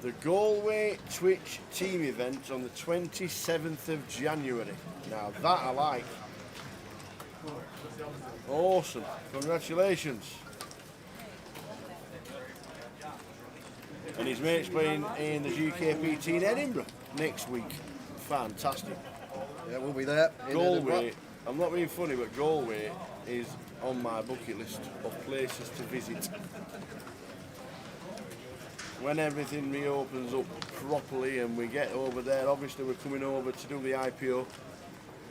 The Galway Twitch team event on the 27th of January. Now that I like. Awesome. Congratulations. And his mate's playing in the GUKPT in Edinburgh next week. Fantastic. Yeah, we'll be there. Galway, I'm not being funny, but Galway is on my bucket list of places to visit. When everything reopens up properly and we get over there, obviously we're coming over to do the IPO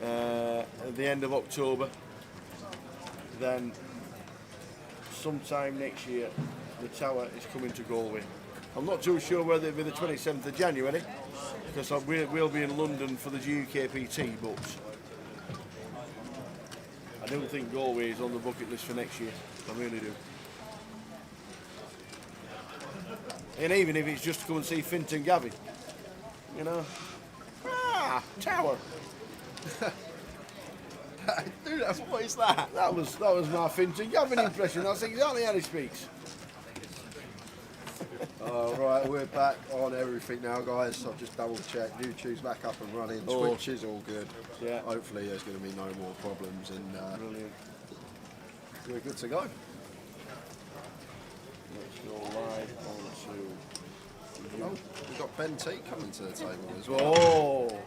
at the end of October. Then sometime next year the tower is coming to Galway. I'm not too sure whether it'll be the 27th of January because we'll be in London for the GUKPT, but I don't think Galway is on the bucket list for next year. I really do. And even if it's just to come and see Fintan Gavin, you know. Ah, tower. Dude, what is that? That was my Fintan Gavin impression. That's exactly how he speaks. Right, we're back on everything now, guys. I've just double checked. YouTube's back up and running. Twitch is all good. Yeah. Hopefully there's going to be no more problems and Brilliant. we're good to go. Let's go live onto. Oh, we've got Ben T coming to the table as well. Oh.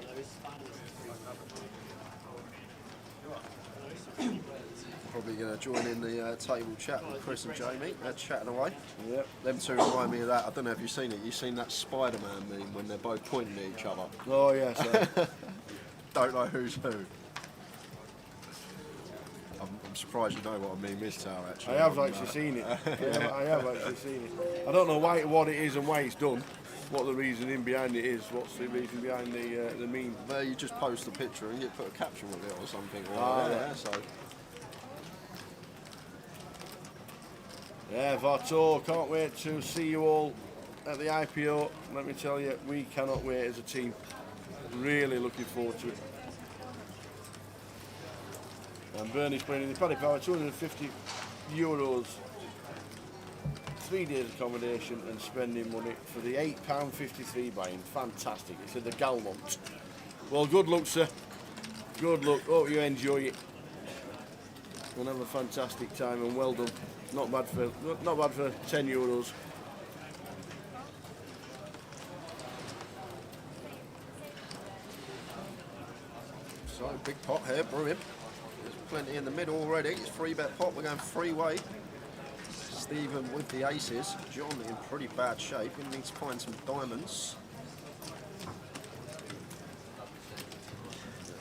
Probably going to join in the table chat with Chris and Jamie. They're chatting away. Yep. Them two remind me of that. I don't know if you've seen it. You've seen that Spider-Man meme when they're both pointing at each other. Oh yes. Don't know who's who. I'm surprised you know what a meme is, Tower, actually. I have actually seen it. I have actually seen it. I don't know what it is and why it's done. What the reasoning behind it is. What's the reason behind the meme? There you just post a picture and you put a caption with it or something. So. Yeah, Varto, can't wait to see you all at the IPO. Let me tell you, we cannot wait as a team. Really looking forward to it. And Bernie's playing in the Paddy Power, €250, 3 days accommodation and spending money for the £8.53 buy-in. Fantastic. It's at the Galmont. Well, good luck, sir. Good luck. Hope you enjoy it. And have a fantastic time and well done. Not bad for €10. So big pot here, brewing. There's plenty in the middle already. It's 3-bet pot. We're going 3-way. Stephen with the aces. John in pretty bad shape. He needs to find some diamonds.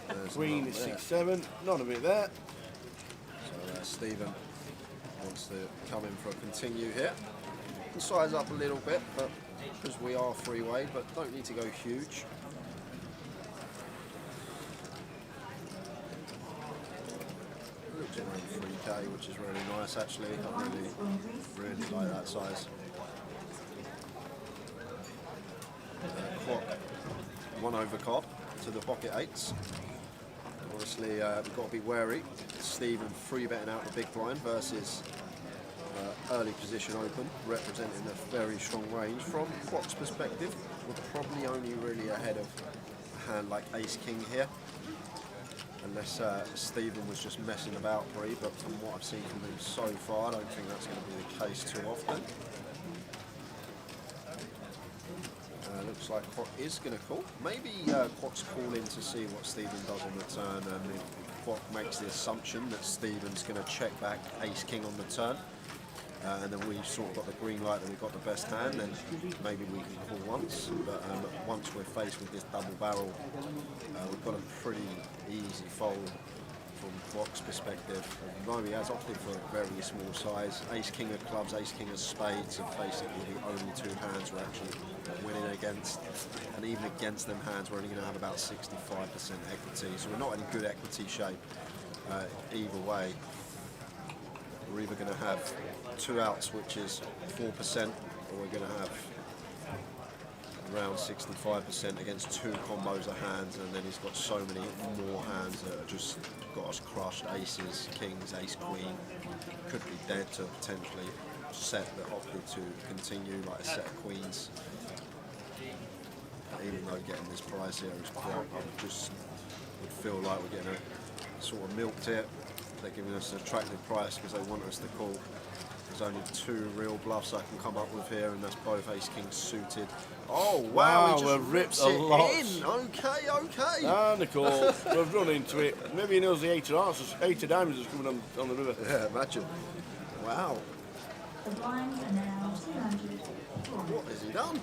There's Queen is 6-7. None of it there. So Stephen wants to come in for a continue here. Can size up a little bit, but because we are 3-way, but don't need to go huge. Looks around 3k, which is really nice actually. I really like that size. Clock 1 over card to the pocket 8s. Obviously, we've got to be wary. Stephen 3-betting out the big blind versus early position open, representing a very strong range. From Quack's perspective, we're probably only really ahead of a hand like Ace-King here, unless Stephen was just messing about pre, but from what I've seen from him so far, I don't think that's going to be the case too often. Looks like Quack is going to call. Maybe Quack's calling to see what Stephen does on the turn, and if Quack makes the assumption that Stephen's going to check back Ace-King on the turn, and then we've sort of got the green light that we've got the best hand, then maybe we can call once. But once we're faced with this double barrel, we've got a pretty easy fold from Quack's perspective. Although he has opted for a very small size, Ace-King of clubs, Ace-King of spades are basically the only two hands we're actually winning against, and even against them hands we're only going to have about 65% equity, so we're not in good equity shape either way. We're either going to have 2 outs, which is 4%, or we're going to have around 65% against 2 combos of hands, and then he's got so many more hands that have just got us crushed. Aces, kings, ace, queen, could be dead to potentially set that opted to continue, like a set of queens. even though getting this price here is quite, I just would feel like we're getting a sort of milked here. They're giving us an attractive price because they want us to call. There's only 2 real bluffs I can come up with here, and that's both ace king suited. Oh wow, he just we've ripped rips a it lot. in. Okay. And the call. We've run into it. Maybe he knows the 8 of hearts, 8 of diamonds is coming on the river. Yeah, imagine. Wow. The blinds are now 200. What has he done?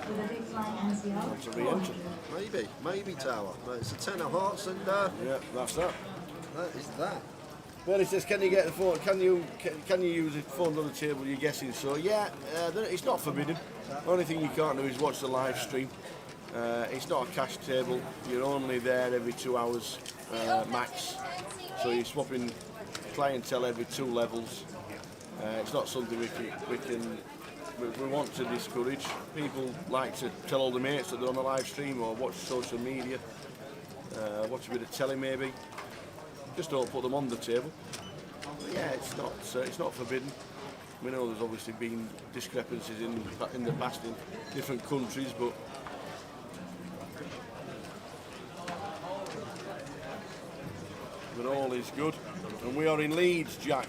With a big blind NCL. To re-enter. Maybe tower. No, it's a 10 of hearts, and Yeah, that's that. that is that. Well, he says, can you get the phone? Can you use the phone on the table? You're guessing. So yeah, it's not forbidden. Only thing you can't do is watch the live stream. It's not a cash table. You're only there every 2 hours max. So you're swapping clientele every 2 levels. It's not something we want to discourage. People like to tell all the mates that they're on the live stream or watch social media, watch a bit of telly maybe. Just don't put them on the table. But yeah, it's not forbidden. We know there's obviously been discrepancies in the past in different countries, but all is good. And we are in Leeds, Jack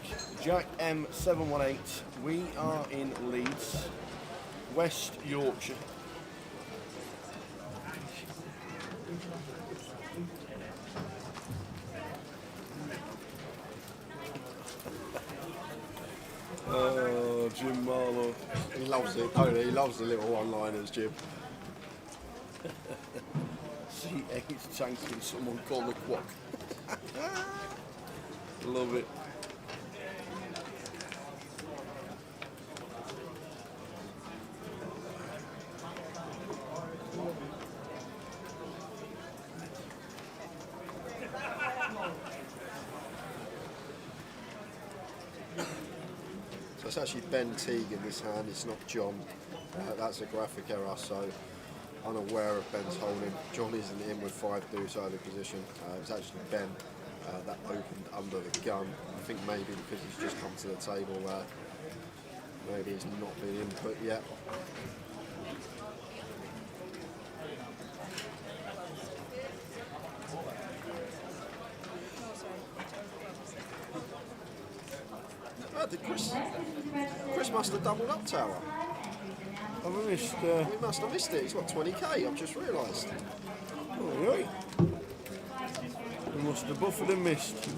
M718. We are in Leeds, West Yorkshire. Oh, Jim Marlowe. He loves it, don't he? He loves the little one-liners, Jim. C8 tanking someone called the Quack. Love it. So it's actually Ben Teague in this hand, it's not John. That's a graphic error, so unaware of Ben's holding. John isn't in with 5 deuce either position. It's actually Ben that opened under the gun. I think maybe because he's just come to the table, maybe he's not been input yet. Did Chris must have doubled up tower. Have I missed? He must have missed it. He's got 20k. I've just realised. Oh, right. We must have buffered and missed.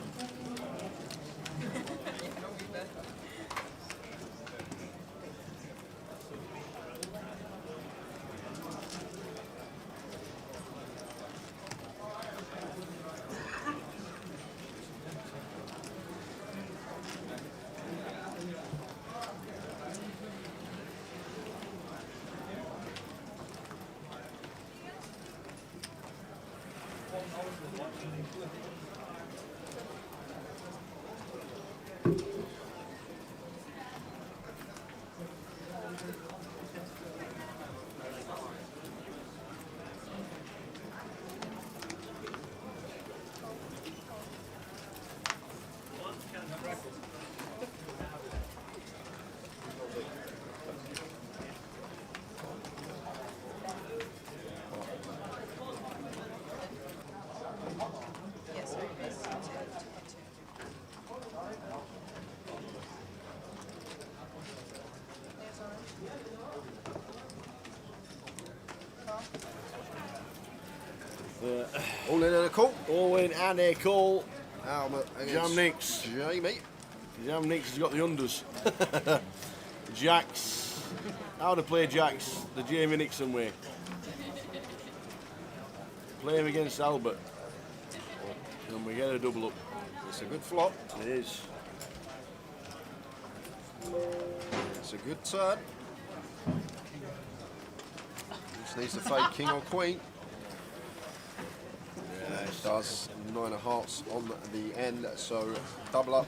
All in and a call. Owen and a call. Alma Jam Nicks. Jamie. Jam Nicks has got the unders. Jacks. How to play Jacks the Jamie Nixon way. Play him against Albert. And we get a double up. It's a good flop. It is. It's a good turn. Just needs to fade king or queen. Yeah, it does. 9 of hearts on the end, so double up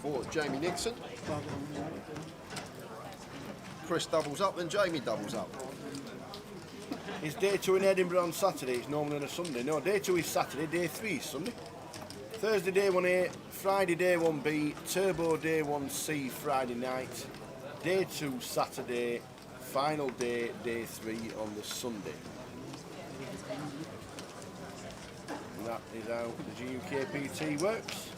for Jamie Nixon. Chris doubles up, then Jamie doubles up. It's day 2 in Edinburgh on Saturday. It's normally on a Sunday. No, day 2 is Saturday, day 3 is Sunday. Thursday day 1A, Friday day 1B, Turbo day 1C Friday night, day 2 Saturday, final day, day 3 on the Sunday. That is how the GUKPT works.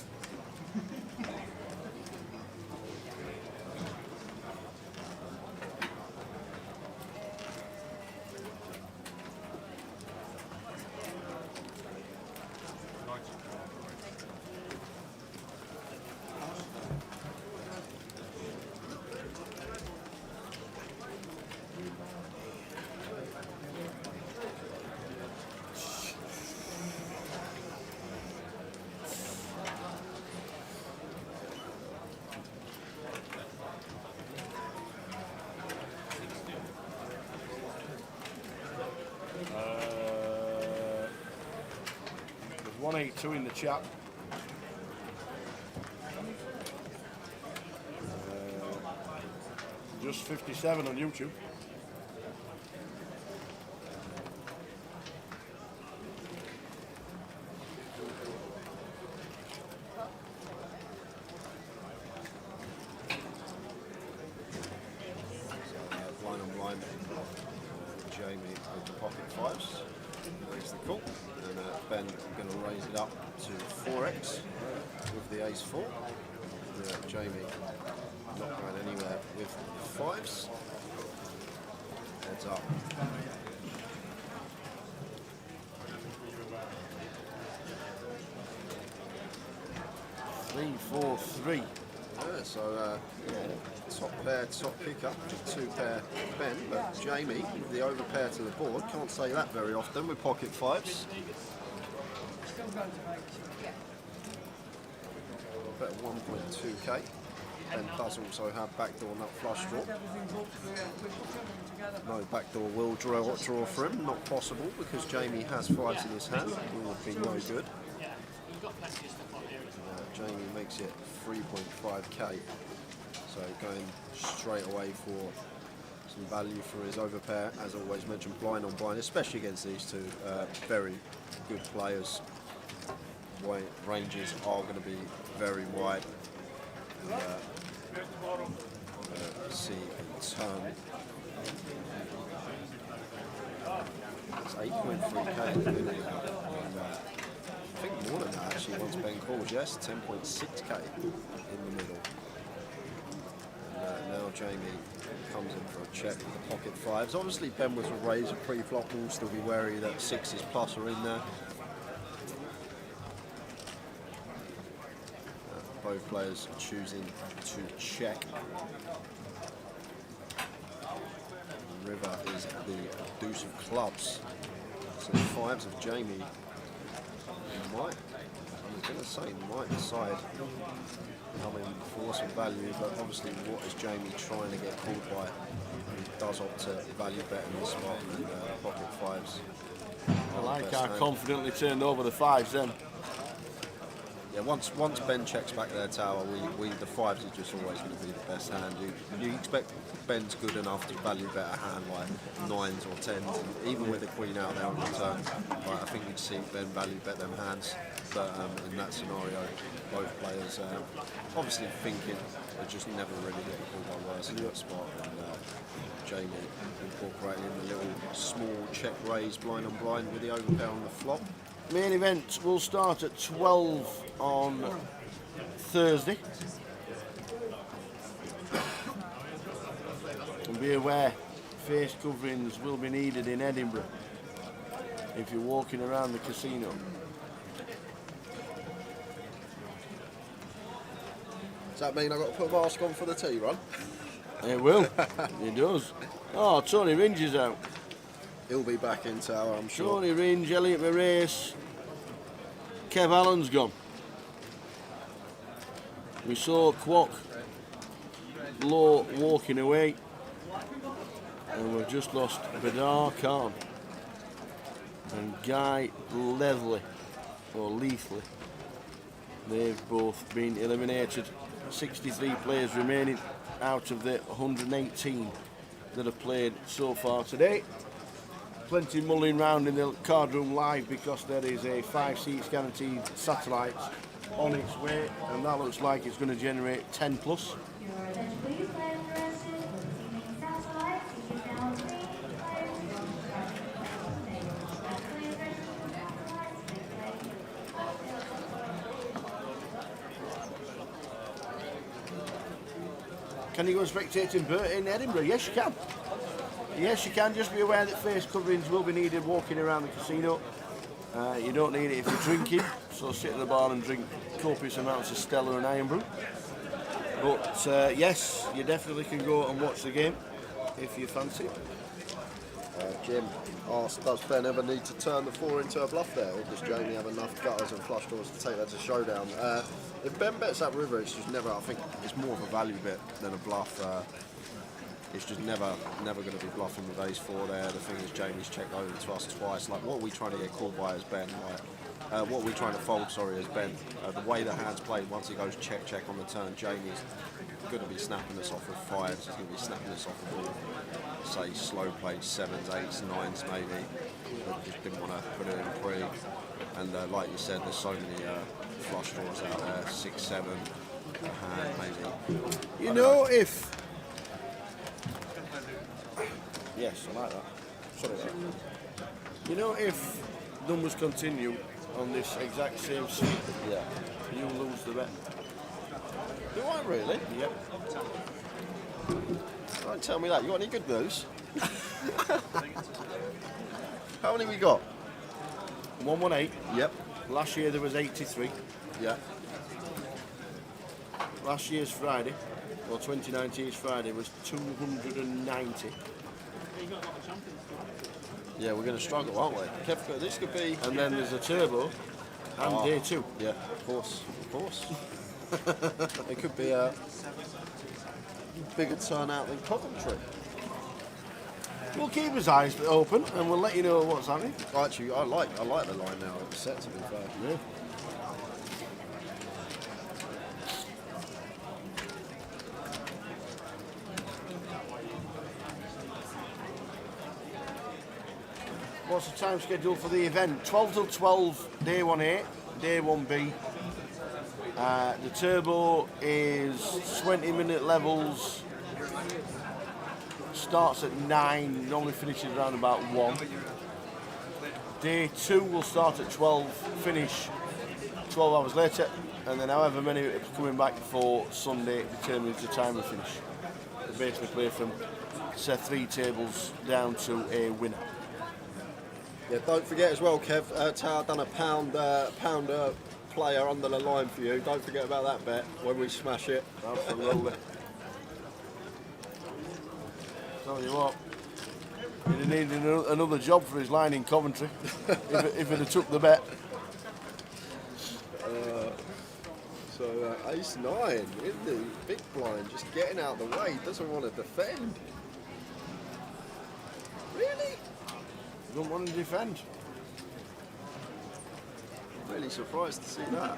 There's 182 in the chat. Just 57 on YouTube. Line on line, Jamie with the pocket fives. Makes the call. And Ben going to raise it up to 4x with the ace 4. Jamie not going anywhere with fives. Heads up. Three, 4, 3. Yeah, so top pair, top pickup, 2 pair Ben, but Jamie with the overpair to the board. Can't say that very often with pocket fives. Bet 1.2k. Ben does also have backdoor nut flush draw. No backdoor will draw for him, not possible because Jamie has fives in his hand. It would be no good. Jamie makes it 3.5k. So going straight away for some value for his overpair. As always mentioned, blind on blind, especially against these two very good players. Ranges are going to be very wide. See a turn. It's 8.3k in the middle now. I think more than that actually once Ben calls, yes, 10.6k in the middle. And now Jamie comes in for a check with the pocket fives. Obviously Ben was a razor pre-flop, will still be wary that 6s plus are in there. Both players choosing to check. River is the deuce of clubs. So the fives of Jamie might, I was going to say, might decide come in for some value, but obviously what is Jamie trying to get called by? He does opt to value bet in this spot and pocket fives. I like how confidently turned over the fives then. Yeah, once Ben checks back their tower, the fives are just always going to be the best hand. You expect Ben's good enough to value bet a hand like 9s or 10s, and even with the queen out there on the turn. But I think you'd see Ben value bet them hands. But in that scenario, both players obviously thinking they just never really get called by worse in that spot. And Jamie incorporating a little small check raise blind on blind with the overpair on the flop. Main event will start at 12 on Thursday. And be aware, face coverings will be needed in Edinburgh if you're walking around the casino. Does that mean I've got to put a mask on for the tea run? It will. It does. Oh, Tony Ringe is out. He'll be back in tower, I'm sure. Tony Ringe, Elliot Moraes, Kev Allen's gone. We saw Kwok Low walking away, and we've just lost Badar Khan and Guy Leathley, or Leathley. They've both been eliminated. 63 players remaining out of the 118 that have played so far today. Plenty mulling round in the card room live because there is a 5 seats guaranteed satellite on its way, and that looks like it's going to generate 10 plus. Can you go and spectate in Edinburgh? Yes, you can. Yes, you can. Just be aware that face coverings will be needed walking around the casino. You don't need it if you're drinking, so sit at the bar and drink copious amounts of Stella and Iron Brew. But yes, you definitely can go and watch the game if you fancy. Jim asked, does Ben ever need to turn the 4 into a bluff there, or does Jamie have enough gutters and flush draws to take that to showdown? If Ben bets that river, it's just never, I think it's more of a value bet than a bluff. It's just never going to be bluffing with ace-4 there. The thing is, Jamie's checked over to us twice. Like, what are we trying to get called by as Ben? What are we trying to fold, sorry, as Ben? The way the hand's played, once he goes check on the turn, Jamie's going to be snapping us off with 5s. He's going to be snapping us off with all, say, slow played 7s, 8s, 9s maybe. But just didn't want to put it in pre. And like you said, there's so many flush draws out there, 6, 7, a hand maybe. You know, if... Yes, I like that. Sorry, mate. You know, if numbers continue on this exact same suit, Yeah. you lose the bet. Do I really? Yep. Don't tell me that. You got any good news? How many we got? 118. Yep. Last year there was 83. Yeah. Last year's Friday, or 2019's Friday, was 290. Yeah, we're going to struggle, aren't we? Kev, this could be... And then there's a turbo and day 2. Yeah, of course. It could be a bigger turnout than Coventry. We'll keep his eyes open and we'll let you know what's happening. Actually, I like the line now. It's set, to be fair. Yeah. What's the time schedule for the event? 12 till 12, day 1A, day 1B. The turbo is 20-minute levels. Starts at 9, normally finishes around about 1. Day 2 will start at 12, finish 12 hours later, and then however many are coming back for Sunday determines the time of finish. We basically play from, say, 3 tables down to a winner. Yeah, don't forget as well, Kev, Tower done a pound player under the line for you. Don't forget about that bet when we smash it. Absolutely. Tell you what, he'd have needed another job for his line in Coventry if he'd have took the bet. So ace 9, isn't he? Big blind, just getting out of the way. He doesn't want to defend. Really? Don't want to defend. Really surprised to see that.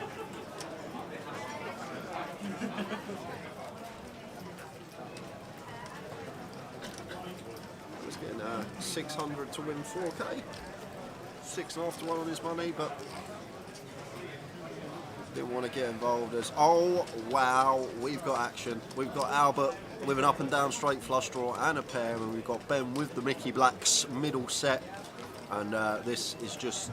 He's getting 600 to win 4K. 6.5 to 1 on his money, but didn't want to get involved as... Oh, wow, we've got action. We've got Albert with an up and down straight flush draw and a pair, and we've got Ben with the Mickey Blacks middle set. And this is just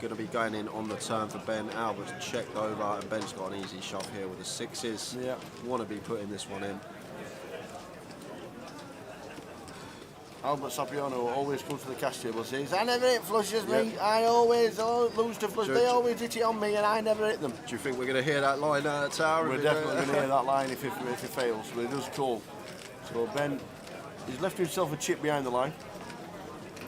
going to be going in on the turn for Ben. Albert's checked over, and Ben's got an easy shove here with the 6s. Yeah. Want to be putting this one in. Albert Sapiano always comes to the cash table and says, I never hit flushes, me. Yep. I always lose to flush. Sure, They sure. always hit it on me and I never hit them. Do you think we're going to hear that line out of Tower? We're definitely going to hear that line if it fails, but it does call. So Ben, he's left himself a chip behind the line.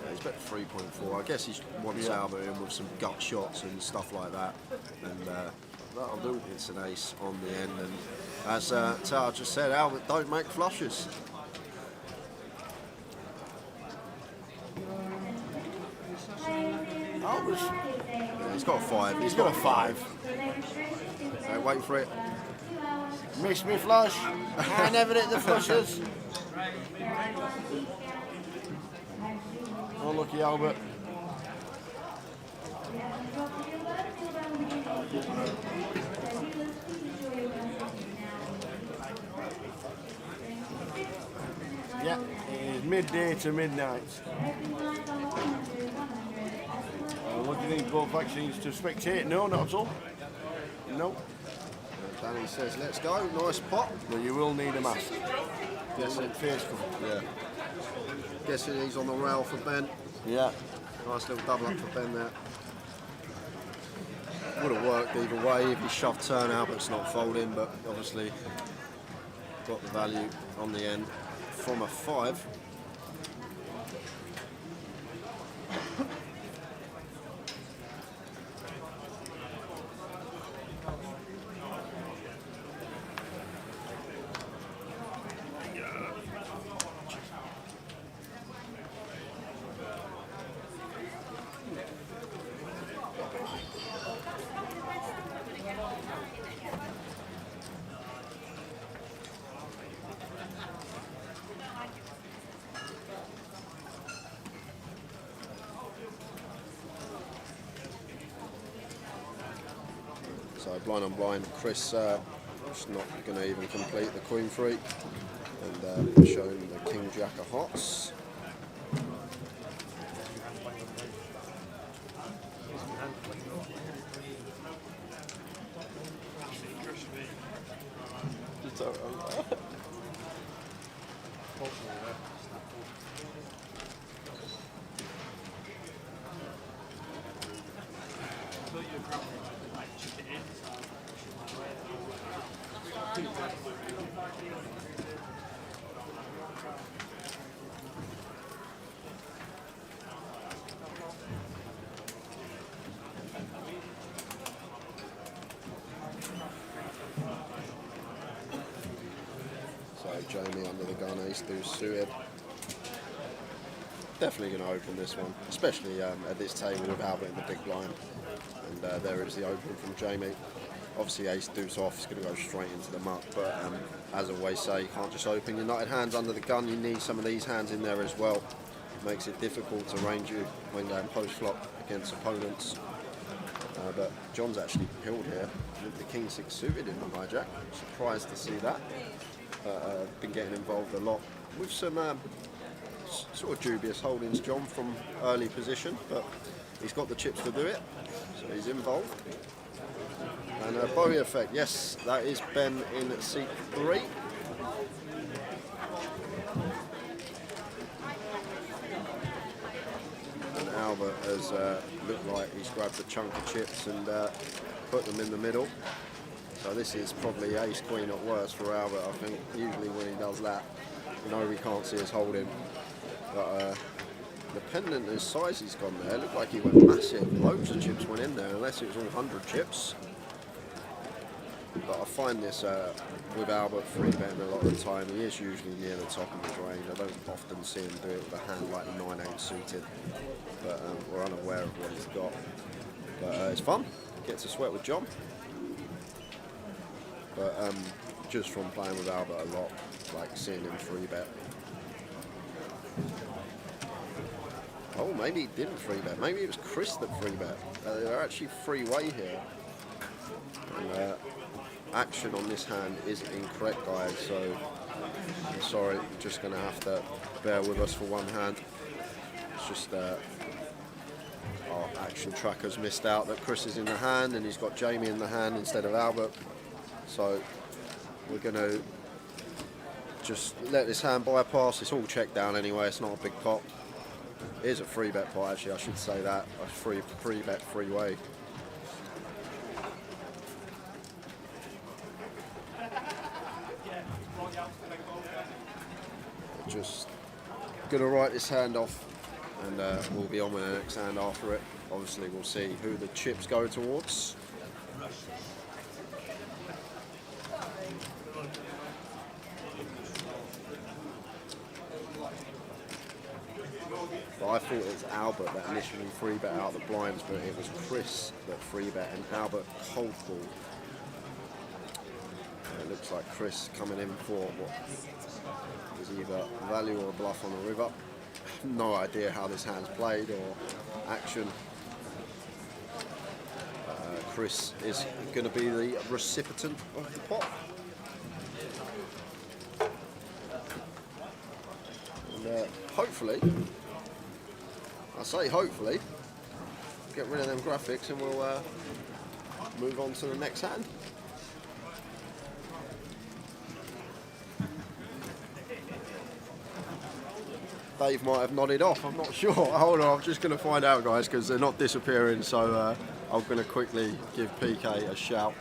Yeah, he's bet 3.4. I guess he wants Albert in with some gut shots and stuff like that. And that'll do. It's an ace on the end. And as Tower just said, Albert, don't make flushes. Albert's, Yeah, he's got a 5. he's got a 5. Right, wait for it. Miss me flush. I never hit the flushes. Oh, lucky Albert. Yeah, it is midday to midnight. What do you think, both vaccines to spectate? No, not at all. No, Danny says, let's go. Nice pot. but you will need a mask. Guessing Face cover. Yeah. Guessing he's on the rail for Ben. Yeah. Nice little double up for Ben there. Would have worked either way if he shoved turn out, but it's not folding, but obviously got the value on the end from a 5. So blind on blind, Chris just not going to even complete the Queen Three, and showing the King Jack of Hearts. So Jamie under the gun, ace deuce suited. Definitely going to open this one, especially at this table with Albert in the big blind. And there is the open from Jamie. Obviously ace deuce off is going to go straight into the muck, but as I always say, you can't just open United hands under the gun. You need some of these hands in there as well. Makes it difficult to range you when going post flop against opponents. But John's actually pilled here with the king 6 suited in the hijack. Surprised to see that. Been getting involved a lot with some sort of dubious holdings, John, from early position, but he's got the chips to do it, so he's involved. And Bowie effect, yes, that is Ben in seat 3. And Albert has looked like he's grabbed a chunk of chips and put them in the middle. So this is probably ace queen at worst for Albert. I think usually when he does that, you know, we can't see his holding. But the pendant and size he's gone there, looked like he went massive. Loads of chips went in there, unless it was all 100 chips. But I find this with Albert free betting a lot of the time, he is usually near the top of his range. I don't often see him do it with a hand like 9-8 suited. But we're unaware of what he's got. But it's fun. Gets a sweat with John. But just from playing with Albert a lot, like seeing him free bet. Oh, maybe he didn't free bet. Maybe it was Chris that free bet. They're actually free way here. And action on this hand is incorrect, guys. So I'm sorry, you're just going to have to bear with us for one hand. It's just our action tracker's missed out that Chris is in the hand and he's got Jamie in the hand instead of Albert. So we're going to just let this hand bypass. It's all checked down anyway. It's not a big pot. It is a free bet pot, actually. I should say that. A free bet, free way. Just going to write this hand off and we'll be on with the next hand after it. Obviously, we'll see who the chips go towards. I thought it was Albert that initially free bet out the blinds, but it was Chris that free bet and Albert cold called. It looks like Chris coming in for what is either value or a bluff on the river. No idea how this hand's played or action. Chris is going to be the recipient of the pot. And hopefully, I say hopefully, get rid of them graphics and we'll move on to the next hand. Dave might have nodded off, I'm not sure. Hold on, I'm just going to find out, guys, because they're not disappearing, so I'm going to quickly give PK a shout.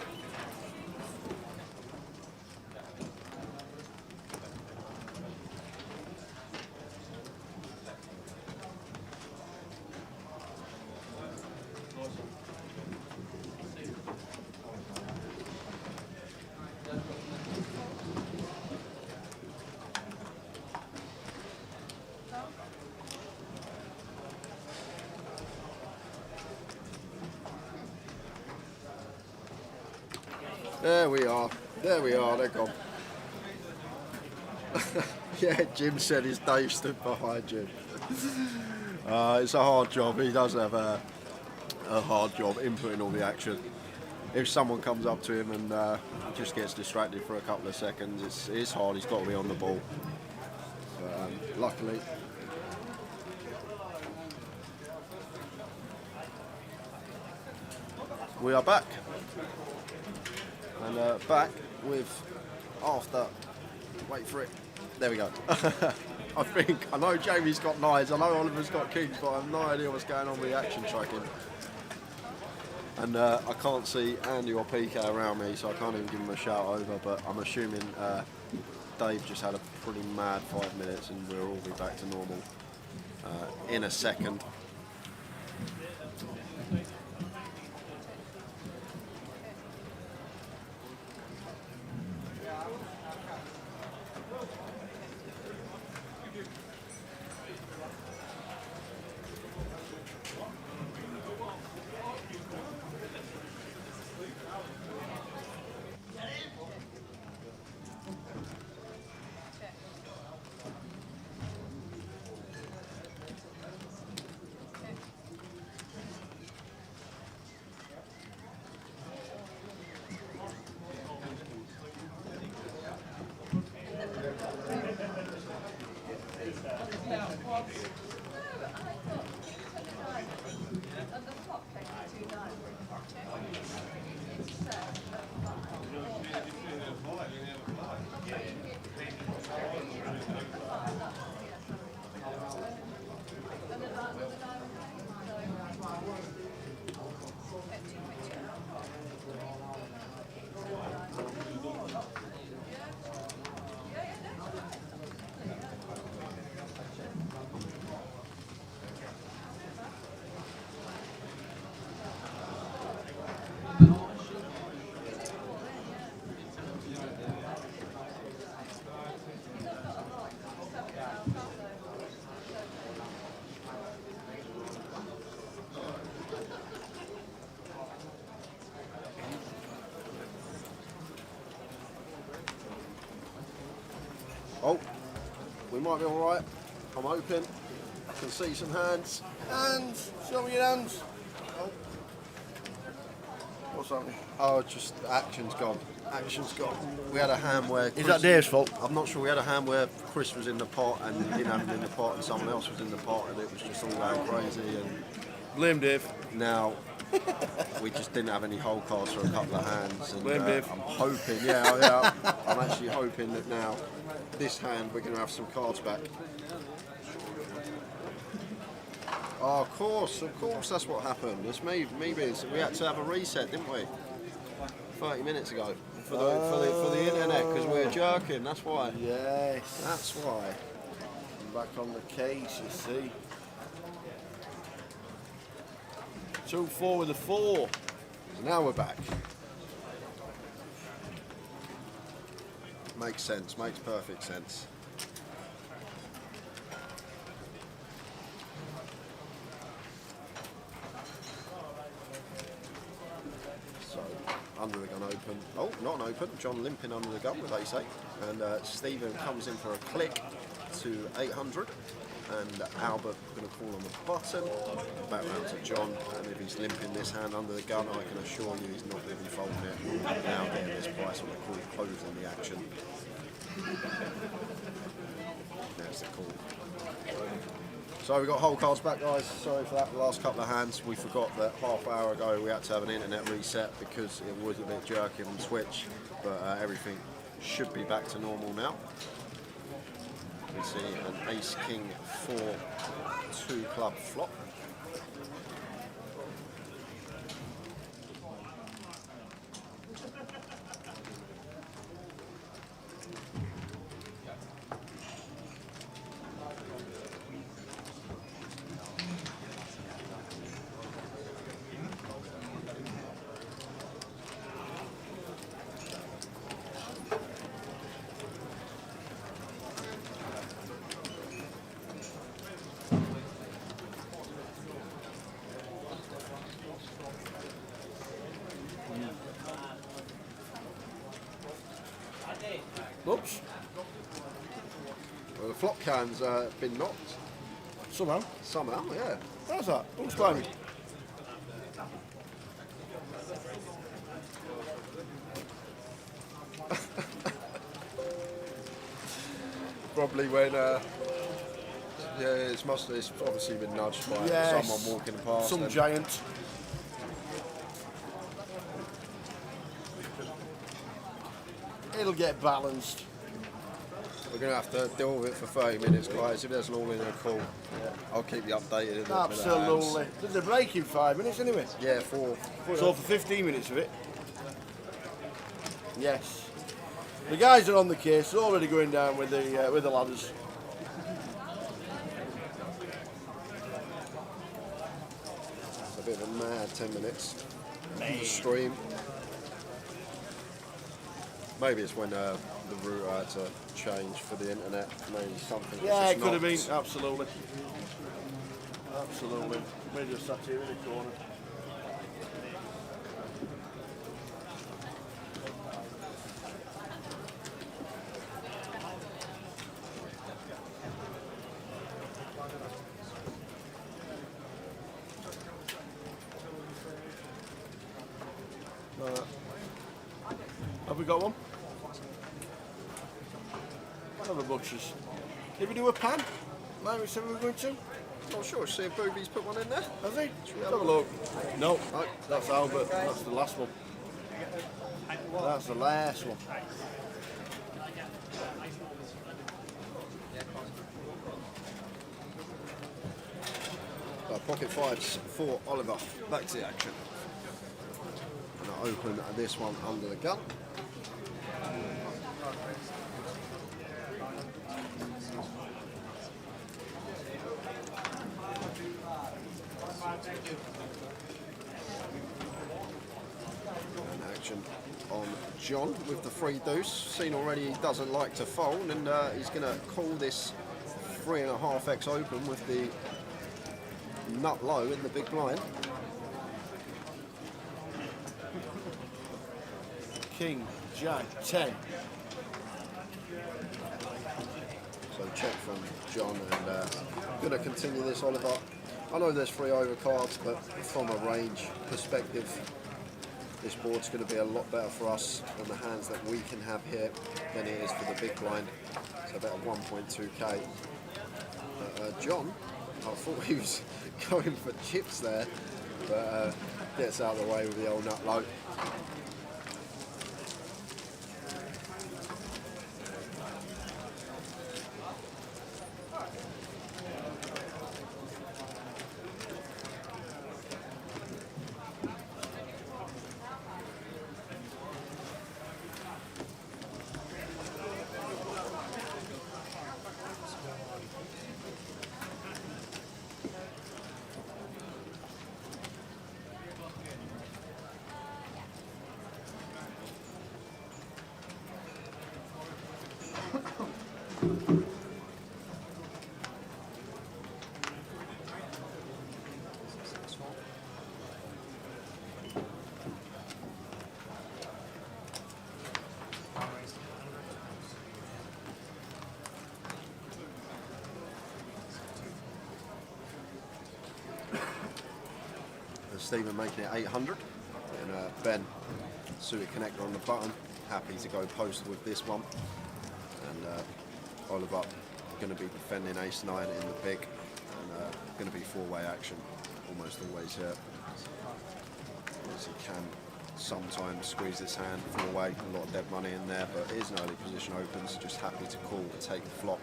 There we are, they're gone. Yeah, Jim said his Dave stood behind Jim. It's a hard job, he does have a hard job inputting all the action. If someone comes up to him and just gets distracted for a couple of seconds, it's hard, he's got to be on the ball. But luckily, we are back. And back with, after, wait for it, there we go. I know Jamie's got nines, I know Oliver's got kings, but I have no idea what's going on with the action tracking. And I can't see Andy or PK around me, so I can't even give him a shout over, but I'm assuming Dave just had a pretty mad 5 minutes and we'll all be back to normal in a second. Oh, we might be all right. I'm open. I can see some hands. And show me your hands. Oh. What's happening? Oh, just action's gone. Action's gone. We had a hand where Is that Dave's fault? I'm not sure. We had a hand where Chris was in the pot and he didn't have him in the pot, and someone else was in the pot, and it was just all going crazy. And Blame Dave. now we just didn't have any hole cards for a couple of hands. And, Blame Dave. I'm hoping, yeah, I'm actually hoping that now this hand we're going to have some cards back. Oh, of course, that's what happened. It's me being, we had to have a reset, didn't we? 30 minutes ago for the internet because we were jerking. That's why. Yes. That's why. I'm back on the case, you see. 2-4 with a 4. So now we're back. Makes sense. Makes perfect sense. So, under the gun open. Oh, not an open. John limping under the gun with ace-8. And Stephen comes in for a click to 800. And Albert going to call on the button. Back round to John. And if he's limping this hand under the gun, I can assure you he's not going to be folding it. Now getting this price on the call, closing the action. There's the call. So we've got whole cards back, guys. Sorry for that, the last couple of hands. We forgot that half hour ago we had to have an internet reset because it was a bit jerky on Switch, but everything should be back to normal now. see an ace king 4-2 club flop. Oops. Well, the flop can's been knocked Somehow. somehow, yeah. How's that? Who's climbing? Probably when, yeah, it's obviously been nudged by Yes. someone walking past. Some them. giant. It'll get balanced. We're going to have to deal with it for 30 minutes, guys. If there's an all-in, call. I'll keep you updated. With the hands. Absolutely. There's a break in 5 minutes anyway. Yeah, 4. So for 15 minutes of it. Yes. The guys are on the case, already going down with the ladders. It's a bit of a mad 10 minutes. The stream. Maybe it's when the router had to change for the internet. Maybe something. was Yeah, just it could have been. knocked. Absolutely. Absolutely. We're just sat here in the corner. Have we got one? One of the butchers. Did we do a pan? Like we said we were going to? Not sure. See if Booby's put one in there. Has he? Let's have a look. No, that's Albert. That's the last one. That's the last one. Pocket fives for Oliver. Back to the action. And I open this one under the gun. And action on John with the free deuce. Seen already he doesn't like to fold, and he's going to call this 3.5x open with the nut low in the big blind. King, Jack, 10. So check from John, and going to continue this, Oliver. I know there's 3 overcards, but from a range perspective, this board's going to be a lot better for us on the hands that we can have here than it is for the big blind. So about 1.2k. John, I thought he was going for chips there, but gets out of the way with the old nut low. Stephen making it 800, and Ben, suited connector on the button, happy to go post with this one, and Oliver going to be defending ace 9 in the big, and going to be 4-way action, almost always here. As he can sometimes squeeze this hand 4-way, a lot of dead money in there, but it is an early position opens, just happy to call to take the flop.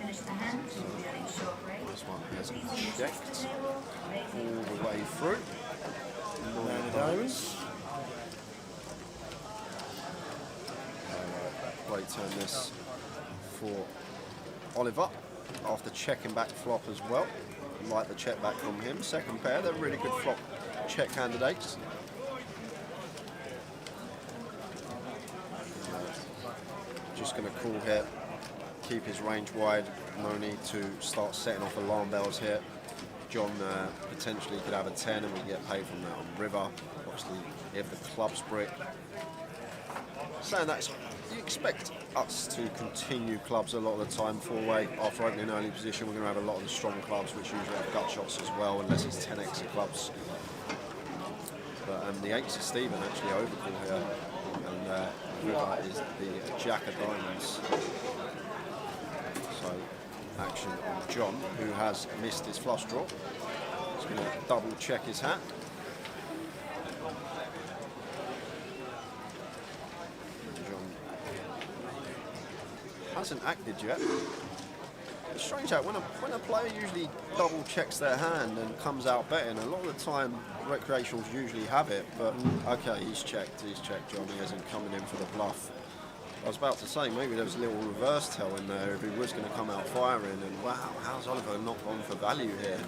finish the hand, revealing short break. This one has checked all the way through. Nine of diamonds. Great turn this for Oliver after checking back flop as well. Like the check back from him. Second pair, they're really good flop check candidates. Just going to call here, keep his range wide. No need to start setting off alarm bells here. John potentially could have a 10 and we get paid from that on river. Obviously, if the club's brick. Saying that, you expect us to continue clubs a lot of the time. Four-way, after opening early position, we're going to have a lot of the strong clubs, which usually have gut shots as well, unless it's 10x of clubs. But the 8's of Stephen actually overcall here. And river is the Jack of diamonds. So, action on John, who has missed his flush draw. He's going to double check his hat. John hasn't acted yet. It's strange that when a player usually double checks their hand and comes out betting, a lot of the time recreationals usually have it, but okay, he's checked, John, he isn't coming in for the bluff. I was about to say, maybe there was a little reverse tell in there if he was going to come out firing, and wow, how's Oliver not gone for value here?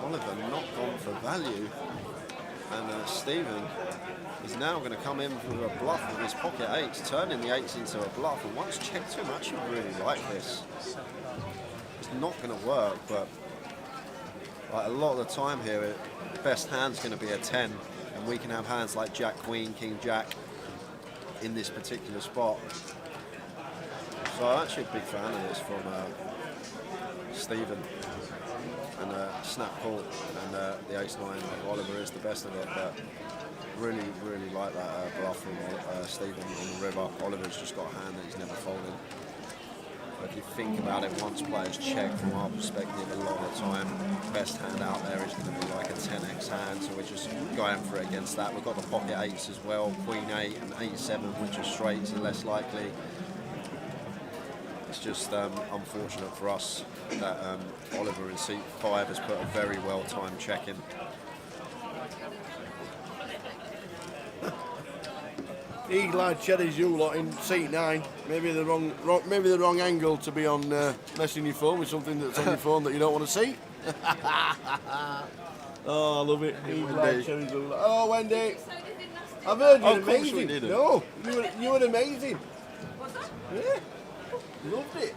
Oliver not gone for value, and Stephen is now going to come in for a bluff with his pocket 8s, turning the 8s into a bluff, and once checked too much, you really like this. It's not going to work, but like a lot of the time here, best hand's going to be a 10, and we can have hands like Jack Queen, King Jack in this particular spot. So I'm actually a big fan of this from Stephen. And snap call, and the ace-9 Oliver is the best of it, but really like that bluff from Stephen on the river. Oliver's just got a hand that he's never folded. But if you think about it, once players check from our perspective, a lot of the time, best hand out there is going to be like a 10x hand, so we're just going for it against that. We've got the pocket 8s as well, Queen 8 and 8-7, which are straights and less likely. It's just unfortunate for us that Oliver in seat 5 has put a very well-timed check in. Eagle-eyed Cherries, you lot in seat 9. Maybe the wrong angle to be on messing your phone with something that's on your phone that you don't want to see. Oh, I love it. Eagle-eyed Cherries. Oh, Wendy. I've heard you're amazing. No, you were amazing. Yeah. Loved it.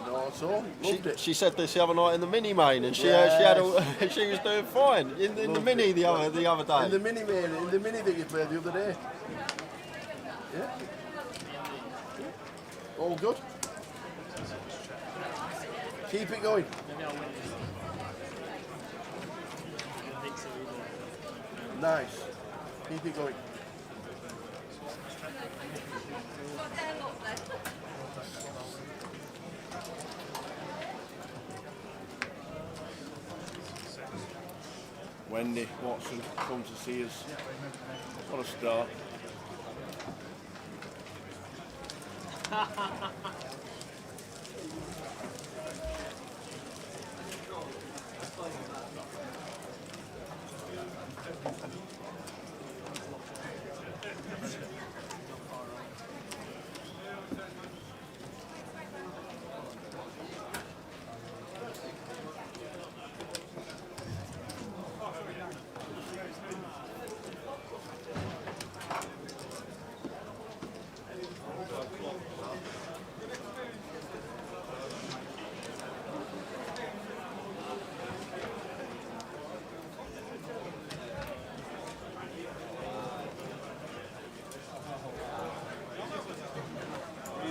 No, at all. Loved it. She said this the other night in the mini main, and she had all, she was doing fine in the mini the other day. In the mini main, in the mini that you played the other day. Yeah. All good. Keep it going. Nice. Keep it going. Wendy Watson come to see us. What a start.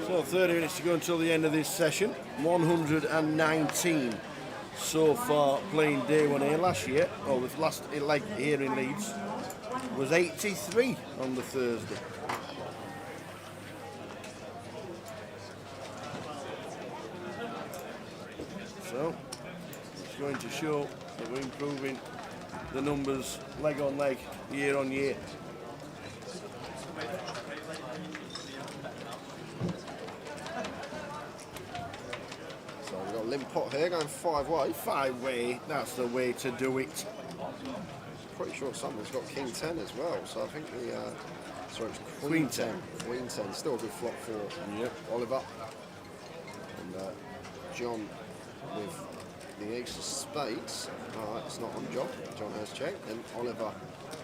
So 30 minutes to go until the end of this session. 119 so far playing day one here. Last year, the last leg here in Leeds was 83 on the Thursday. So it's going to show that we're improving the numbers leg on leg, year on year. So we've got Lim Pot here going 5-way. 5-way, that's the way to do it. Pretty sure someone's got King 10 as well, so I think the sorry, it's Queen 10. Queen 10, still a good flop for Yep. Oliver. And John with the ace of spades. Alright, it's not on John. John has checked. And Oliver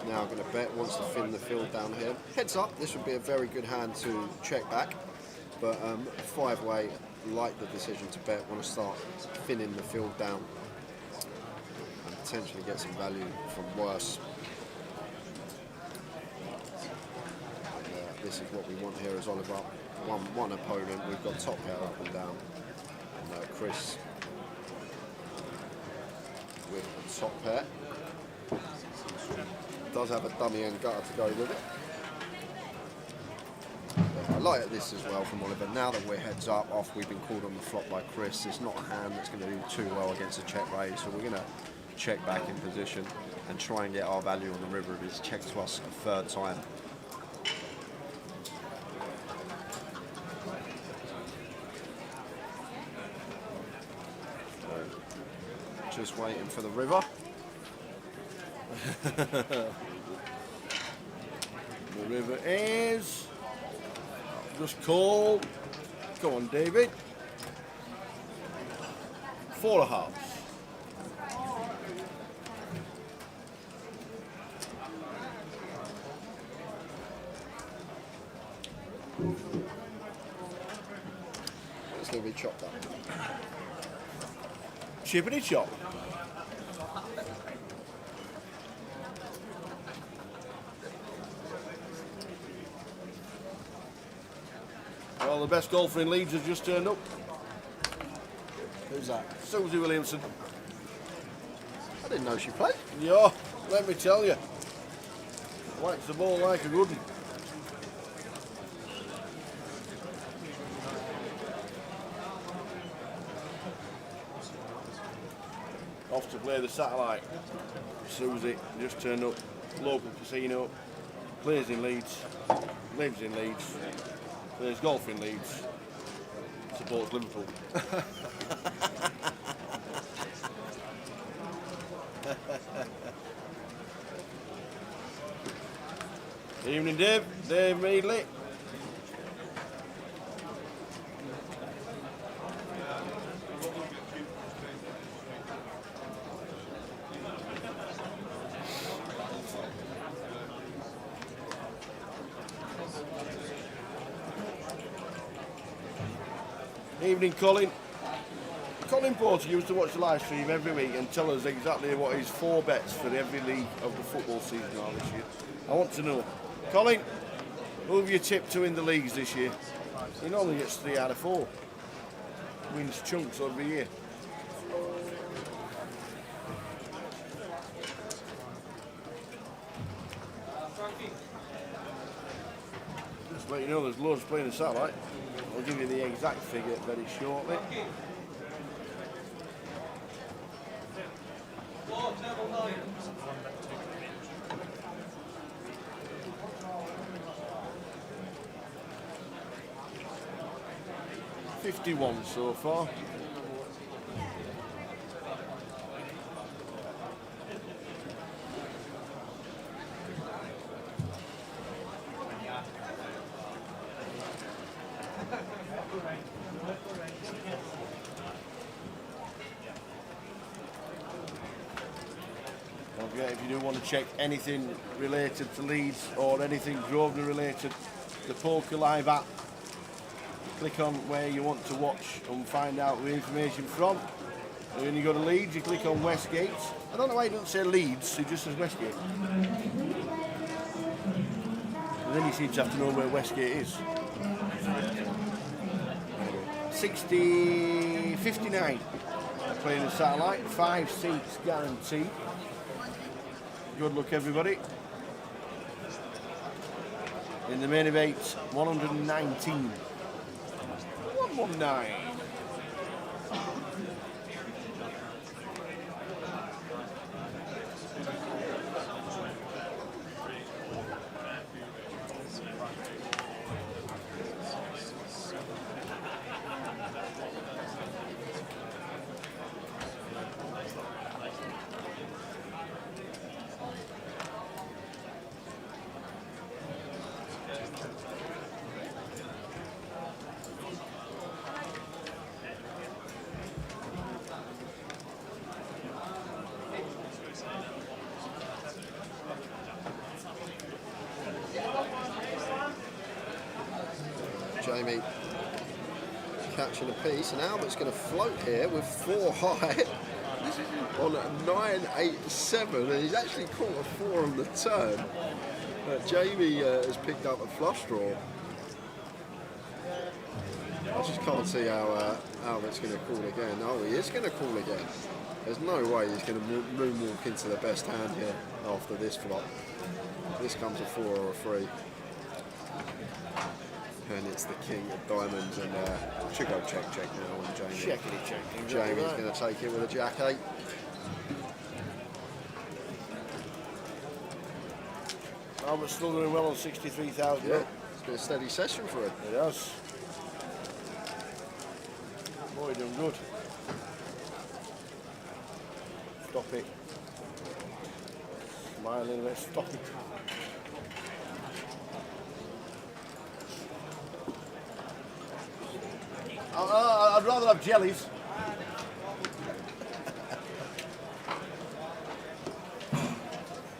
now going to bet, wants to thin the field down here. Heads up, this would be a very good hand to check back. But 5-way, like the decision to bet, want to start thinning the field down. And potentially get some value from worse. And, this is what we want here as Oliver. One opponent, we've got top pair up and down. And Chris with a top pair. Does have a dummy and gutter to go with it. But I like this as well from Oliver. Now that we're heads up, after we've been called on the flop by Chris, it's not a hand that's going to do too well against a check raise, so we're going to check back in position and try and get our value on the river if it's checked to us a third time. Just waiting for the river. The river is just call. Go on, David. 4.5. It's going to be chopped up. Chippity chop. Well, the best golfer in Leeds has just turned up. Who's that? Susie Williamson. I didn't know she played. Yeah, let me tell you. Whacks the ball like a good one. Off to play the satellite. Susie just turned up. Local casino. Plays in Leeds. Lives in Leeds. Plays golf in Leeds. Supports Liverpool. Evening, Dave. Dave Meadley. Evening, Colin. Colin Porter used to watch the live stream every week and tell us exactly what his 4 bets for every league of the football season are this year. I want to know. Colin, who have you tipped to in the leagues this year? He normally gets 3 out of 4. Wins chunks every year. Just to let you know, there's loads playing the satellite. I'll give you the exact figure very shortly. $51 so far. Don't forget, if you do want to check anything related to Leeds or anything Grosvenor related, the Poker Live app, click on where you want to watch and find out the information from. And when you go to Leeds, you click on Westgate. I don't know why it doesn't say Leeds, it just says Westgate. And then you seem to have to know where Westgate is. 59 playing the satellite, 5 seats guaranteed. Good luck, everybody. In the main event, 119. 119. Jamie catching a piece, and Albert's going to float here with 4 high on a 9-8-7, and he's actually caught a 4 on the turn. Jamie has picked up a flush draw. I just can't see how Albert's going to call again. Oh, he is going to call again. There's no way he's going to moonwalk into the best hand here after this flop. This comes a 4 or a 3. And it's the king of diamonds, and should go check now on Jamie. Checkity-check. Jamie's going to take it with a jack 8. Albert's still doing well on 63,000. Yeah, it's been a steady session for him. It has. Boy, doing good. Stop it. Smile a little bit. Stop it. I'd rather have jellies.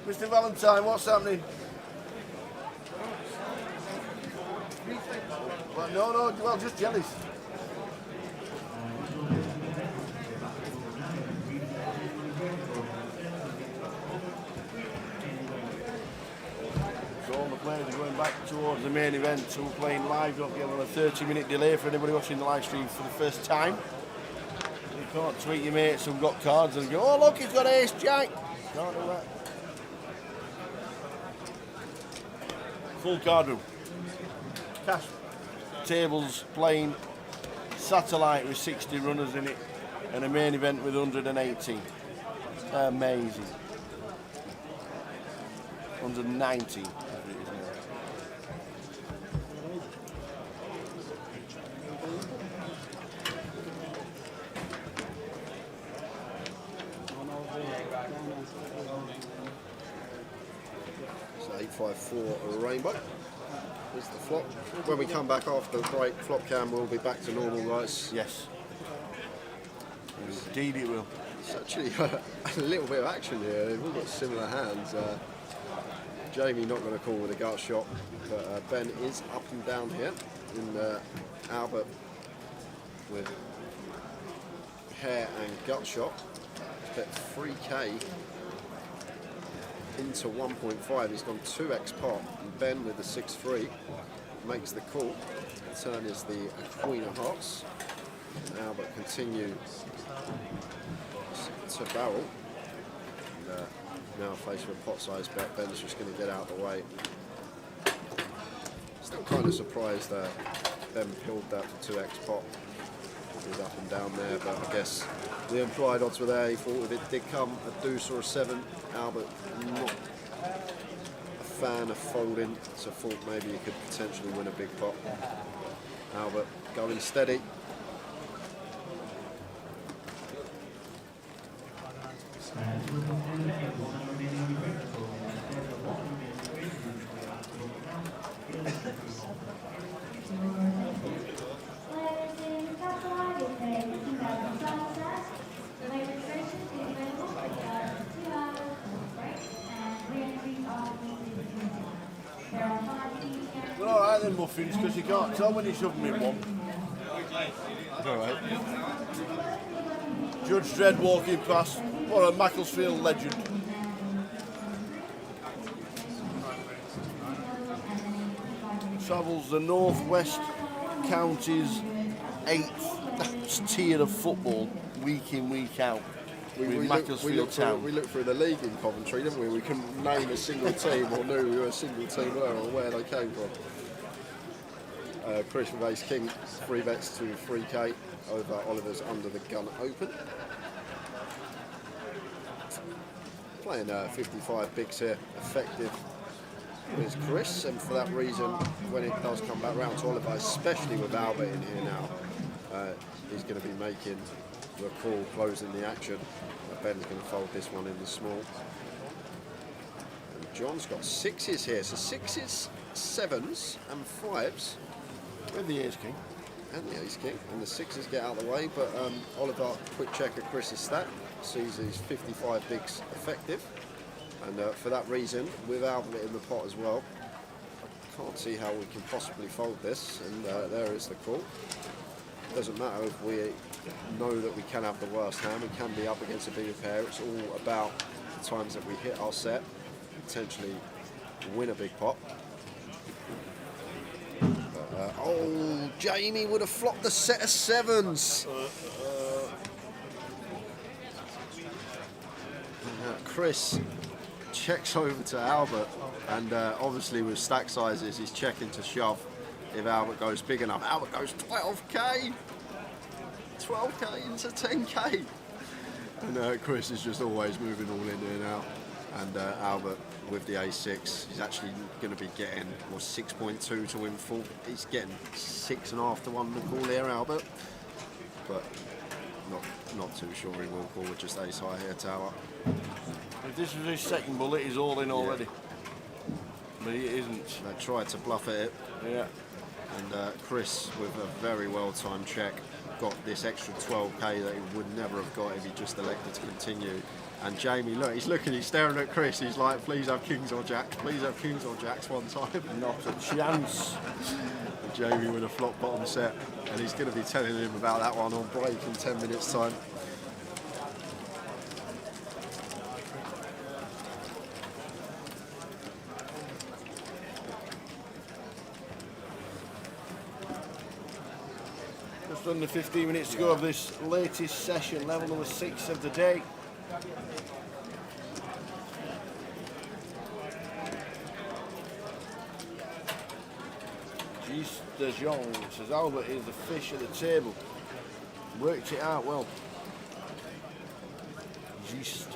Mr. Valentine, what's happening? Well, no, well, just jellies. So all the players are going back towards the main event, so we're playing live. Don't get on a 30-minute delay for anybody watching the live stream for the first time. You can't tweet your mates who've got cards and go, oh look, he's got ace jack. Can't do that. Full card room. Cash tables playing, satellite with 60 runners in it, and a main event with 118. Amazing. 190. So 854 rainbow is the flop. When we come back after the break, flop cam will be back to normal, guys. Yes. Indeed it will. It's actually a little bit of action here. They've all got similar hands. Jamie not going to call with a gut shot, but Ben is up and down here. And Albert with hair and gut shot. Bet 3k into 1.5. He's gone 2x pot. And Ben with the 6-3 makes the call. The turn is the Queen of Hearts. And Albert continues to barrel. And, now faced with a pot size bet, Ben's just going to get out of the way. Still kind of surprised that Ben peeled that for 2x pot. He's up and down there, but I guess the implied odds were there. He thought if it did come a deuce or a 7, Albert not a fan of folding, so thought maybe he could potentially win a big pot. Albert going steady. Well, all right then, muffins, because you can't tell when you shove them in one. All right. Judge Dredd walking past. What a Macclesfield legend. Travels the Northwest Counties 8th tier of football week in, week out. We looked through the league in Coventry, didn't we? We couldn't name a single team or knew who a single team were or where they came from. Chris with ace king, 3 bets to 3k over Oliver's under the gun open. Playing 55 bigs here, effective with Chris, and for that reason, when it does come back round to Oliver, especially with Albert in here now, he's going to be making the call, closing the action. Ben's going to fold this one in the small. And John's got 6s here, so 6s, 7s and 5s. With the ace king. And the ace king, and the 6s get out of the way, but Oliver, quick check of Chris's stat, sees his 55 bigs effective, and for that reason, with Albert in the pot as well, Can't see how we can possibly fold this, and there is the call. Doesn't matter if we know that we can have the worst hand, we can be up against a bigger pair. It's all about the times that we hit our set, potentially win a big pot. But, oh, Jamie would have flopped the set of sevens. Chris checks over to Albert, and obviously with stack sizes he's checking to shove if Albert goes big enough. Albert goes 12k! 12k into 10k! And Chris is just always moving all in there now. And Albert with the A6, he's actually going to be getting 6.2 to win full. He's getting 6.5 to 1 to call here, Albert. But not too sure he will call with just ace high here tower. If this was his second bullet, he's all in already. But he isn't. They tried to bluff it. Yeah. And Chris, with a very well-timed check, got this extra 12k that he would never have got if he just elected to continue. And Jamie, look, he's staring at Chris. He's like, please have kings or jacks. Please have kings or jacks one time. Not a chance. And Jamie with a flop bottom set. And he's going to be telling him about that one on break in 10 minutes' time. Just under 15 minutes to go of this latest session, level number 6 of the day. Gis de Jong says Albert is the fish at the table. Worked it out well. Gis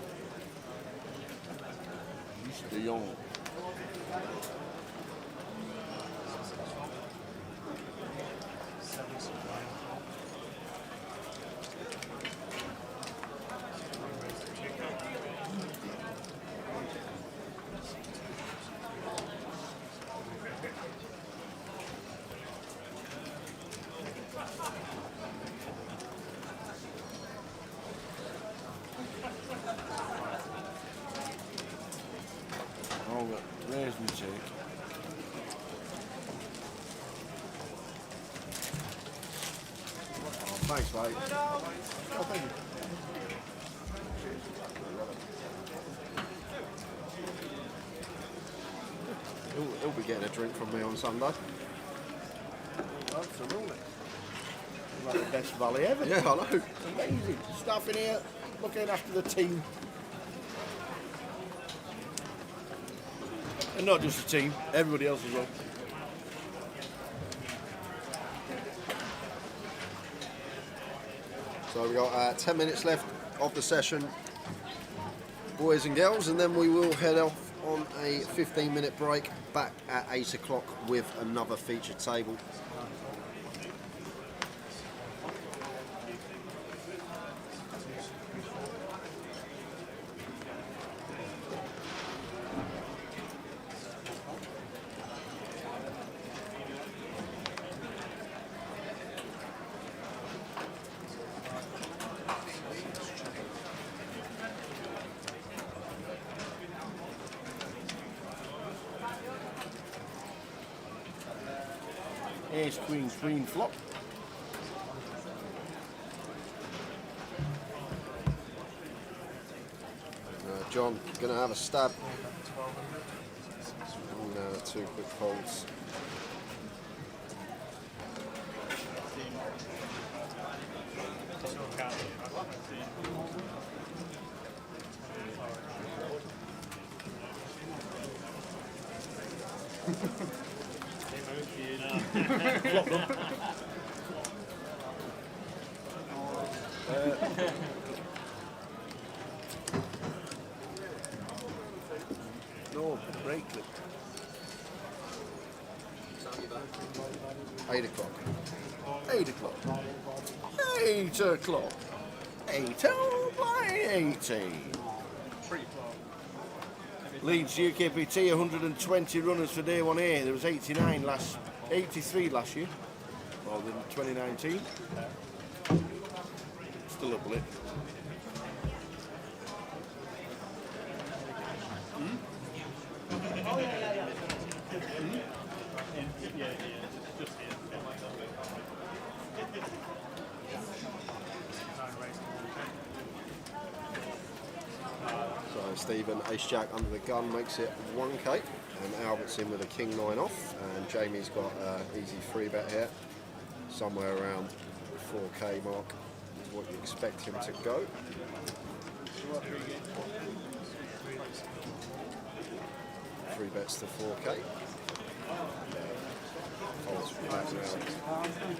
de Jong. There's my take. Oh, thanks, mate. Oh, thank you. He'll be getting a drink from me on Sunday. Absolutely. Like the best valley ever. Yeah, I know. Amazing. Staff in here, looking after the team. And not just the team, everybody else as well. So we've got 10 minutes left of the session, boys and girls, and then we will head off on a 15-minute break back at 8 o'clock with another feature table. Ace, queen, queen, flop. John, going to have a stab. And, 2 quick folds. Flop them. No, break it. 8 o'clock. 8 o'clock. 8 o'clock. 8 18. Leeds GUKPT 120 runners for day 1A. There was 83 last year. Well, in 2019. Still a blip. Stephen, ace-jack under the gun makes it 1k, and Albert's in with a king-9 off, and Jamie's got an easy 3-bet here, somewhere around 4k mark is what you expect him to go. Three bets to 4k. Folds back round.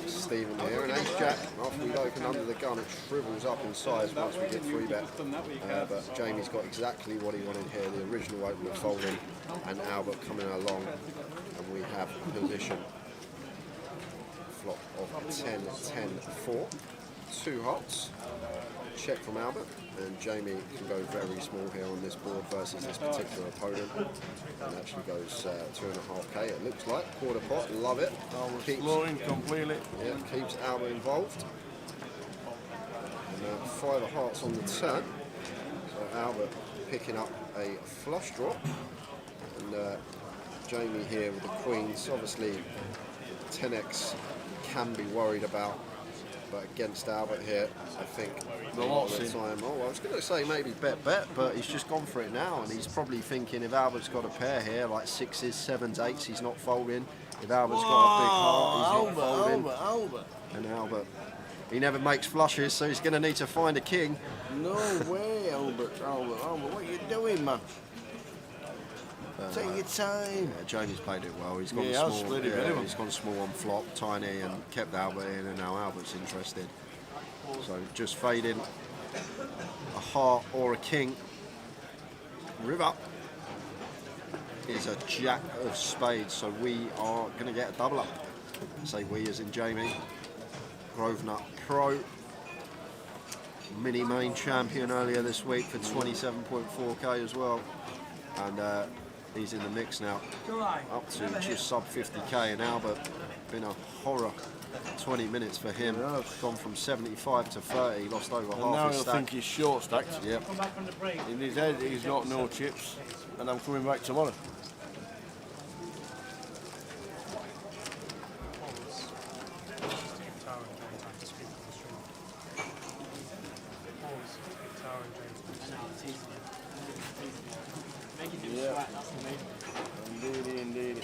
Stephen here, and ace-jack, after we open under the gun, it shrivels up in size once we get 3-bet. But Jamie's got exactly what he wanted here, the original opener folding, and Albert coming along, and we have position. Flop of 10, 10, 4. 2 hearts. Check from Albert, and Jamie can go very small here on this board versus this particular opponent, and actually goes 2.5k. It looks like quarter pot. Love it. Keeps flowing completely. Yeah, keeps Albert involved. And 5 of hearts on the turn. So Albert picking up a flush draw, and Jamie here with the queens. Obviously, 10x can be worried about. But against Albert here, I think a lot of the time. Oh, I was going to say maybe bet, but he's just gone for it now, and he's probably thinking if Albert's got a pair here, like 6s, 7s, 8s, he's not folding. If Albert's got a big heart, he's not folding. Albert. And Albert, he never makes flushes, so he's going to need to find a king. No way, Albert, what are you doing, man? Take your time. Yeah, Jamie's played it well. He's gone small. He's gone small on flop, tiny, and kept Albert in, and now Albert's interested. So just fading a heart or a king. River is a jack of spades, so we are going to get a double up. Say we as in Jamie. Grosvenor Pro, mini main champion earlier this week for 27.4k as well, and he's in the mix now, up to just sub 50k. And Albert, been a horror 20 minutes for him. Gone from 75 to 30, lost over And half now his he'll stack. think he's short stacked. Yep. In his head, he's got no chips, and I'm coming back tomorrow. Yeah, indeed.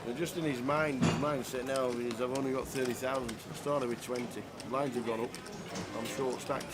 But just in his mindset now is I've only got 30,000. I started with 20. Lines have gone up. I'm short stacked.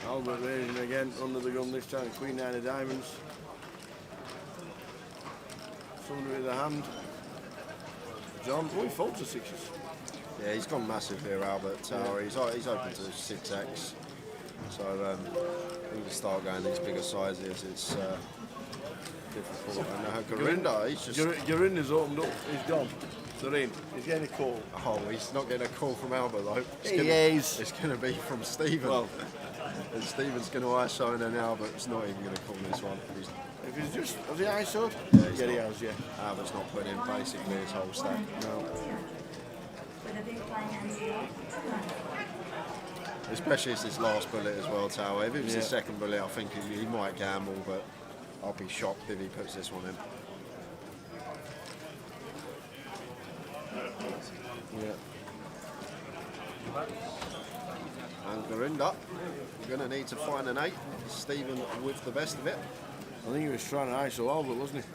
Albert raising again under the gun this time. Queen 9 of diamonds. Somebody with a hand. John, he folds to 6s. Yeah, he's gone massive here, Albert Tower. He's open to 6x. So we can start going these bigger sizes. It's difficult. And now Garinda, he's just... Garinda's opened up. He's gone. They're in. He's getting a call. Oh, he's not getting a call from Albert though. It's going to be from Stephen. Well, and Stephen's going to ISO, and then Albert's not even going to call this one. if he's just... Has he ISO'd? Yeah, He has, yeah. Albert's not putting in basically his whole stack. No. With a big blind and zero. Especially it's his last bullet as well, Tower. If it was Yeah. his second bullet, I think he might gamble, but I'll be shocked if he puts this one in. Yeah. And Garinda, you're going to need to find an 8. Stephen with the best of it. I think he was trying to ISO Albert, wasn't he?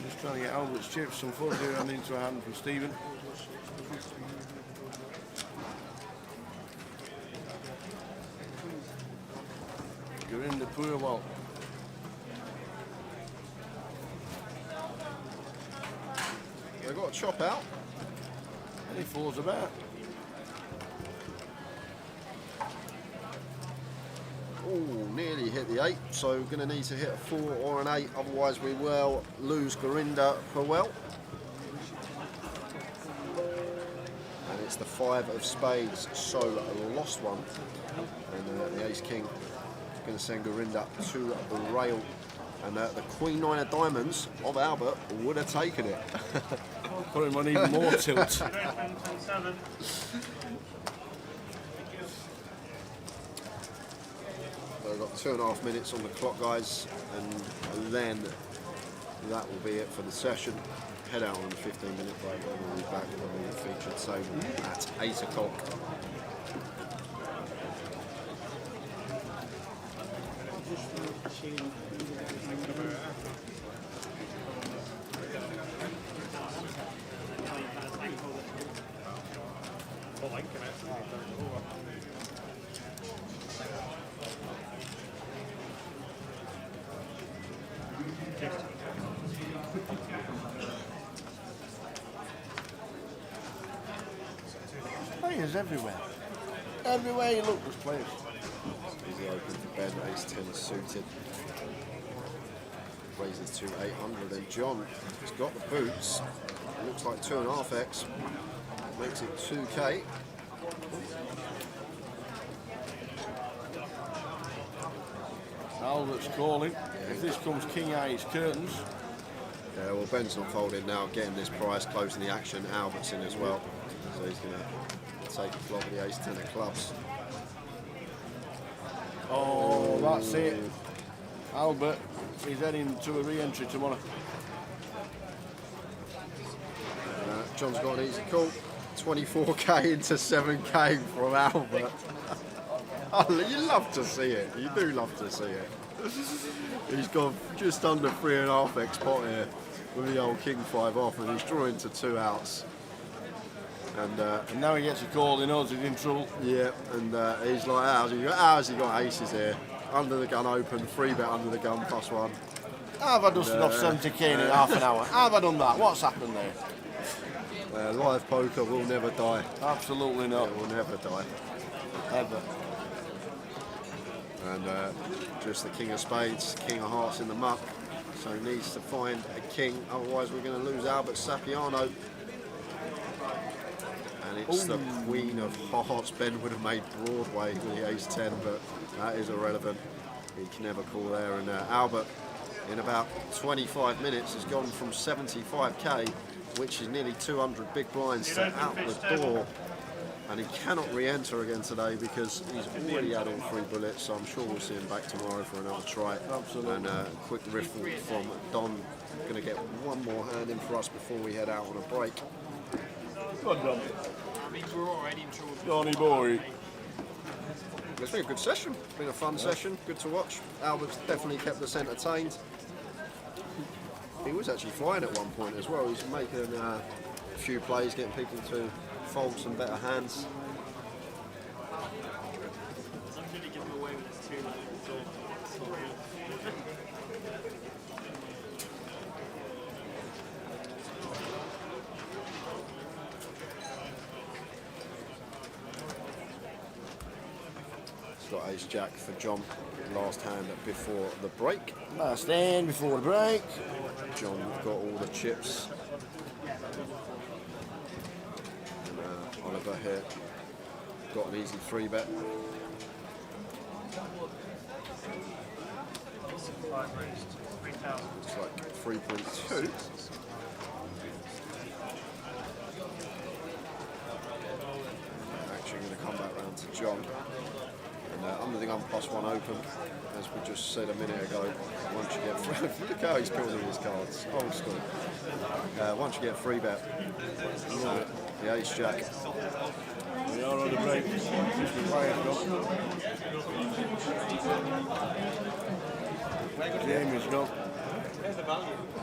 Just trying to get Albert's chips. Some 40 and into a hand from Stephen. Garinda poor well. They've got a chop out. And he falls about. Oh, nearly hit the 8, so we're going to need to hit a 4 or an 8, otherwise we will lose Garinda for well. It's the 5 of spades, so lost one. And the ace king is going to send Gorinda to the rail. And the queen 9 of diamonds of Albert would have taken it. Put him on even more tilt. So we've got 2.5 minutes on the clock, guys, and then that will be it for the session. Head out on a 15-minute break, and we'll be back on the featured table at 8 o'clock. Players everywhere. Everywhere you look, there's players. Easy open for Ben, ace 10 suited. Raises to 800, and John has got the boots. It looks like 2.5x. Makes it 2k. Albert's calling. If this comes king eye, it's curtains. Yeah, well, Ben's not folding now, getting this prize, closing the action. Albert's in as well, so he's going to take a flop of the ace 10 of clubs. Oh, that's it. Albert is heading to a re-entry tomorrow. John's got an easy call. 24k into 7k from Albert. Oh, you love to see it. You do love to see it. He's gone just under 3.5x pot here with the old king 5 off, and he's drawing to 2 outs. And now he gets a call, he knows he's in trouble. Yeah, and he's like, how's he got aces here? Under the gun open, 3-bet under the gun, +1. How have I dusted off 70k in half an hour? How have I done that? What's happened there? Live poker will never die. Absolutely not. It will never die. Ever. And just the king of spades, king of hearts in the muck. So he needs to find a king, otherwise we're going to lose Albert Sapiano. And it's the queen of hearts. Ben would have made Broadway with the ace 10, but that is irrelevant. He can never call there. And Albert, in about 25 minutes, has gone from 75k, which is nearly 200 big blinds, to out the door. And he cannot re-enter again today because he's already had all 3 bullets, so I'm sure we'll see him back tomorrow for another try. Absolutely. And a quick riffle from Don. Going to get one more hand in for us before we head out on a break. Good done. We're already in trouble. Johnny boy. It's been a good session. It's been a fun session. Good to watch. Albert's definitely kept us entertained. He was actually flying at one point as well. He's making a few plays, getting people to fold some better hands. I'm going to give him away with his 2 He's got ace jack for John. Last hand before the break. Last hand before the break. John got all the chips. And Oliver here got an easy 3-bet. 5 raised, 3,000. It's like 3.2. Actually going to come back round to John. And under the gun +1 open, as we just said a minute ago. Once you get free, look how he's building his cards, old school. Once you get 3-bet, the ace jack. We are on the break. Jamie's gone.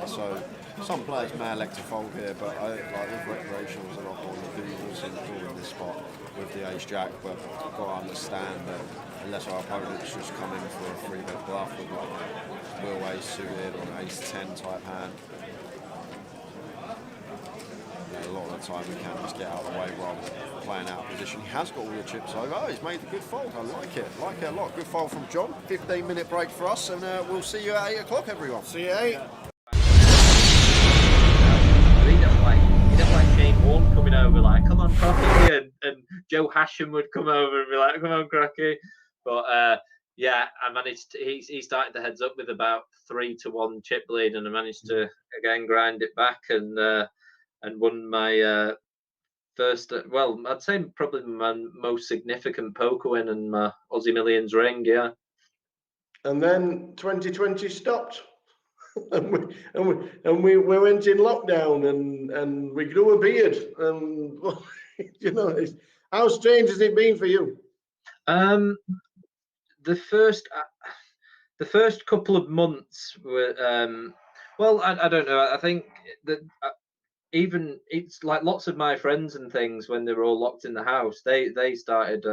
So some players may elect to fold here, but I like with recreationals a lot more than who also in this spot with the ace jack. But I've got to understand that unless our opponent's just come in for a 3-bet bluff with like Will ace suited or an ace 10 type hand, a lot of the time we can just get out of the way rather than playing out of position. He has got all the chips over. Oh, he's made a good fold. I like it a lot. Good fold from John. 15-minute break for us, and we'll see you at 8 o'clock, everyone. See you at 8. He doesn't like game 1 coming out. over like, "Come on, Crocky," and Joe Hasham would come over and be like, "Come on, Crocky." But yeah, I managed. He started the heads up with about 3-1 chip lead, and I managed to again grind it back and won my first. Well, I'd say probably my most significant poker win and my Aussie Millions ring. Yeah. And then 2020 stopped. and we went in lockdown and we grew a beard and you know, how strange has it been for you? The first couple of months were well, I don't know. I think that even it's like lots of my friends and things when they were all locked in the house, they started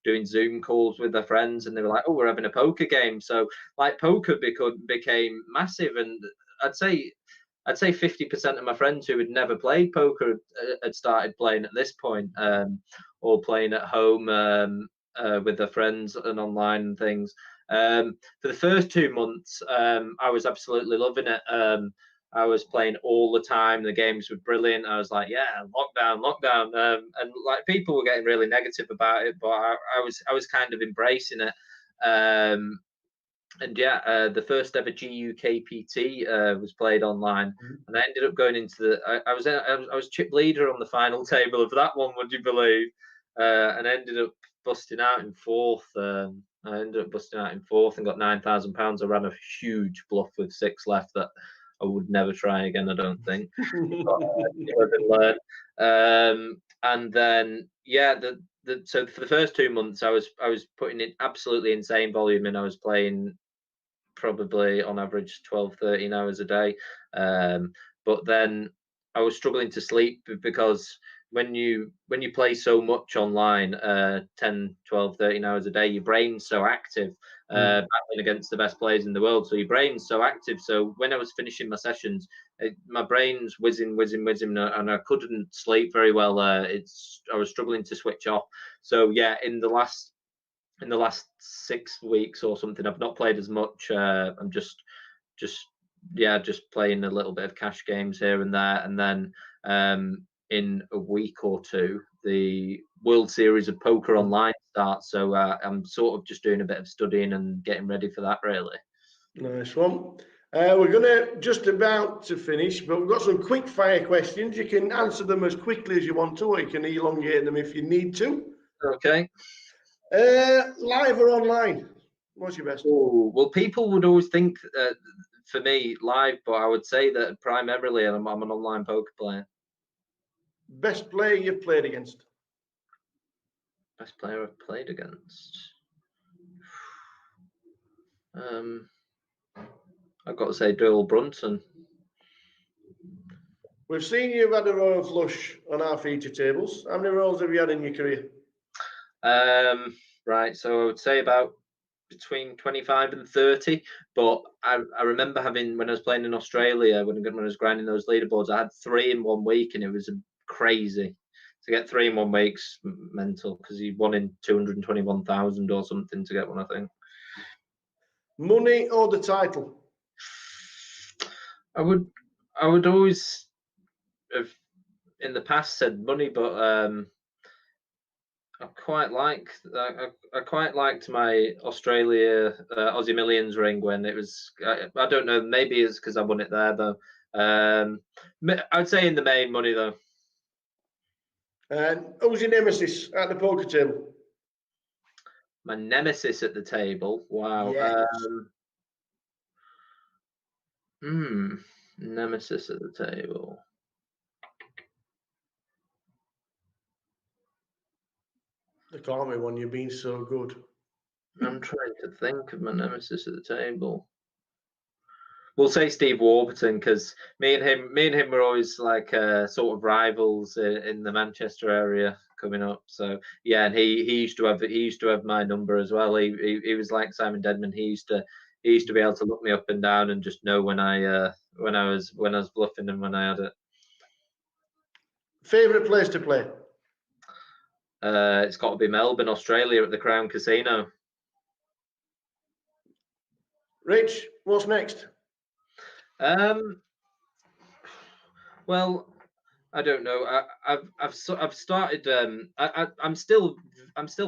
doing Zoom calls with their friends, and they were like, "Oh, we're having a poker game." So like poker became massive, and I'd say 50% of my friends who had never played poker had started playing at this point, or playing at home with their friends and online and things. For the first 2 months, I was absolutely loving it. I was playing all the time. The games were brilliant. I was like, yeah, lockdown, lockdown, and like people were getting really negative about it, but I was kind of embracing it. And yeah, the first ever GUKPT was played online, and I ended up going into the. I was chip leader on the final table of that one. Would you believe? And I ended up busting out in fourth. I ended up busting out in fourth and got £9,000. I ran a huge bluff with 6 left that I would never try again. I don't think. But, live and learn. And then yeah, so for the first 2 months, I was putting in absolutely insane volume, and I was playing probably on average 12-13 hours a day. But then I was struggling to sleep because when you play so much online, 10, 12, 13 hours a day, your brain's so active, battling against the best players in the world. So your brain's so active. So when I was finishing my sessions, my brain's whizzing, and I couldn't sleep very well. I was struggling to switch off. So yeah, in the last 6 weeks or something, I've not played as much. I'm just playing a little bit of cash games here and there, and then in a week or two, the World Series of Poker Online starts. So I'm sort of just doing a bit of studying and getting ready for that. Really. Nice one. We're gonna just about to finish, but we've got some quick fire questions. You can answer them as quickly as you want to, or you can elongate them if you need to. Okay. Live or online? What's your best? Ooh, well, people would always think for me live, but I would say that primarily I'm an online poker player. Best player you've played against? Best player I've played against. I've got to say Doyle Brunson. We've seen you've had a royal flush on our feature tables. How many rolls have you had in your career? Right, so I would say about between 25 and 30. But I remember having, when I was playing in Australia, when I was grinding those leaderboards, I had 3 in 1 week, and it was crazy. To get 3 in 1 week's mental, because he won in 221,000 or something to get one, I think. Money or the title? I would always have in the past said money, but I quite liked my Australia Aussie Millions ring when it was. I don't know. Maybe it's because I won it there though. I'd say in the main money though. And who's your nemesis at the poker table? My nemesis at the table. Wow. Yes. Nemesis at the table. There can't be one. You've been so good. I'm trying to think of my nemesis at the table. We'll say Steve Warburton, because me and him were always like sort of rivals in the Manchester area coming up. So yeah, and he used to have my number as well. He was like Simon Dedman. He used to be able to look me up and down and just know when I was bluffing and when I had it. Favorite place to play? It's got to be Melbourne, Australia, at the Crown Casino. Rich, what's next? Well, I don't know. I've started. I'm still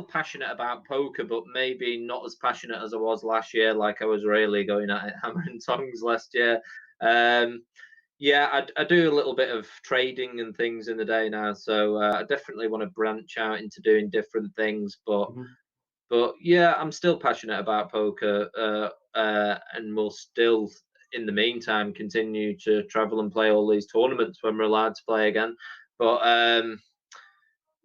passionate about poker, but maybe not as passionate as I was last year. Like I was really going at it hammer and tongs last year. Um, yeah, I do a little bit of trading and things in the day now, so I definitely want to branch out into doing different things. Mhm. But yeah, I'm still passionate about poker, and will still, in the meantime, continue to travel and play all these tournaments when we're allowed to play again. But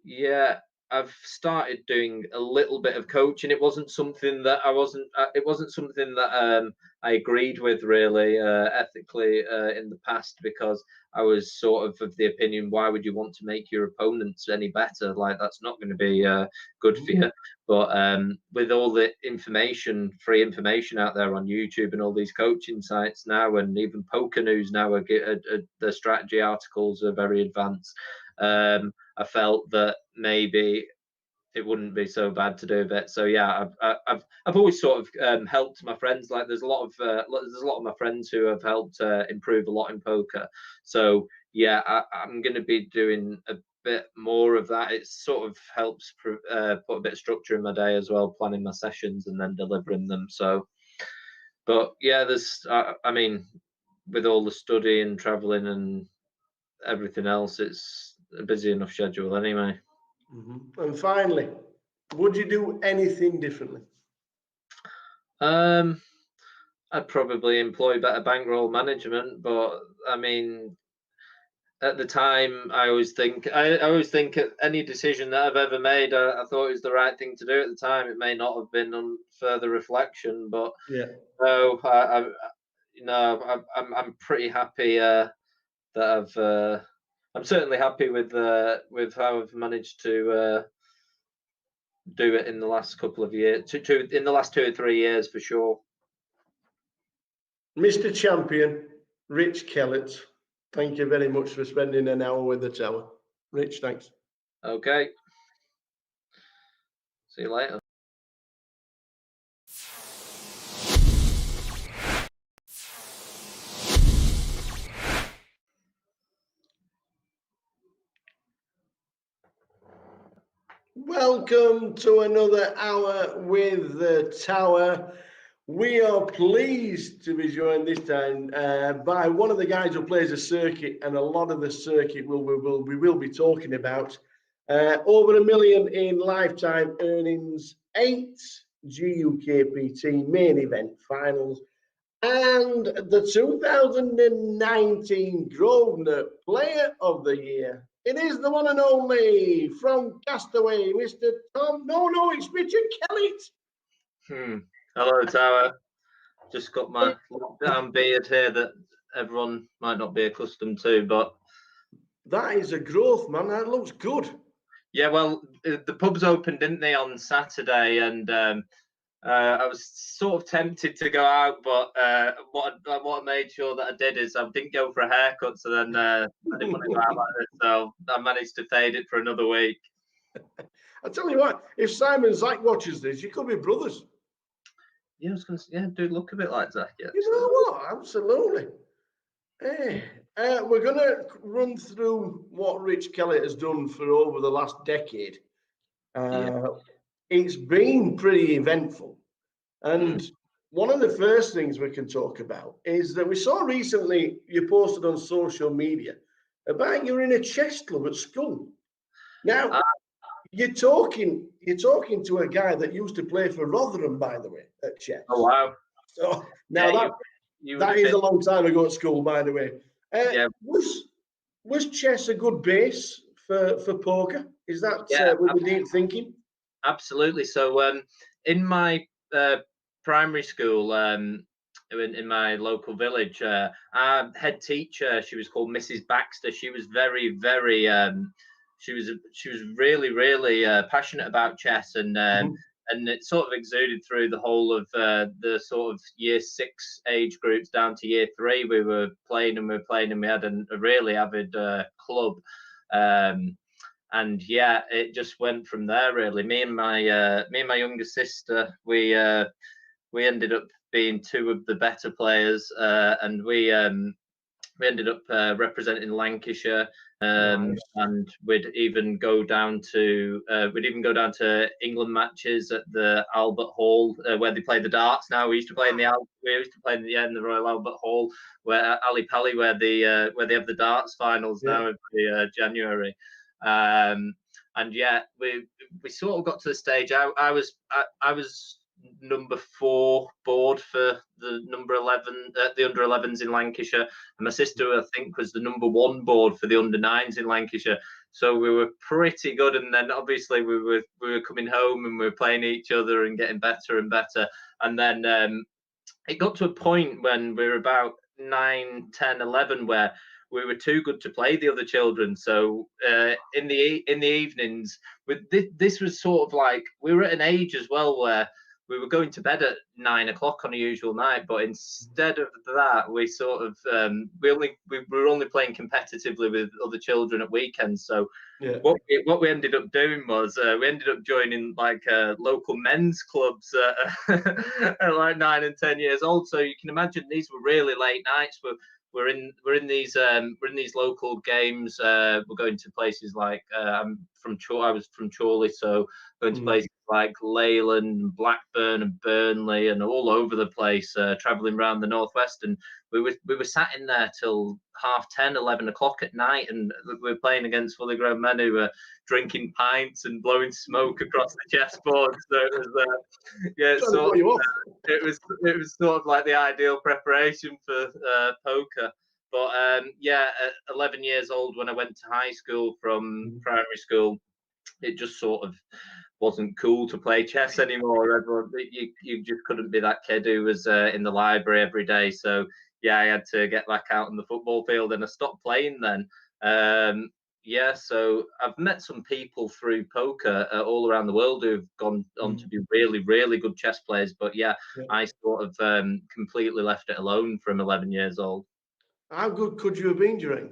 yeah, I've started doing a little bit of coaching. It wasn't something that I wasn't. It wasn't something that I agreed with really ethically in the past, because I was sort of the opinion, why would you want to make your opponents any better? Like that's not going to be good for you. But with all the information, free information out there on YouTube and all these coaching sites now, and even Poker News now, the strategy articles are very advanced. I felt that maybe it wouldn't be so bad to do a bit. So yeah, I've always sort of helped my friends. Like there's a lot of my friends who have helped improve a lot in poker. So yeah, I'm going to be doing a bit more of that. It sort of helps put a bit of structure in my day as well, planning my sessions and then delivering them. So, but yeah, I mean, with all the study and traveling and everything else, it's a busy enough schedule anyway. And finally, would you do anything differently? Um, I'd probably employ better bankroll management, but I mean, at the time, I always think at any decision that I've ever made, I thought it was the right thing to do at the time. It may not have been on further reflection, but Yeah. no, I'm pretty happy that I'm certainly happy with how I've managed to do it in the last couple of years, in the last 2 or 3 years for sure. Mr. Champion, Rich Kellett, thank you very much for spending an hour with the tower. Rich, thanks. Okay. See you later. Welcome to another hour with the tower. We are pleased to be joined this time by one of the guys who plays a circuit, and a lot of the circuit we will be talking about. Over $1 million in lifetime earnings, 8 GUKPT main event finals, and the 2019 Grosvenor Player of the Year. It is the one and only from Castaway, Mr. Tom. No, it's Richard Kellett. Hello, Tower. Just got my lockdown beard here that everyone might not be accustomed to, but that is a growth, man. That looks good. Yeah, well, the pubs opened, didn't they, on Saturday, and I was sort of tempted to go out, but what I made sure that I did is I didn't go for a haircut, so then I didn't want to go out like this, so I managed to fade it for another week. I tell you what, if Simon Zach watches this, you could be brothers. Yeah, I was going to say, yeah, do look a bit like Zach. You know what? Absolutely. Hey, we're going to run through what Rich Kellett has done for over the last decade. It's been pretty eventful. And one of the first things we can talk about is that we saw recently you posted on social media about you're in a chess club at school. Now, you're talking to a guy that used to play for Rotherham, by the way, at chess. Oh, wow. So now that is a long time ago at school, by the way. Was chess a good base for poker? Is that what you deep thinking? Absolutely. So in my primary school, in my local village, our head teacher, she was called Mrs. Baxter. She was very, very she was really, really passionate about chess, and it sort of exuded through the whole of the sort of year 6 age groups down to year 3. We were playing and we had a really avid club. And yeah, it just went from there really. Me and my younger sister, we ended up being 2 of the better players, and we we ended up representing Lancashire, Nice. and we'd even go down to England matches at the Albert Hall, where they play the darts. Now we used to play in the Royal Albert Hall, where Ali Pali, where they have the darts finals Yeah. now every January. And yeah, we sort of got to the stage. I was number 4 board for the number 11, the under 11s in Lancashire, and my sister, I think, was the number 1 board for the under 9s in Lancashire. So we were pretty good, and then obviously we were coming home and we were playing each other and getting better and better. And then it got to a point when we were about 9, 10, 11, where we were too good to play the other children. So in the evenings, this was sort of like, we were at an age as well where we were going to bed at 9 o'clock on a usual night, but instead of that, we sort of we were only playing competitively with other children at weekends. So Yeah. what we ended up doing was we ended up joining like local men's clubs at like 9 and 10 years old. So you can imagine these were really late nights. We're in these local games. We're going to places like I was from Chorley, so going to places like Leyland and Blackburn and Burnley and all over the place, travelling around the northwest. And we were sat in there till 10:30, 11 o'clock at night, and we were playing against fully grown men who were drinking pints and blowing smoke across the chessboard. So it was it was sort of like the ideal preparation for poker. But yeah, at 11 years old, when I went to high school from primary school, it just sort of wasn't cool to play chess anymore. Everyone, you just couldn't be that kid who was in the library every day. So yeah, I had to get back out on the football field, and I stopped playing then. Yeah, so I've met some people through poker all around the world who've gone on to be really, really good chess players. But yeah, I sort of completely left it alone from 11 years old. How good could you have been, Duran?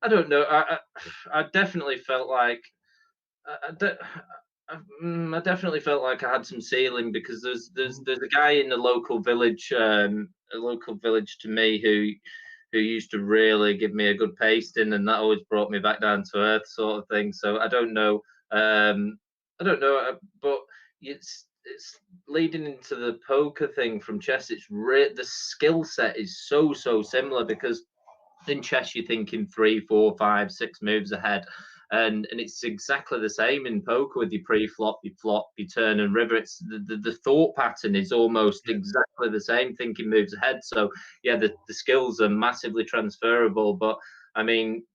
I don't know. I definitely felt like I definitely felt like I had some ceiling, because there's a guy in the local village, to me, who used to really give me a good pasting, and that always brought me back down to earth, sort of thing. So I don't know, but it's leading into the poker thing from chess. The skill set is so similar, because in chess you're thinking 3, 4, 5, 6 moves ahead, and it's exactly the same in poker with your pre-flop, your flop, your turn and river. It's the thought pattern is almost exactly the same, thinking moves ahead. So yeah, the skills are massively transferable. But I mean,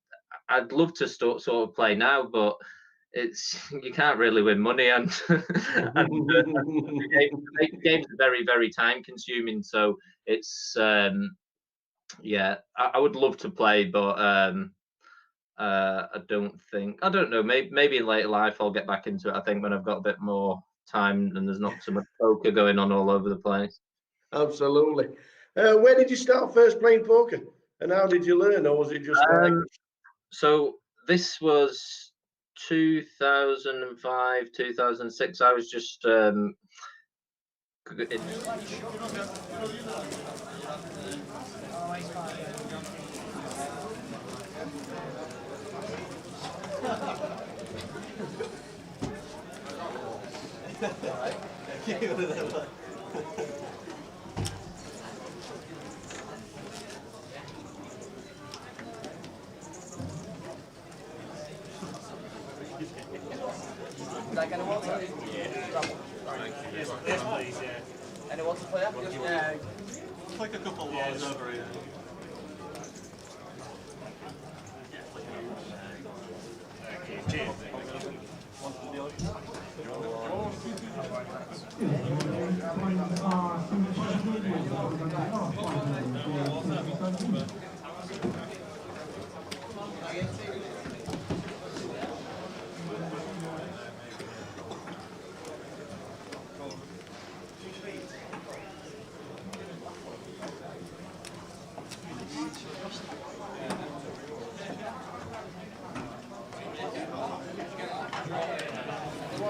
I'd love to sort of play now, but you can't really win money, and the games are very time consuming. So it's yeah, I would love to play, but I don't know. Maybe in later life I'll get back into it. I think when I've got a bit more time and there's not so much poker going on all over the place. Absolutely. Where did you start first playing poker, and how did you learn, or was it just like? So this was 2005, 2006. I was just Like any water? Yes, please, yeah. Any water for you? Yeah. Click a couple lines over here. Okay, cheers.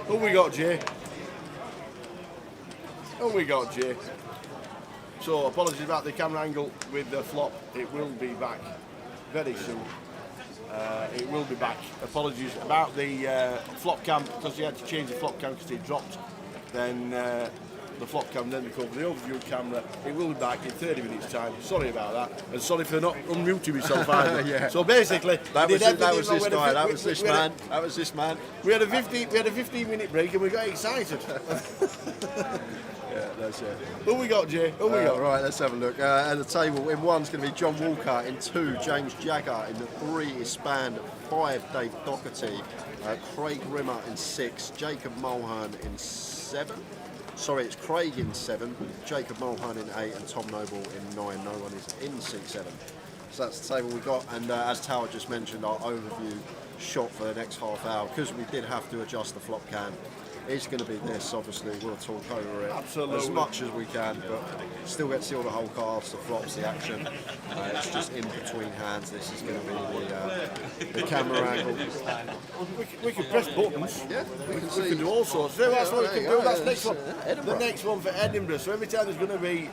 Who we got, Jay? Who we got, Jay? So apologies about the camera angle with the flop. It will be back very soon. It will be back. Apologies about the flop cam, because you had to change the flop cam because it dropped. Then the flop cam, then they come for the overview camera. It will be back in 30 minutes time. Sorry about that, and sorry for not unmuting myself either. Yeah. So basically, That we was, did that was everything this wrong. guy, that was this man, that was this man. We had a 15-minute break and we got excited. Yeah, that's it. Who we got, Jay? Who we got? Right, let's have a look. At the table, in 1's going to be John Walker, in 2, James Jagger, in the 3 is Span, 5, Dave Doherty, Craig Rimmer in 6, Jacob Mulhern in 7. Sorry, it's Craig in 7, Jacob Mulhern in 8, and Tom Noble in 9. No one is in seat 7. So that's the table we got, and as Tower just mentioned, our overview shot for the next half hour, because we did have to adjust the flop cam. It's going to be this, obviously, we'll talk over it Absolutely. as much as we can, but still get to see all the whole cards, the flops, the action. It's just in between hands, this is going to be the camera angle. We can press buttons. Yeah, we can We see. can do all sorts. So that's what we there can you do. go. That's Yeah, next one. Edinburgh. The next one for Edinburgh. So every time there's going to be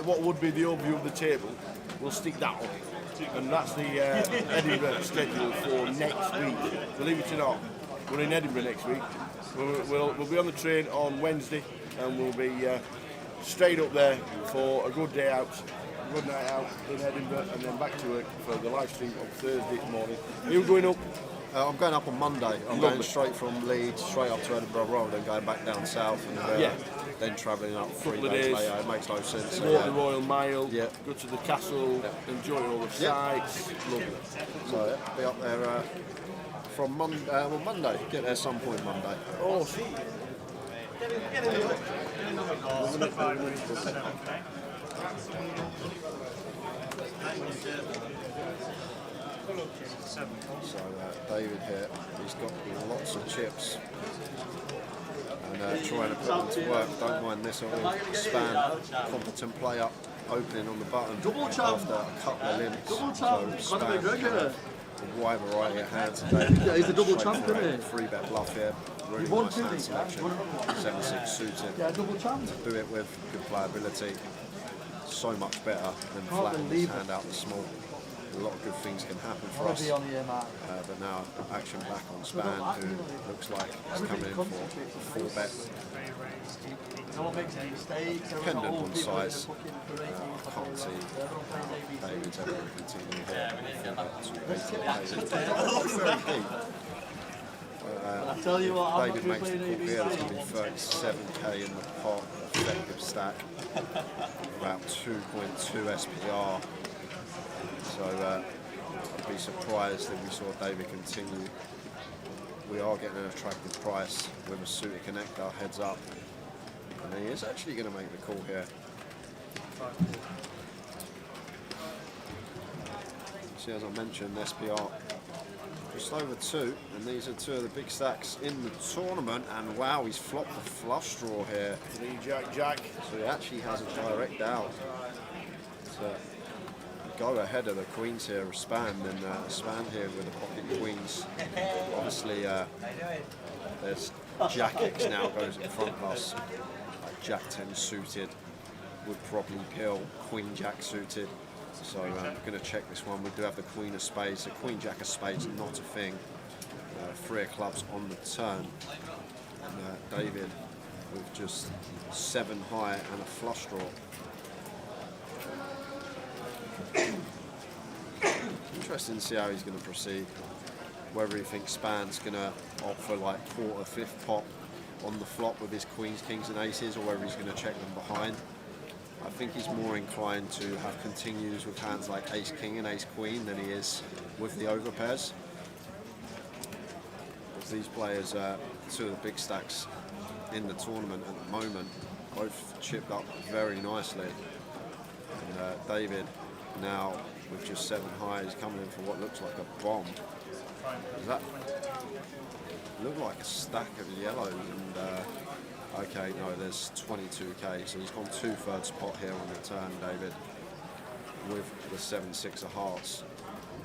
what would be the overview of the table, we'll stick that on. And that's the Edinburgh schedule for next week. Believe it or not, we're in Edinburgh next week. We'll be on the train on Wednesday, and we'll be straight up there for a good day out, a good night out in Edinburgh, and then back to work for the live stream on Thursday morning. Are you going up? I'm going up on Monday. I'm Lovely. going straight from Leeds, straight up to Edinburgh rather than going back down south and Yeah. then travelling up 3 Couple of days days. later. It makes no sense. So, Walk the Royal Mile, Yeah. go to the castle, enjoy all the Yeah. sights. Lovely. So yeah, be up there from Monday. Get there some point Monday. Oh, see. So David here, he's got lots of chips and trying to put them to work. Don't mind this little span, competent player opening on the button after a couple of limps. So span, a wide variety of hands. Yeah, he's a double champ, isn't he? 3-bet bluff here. Really won nice two, hand didn't selection. 7-6 suited. Yeah, double champ. Do it with good playability. So much better than Can't flattening this believe it. hand out the small. A lot of good things can happen for I'll us. be on here, Mark. But now action back on Span, who looks like he's coming in for a 4-bet. No one makes any mistakes. Dependent on size. I can't see David's ever going to continue here. 4-bet, 2-bet. Very deep. I tell you what, I'm David not makes the playing call here. There's going to be ABC. 37k in the pot, effective stack, about 2.2 SPR. So I'd be surprised if we saw David continue. We are getting an attractive price with a suited connector, heads up. And he is actually going to make the call here. See, as I mentioned, SPR just over 2, and these are 2 of the big stacks in the tournament. And wow, he's flopped the flush draw here. 3 Jack Jack. So he actually has a direct out. So go ahead of the queens here of Span, and Span here with the pocket queens. Obviously, there's Jack X now goes in front of us. Jack 10 suited would probably pill, Queen Jack suited. So we're going to check this one. We do have the Queen of Spades. The Queen Jack of Spades not a thing. 3 of clubs on the turn. And David with just 7 high and a flush draw. Interesting to see how he's going to proceed. Whether he thinks Span's going to opt for like 4th or 5th pot on the flop with his queens, kings and aces, or whether he's going to check them behind. I think he's more inclined to have continues with hands like ace king and ace queen than he is with the overpairs. As these players, 2 of the big stacks in the tournament at the moment, both chipped up very nicely. And David now with just 7 high is coming in for what looks like a bomb. Does that look like a stack of yellows? And okay, no, there's 22k, so he's gone 2/3 pot here on the turn, David, with the 7-6 of hearts.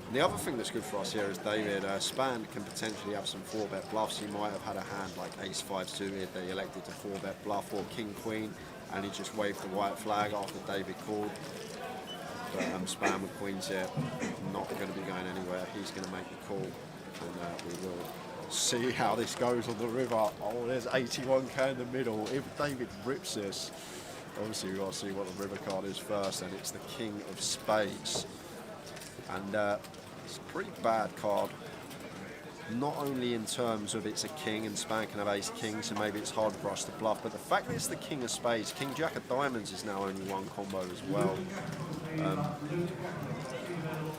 And the other thing that's good for us here is David, Span can potentially have some 4-bet bluffs. He might have had a hand like ace 5 suited that he elected to 4-bet bluff, or king queen, and he just waved the white flag after David called. But Spam with Queens here, not going to be going anywhere. He's going to make the call, and we will see how this goes on the river. Oh, there's 81k in the middle. If David rips this, obviously we've got to see what the river card is first, and it's the King of Spades. And it's a pretty bad card. Not only in terms of it's a king and Span can have ace king, so maybe it's hard for us to bluff, but the fact that it's the King of Spades, King Jack of Diamonds is now only one combo as well.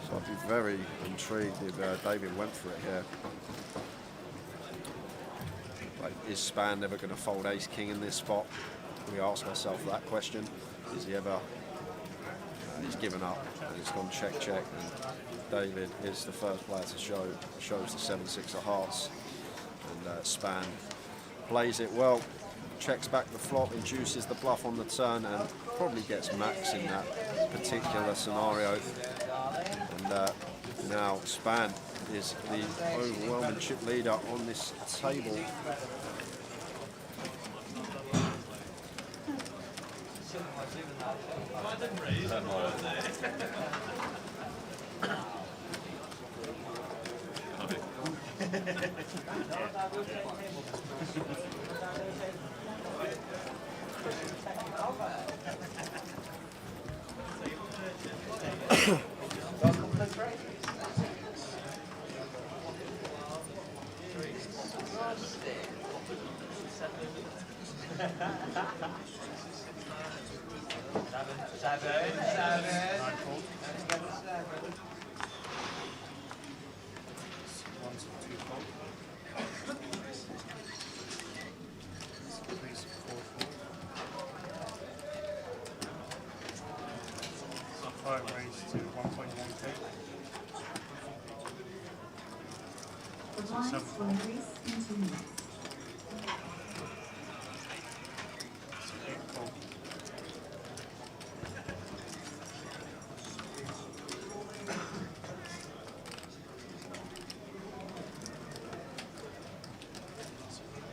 So I'd be very intrigued if David went for it here. Like, is Span never going to fold ace king in this spot? We ask ourselves that question. Is he ever? He's given up and he's gone check check. And David is the first player to shows the 7-6 of hearts, and Span plays it well, checks back the flop, induces the bluff on the turn, and probably gets max in that particular scenario. And now Span is the overwhelming chip leader on this table. Raised to 1.1k. The lines will increase in 2 minutes.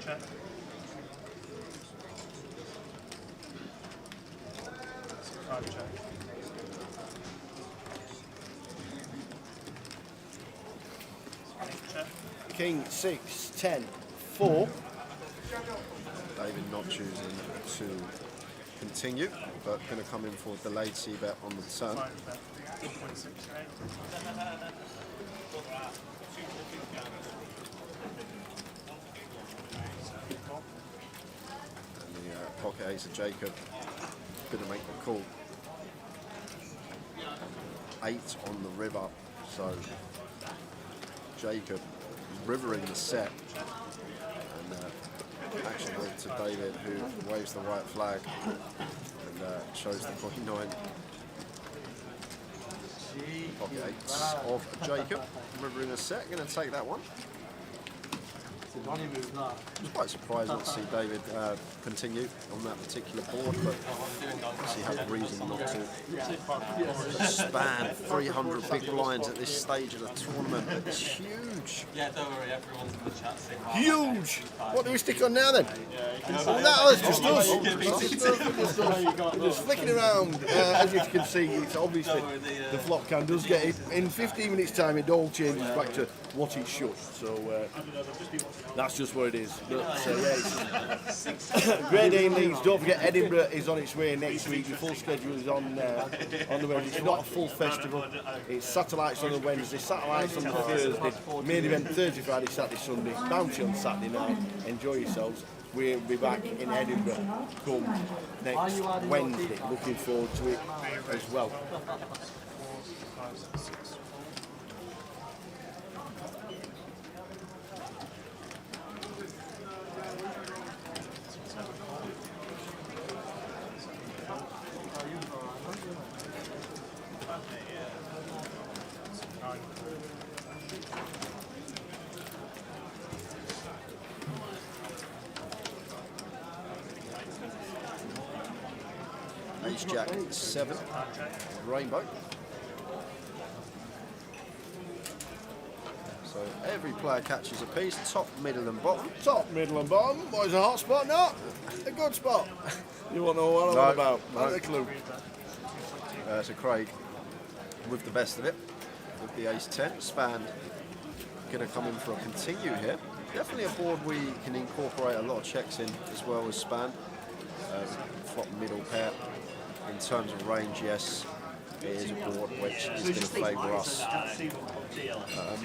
Check. Card check. King 6, 10, 4. David not choosing to continue, but going to come in for a delayed c-bet on the turn. And the pocket ace of Jacob going to make the call. 8 on the river, so Jacob rivering the set, and actually to David, who waves the white flag and shows the pocket 9. Pocket 8s of Jacob, rivering a set, going to take that one. I was quite surprised not to see David continue on that particular board, but he had a reason not to. Span 300 big blinds at this stage of the tournament. It's huge. Yeah, don't worry, everyone's in the chat saying Huge! What do we stick on now then? That was just us. Just flicking around. As you can see, it's obviously the flop cam does get it. In 15 minutes time, it all changes back to what it should. So that's just what it is. But yeah, it's Great Day in Leeds. Don't forget, Edinburgh is on its way next week. The full schedule is on the way. It's not a full festival. It's satellites on the Wednesday, satellites on the Thursday, main event Thursday, Friday, Saturday, Sunday, bounty on Saturday night. Enjoy yourselves. We'll be back in Edinburgh come next Wednesday. Looking forward to it as well. Ace Jack 7, rainbow. So every player catches a piece, top, middle and bottom. Top, middle and bottom. What is a hot spot? Not a good spot. You won't know what I'm on about. Not a clue. So Craig with the best of it, with the ace-10. Span going to come in for a continue here. Definitely a board we can incorporate a lot of checks in as well as Span. Flop middle pair. In terms of range, yes, it is a board which is going to favour us.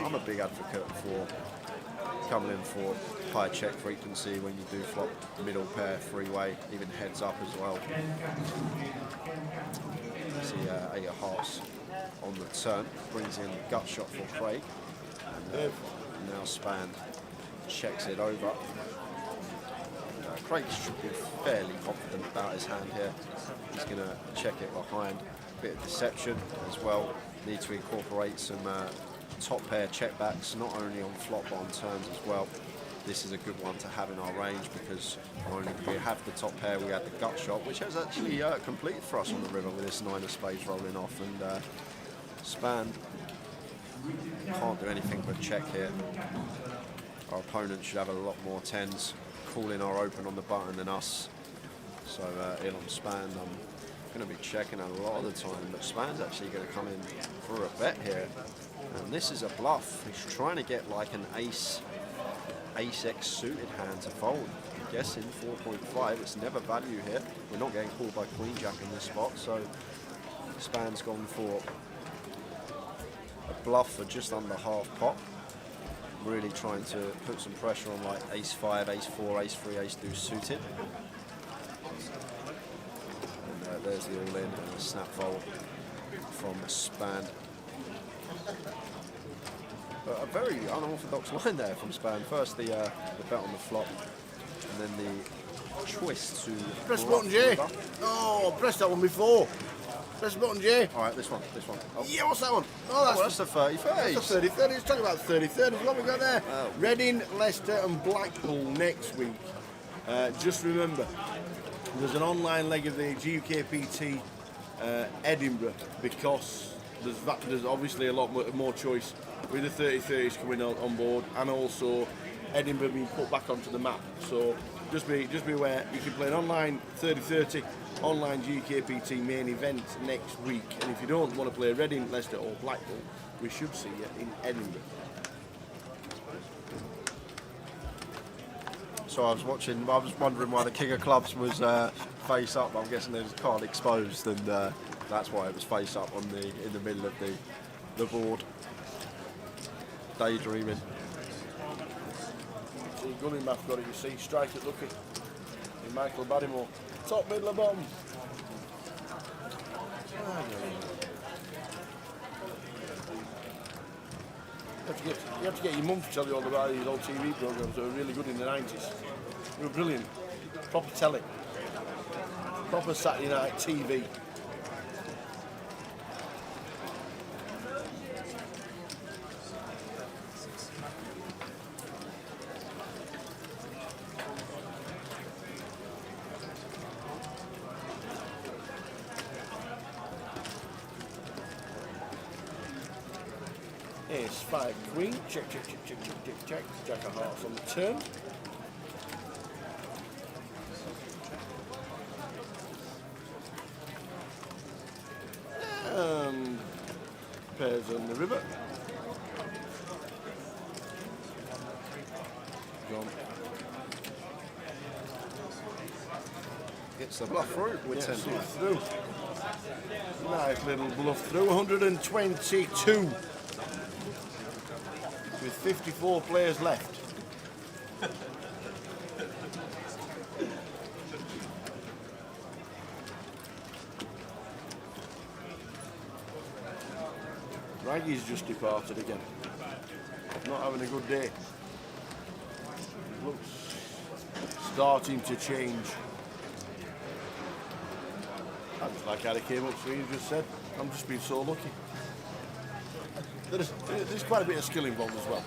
I'm a big advocate for coming in for high check frequency when you do flop middle pair, three-way, even heads up as well. See 8 of hearts on the turn, brings in gut shot for Craig. And now Span checks it over. Craig should be fairly confident about his hand here. He's going to check it behind. A bit of deception as well. Need to incorporate some top pair checkbacks, not only on flop but on turns as well. This is a good one to have in our range because not only do we have the top pair, we had the gut shot, which has actually completed for us on the river with this 9 of spades rolling off. And Span can't do anything but check here. Our opponent should have a lot more 10s calling our open on the button than us. So in on Span, I'm going to be checking a lot of the time, but Span's actually going to come in for a bet here. And this is a bluff. He's trying to get like an ace X suited hand to fold. I'm guessing 4.5. It's never value here. We're not getting called by Queen Jack in this spot, so Span's gone for a bluff for just under half pot. Really trying to put some pressure on like ace 5, ace 4, ace 3, ace deuce suited. And there's the all in and the snap fold from Span. A very unorthodox line there from Span. First the bet on the flop, and then the twist to press button J. Oh, I pressed that one before. Press button J. All right, this one. Oh. Yeah, what's that one? Oh, that's the 30-30. That's the 30-30. Let's talk about 30-30. What we got there? Oh. Reading, Leicester and Blackpool next week. Just remember, there's an online leg of the GUKPT Edinburgh because there's obviously a lot more choice with the 30-30s coming on board, and also Edinburgh being put back onto the map. So just be aware. You can play an online 30-30 online GUKPT main event next week, and if you don't want to play Reading, Leicester or Blackpool, we should see you in Edinburgh. So I was wondering why the King of Clubs was face up. I'm guessing there's a card exposed, and that's why it was face up in the middle of the board. Daydreaming. See, Gully Math got it, you see, strike it lucky. In Michael Barrymore. Top, middle, and bottom. You have to get your mum to tell you all about these old TV programmes that were really good in the 90s. They were brilliant. Proper telly. Proper Saturday night TV. Ace 5 Queen, check, Jack of hearts on the turn. Pairs on the river. Gone. Gets the bluff through with 10 through. Nice little bluff through, 122. With 54 players left. Raggy's just departed again. Not having a good day. Looks starting to change. That's like how it came up to me and just said, I'm just being so lucky. There's quite a bit of skill involved as well.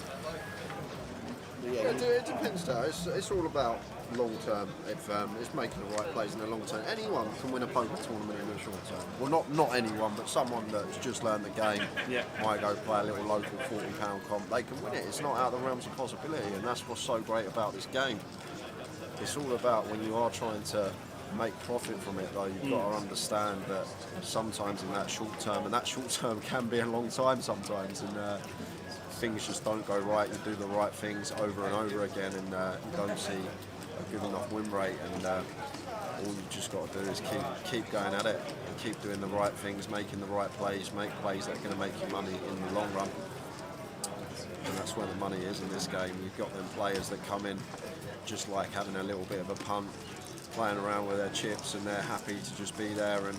Yeah, It depends though. It's all about long term. If it's making the right plays in the long term, anyone can win a poker tournament in the short term. Well, not anyone, but someone that's just learned the game. Yeah. Might go play a little local £40 comp. They can win it. It's not out of the realms of possibility, and that's what's so great about this game. It's all about when you are trying to make profit from it, though. You've got to understand that sometimes in that short term, and that short term can be a long time sometimes, and things just don't go right. You do the right things over and over again, and you don't see a good enough win rate. And all you've just got to do is keep going at it, and keep doing the right things, making the right plays, make plays that are going to make you money in the long run. And that's where the money is in this game. You've got them players that come in just like having a little bit of a punt, playing around with their chips, and they're happy to just be there, and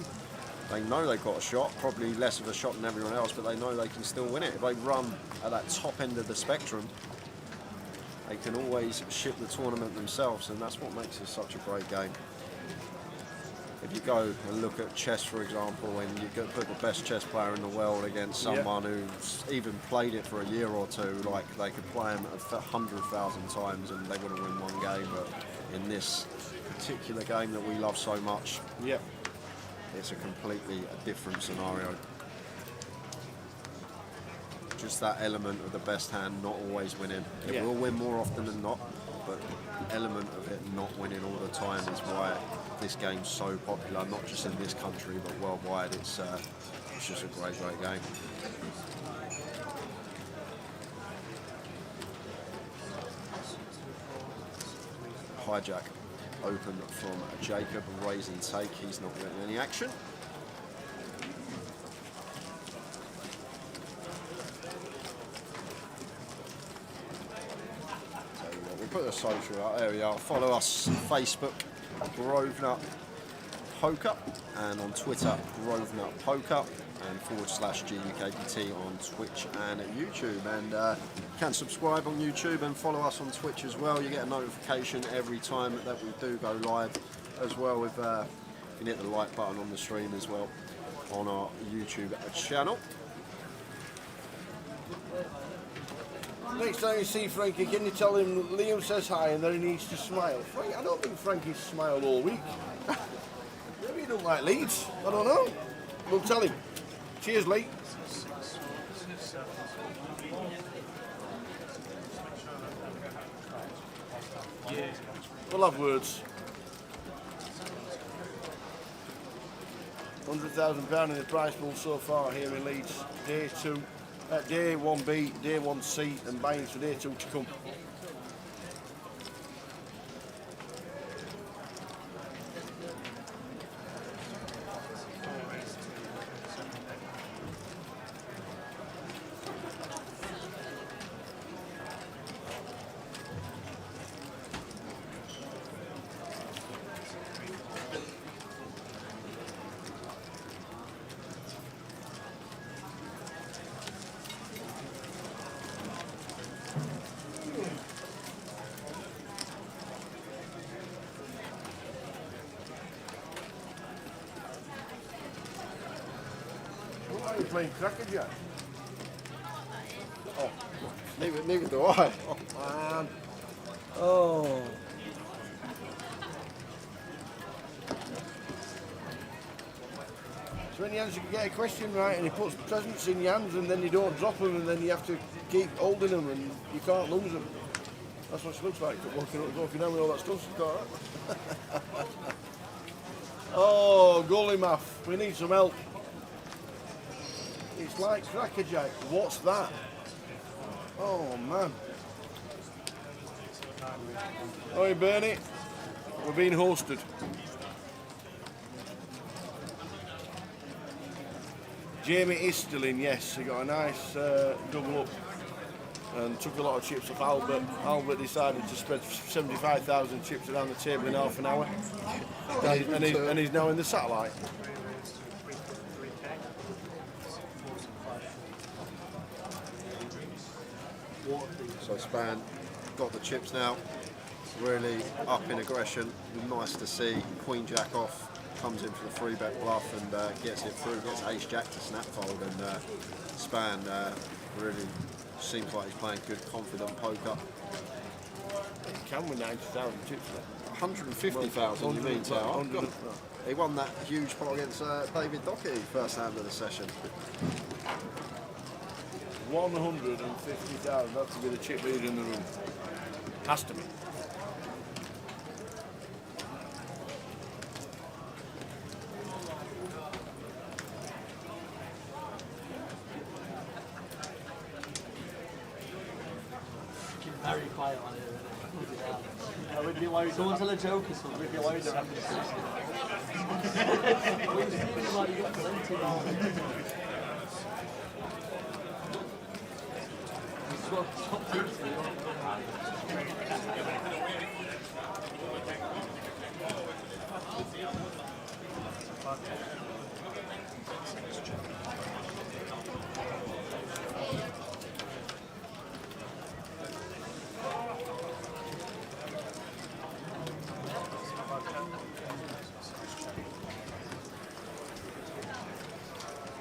they know they've got a shot, probably less of a shot than everyone else, but they know they can still win it. If they run at that top end of the spectrum, they can always ship the tournament themselves, and that's what makes it such a great game. If you go and look at chess, for example, and you go put the best chess player in the world against someone who's even played it for a year or two, like they could play him 100,000 times and they wouldn't win one game. But in this particular game that we love so much, it's a completely different scenario. Just that element of the best hand not always winning. It will win more often than not, but the element of it not winning all the time is why this game's so popular, not just in this country but worldwide. It's just a great game. Hijack open from Jacob, raise and take. He's not getting any action. So we'll put a social out. There we are. Follow us on Facebook, Grosvenor Poker, and on Twitter, Grosvenor Poker, and /GUKPT on Twitch and YouTube. And you can subscribe on YouTube and follow us on Twitch as well. You get a notification every time that we do go live as well. With you can hit the like button on the stream as well on our YouTube channel. Next time you see Frankie, can you tell him Liam says hi and then he needs to smile? Frank, I don't think Frankie's smiled all week. Maybe he don't like Leeds. I don't know. We'll tell him. Cheers, Lee. We'll have words. £100,000 in the prize pool so far here in Leeds. Day 2. Day 1B, day 1C, and buying for day 2 to come. Why are you playing crackerjack? Oh, Neither do I. man. Oh. So in the hands you can get a question right and he puts presents in your hands and then you don't drop them and then you have to keep holding them and you can't lose them. That's what she looks like, walking down with all that stuff. She's got that. Oh, goalie math, we need some help. It's like crackerjack. What's that? Oh man. Oh, Bernie, we're being hosted. Jamie is still in, yes. He got a nice double up and took a lot of chips off Albert. Albert decided to spread 75,000 chips around the table in half an hour. And he's now in the satellite. So Span got the chips now, really up in aggression. Nice to see. Queen Jack off, comes in for the 3-bet bluff and gets it through, gets Ace Jack to snap fold, and Span really seems like he's playing good confident poker. can with 90,000 chips left. 150,000, you mean, Tower? 100. He won that huge pot against David Doherty first hand of the session. 150,000. That's to be the chip leader in the room. Has to be. Very quiet on here. We'd be loud. Someone tell a joke or something. We'd be louder after the session. We're feeling like you got plenty now. Swap teams.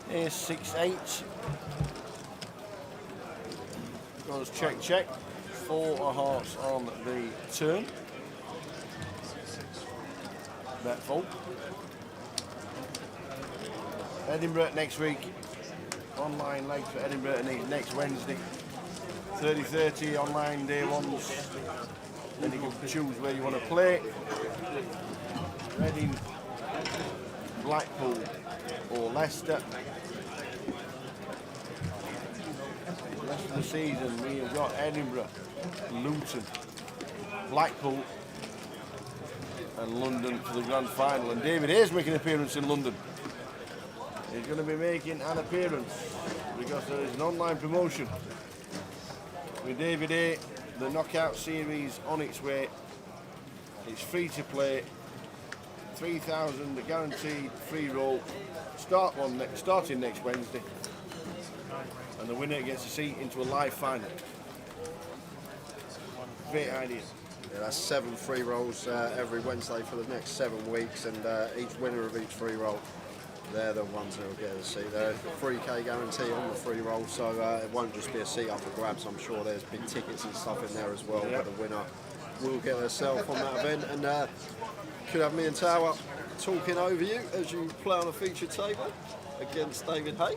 Here's 6-8. Goes check, check. 4 of hearts on the turn. Bet full. Edinburgh next week. Online legs for Edinburgh next Wednesday. 30-30 online day ones. Then you can choose where you want to play. Reading, Blackpool or Leicester. The rest of the season we have got Edinburgh, Luton, Blackpool and London for the grand final. And David Hayes making an appearance in London. He's going to be making an appearance because there is an online promotion with David A. The knockout series on its way. It's free to play. 3,000, the guaranteed free roll. Starting next Wednesday. And the winner gets a seat into a live final. Great idea. Yeah, that's 7 free rolls every Wednesday for the next 7 weeks, and each winner of each free roll, they're the ones that will get a seat. There's a 3K guarantee on the free roll, so it won't just be a seat up for grabs. I'm sure there's big tickets and stuff in there as well, Yep. but the winner will get herself on that event. And could have me and Tower talking over you as you play on a featured table against David Hay.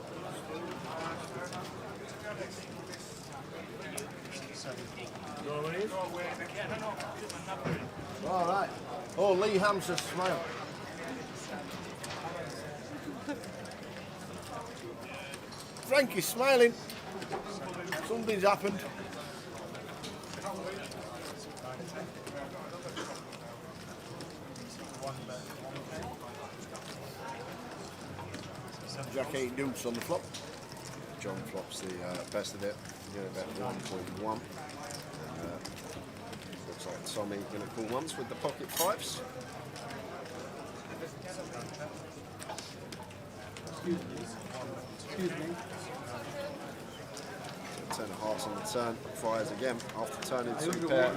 All right. Oh, Lee Hamster smile. Frankie's smiling. Something's happened. Jack 8 deuce on the flop. John flops the best of it. Yeah, about 1.1. Looks like Tommy going to call once with the pocket fives. Excuse me. 10 of hearts on the turn. Fires again after turning 2 pair.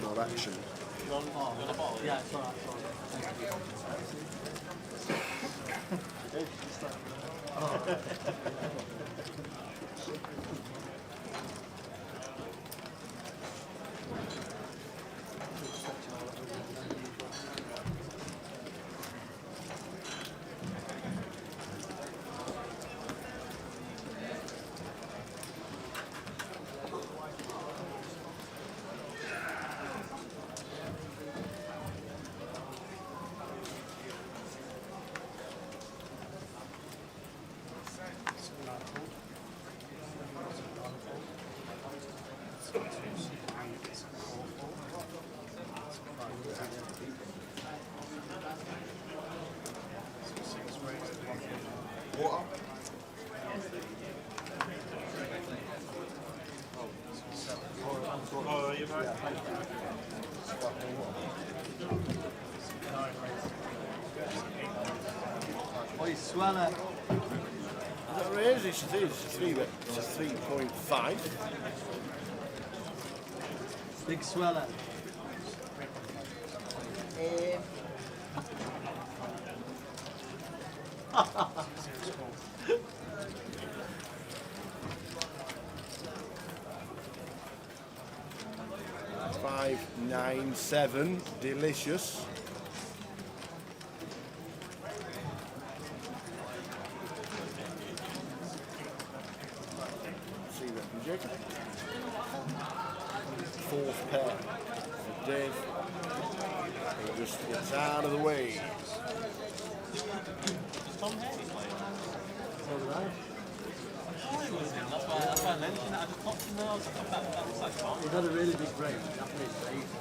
Not action. Yeah, it's alright. Oi, Sweller. Is that raised? It's a 3.5. Big Sweller. 9-7, delicious. See that from Jacob. Fourth pair for Dave. He just gets out of the way. So did I. That's why I mentioned it. I just popped in there. I was like, that looks like fun. He's had a really big break. That plays for ages.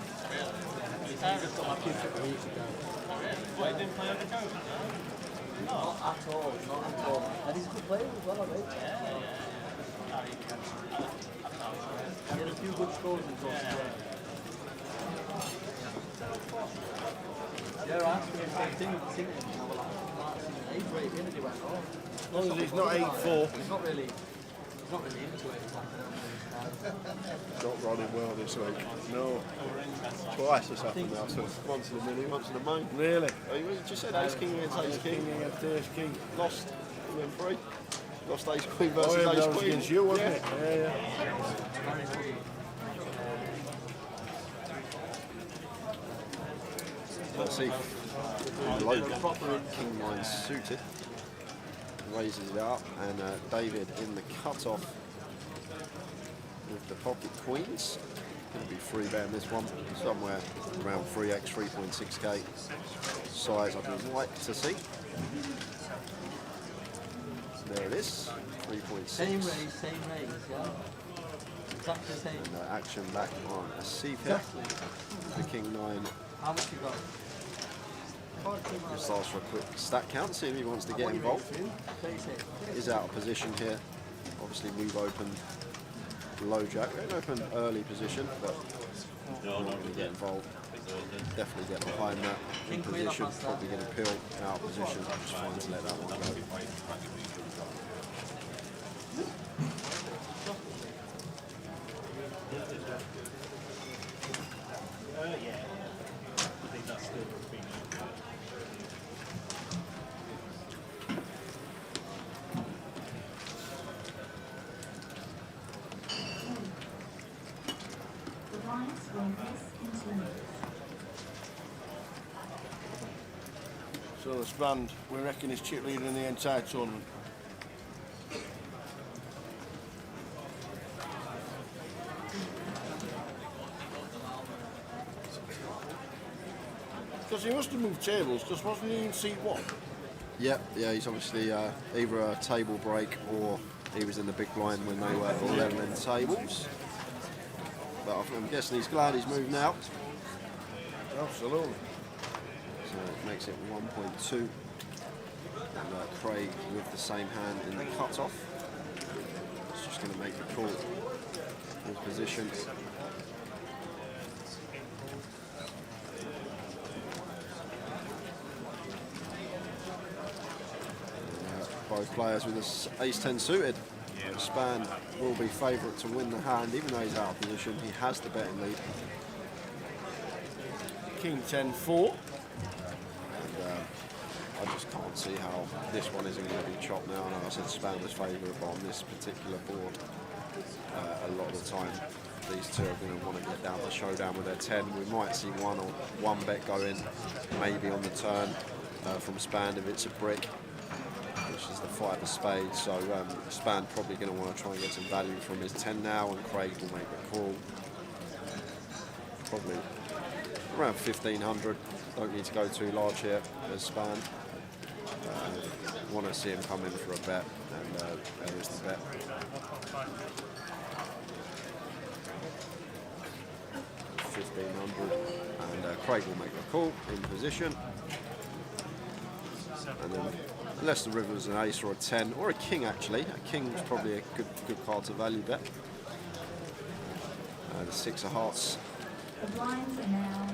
He's just got back into it a week ago. What, he didn't play over COVID? Not at all. Not at all. And he's a good player as well, I think. He had a few good scores in course today. Yeah, I asked him the same thing with the singing. And I was like, Mark's in the age rate, and he went, oh. As long as he's not 8-4. He's not really into it. Not running well this week. No. Twice it's happened now, so once in a million, once in a million. Really? Oh, you just said ace king against ace king. Against ace king. Lost, and then 3. Lost ace queen Oh, versus yeah, ace that was queen. against you, wasn't Yeah. it? Yeah, yeah. Let's see. Low king 9 suited. Raises it up, and David in the cut-off with the pocket queens. Going to be free betting this one, somewhere around 3x, 3.6k size I'd like to see. There it is, 3.6. Same race, yeah. Exactly the same. And action back on a C pair. Exactly. The king 9 How much you got? just asks for a quick stat count, see if he wants to get involved. 36. Is out of position here. Obviously we've opened low jack. We didn't open early position, but we're not going to get involved. Definitely get behind that in position. Probably going to peel out of position. I'm just trying to let that one go. The lines will discontinue. So the Strand, we reckon, is chip leader in the entire tournament. Because he must have moved tables, because wasn't he in seat 1? Yeah, he's obviously either a table break or he was in the big blind when they were all leveling tables. But I'm guessing he's glad he's moved now. Absolutely. So it makes it 1.2. And Craig with the same hand in the cut-off. It's just going to make the call in position. Both players with this ace-10 suited. Span will be favourite to win the hand, even though he's out of position. He has the betting lead. King 10-4. And I just can't see how this one isn't going to be chopped now. I know I said Span was favourite, but on this particular board, a lot of the time, these two are going to want to get down to showdown with their 10. We might see one bet go in, maybe on the turn from Span if it's a brick, which is the 5 of spades. So Span probably going to want to try and get some value from his 10 now, and Craig will make the call. Probably around 1,500. Don't need to go too large here as Span. Want to see him come in for a bet, and there is the bet. 1,500, and Craig will make the call in position. And then, unless the river's an ace or a 10 or a king, actually, a king is probably a good card to value bet. The 6 of hearts. The blinds are now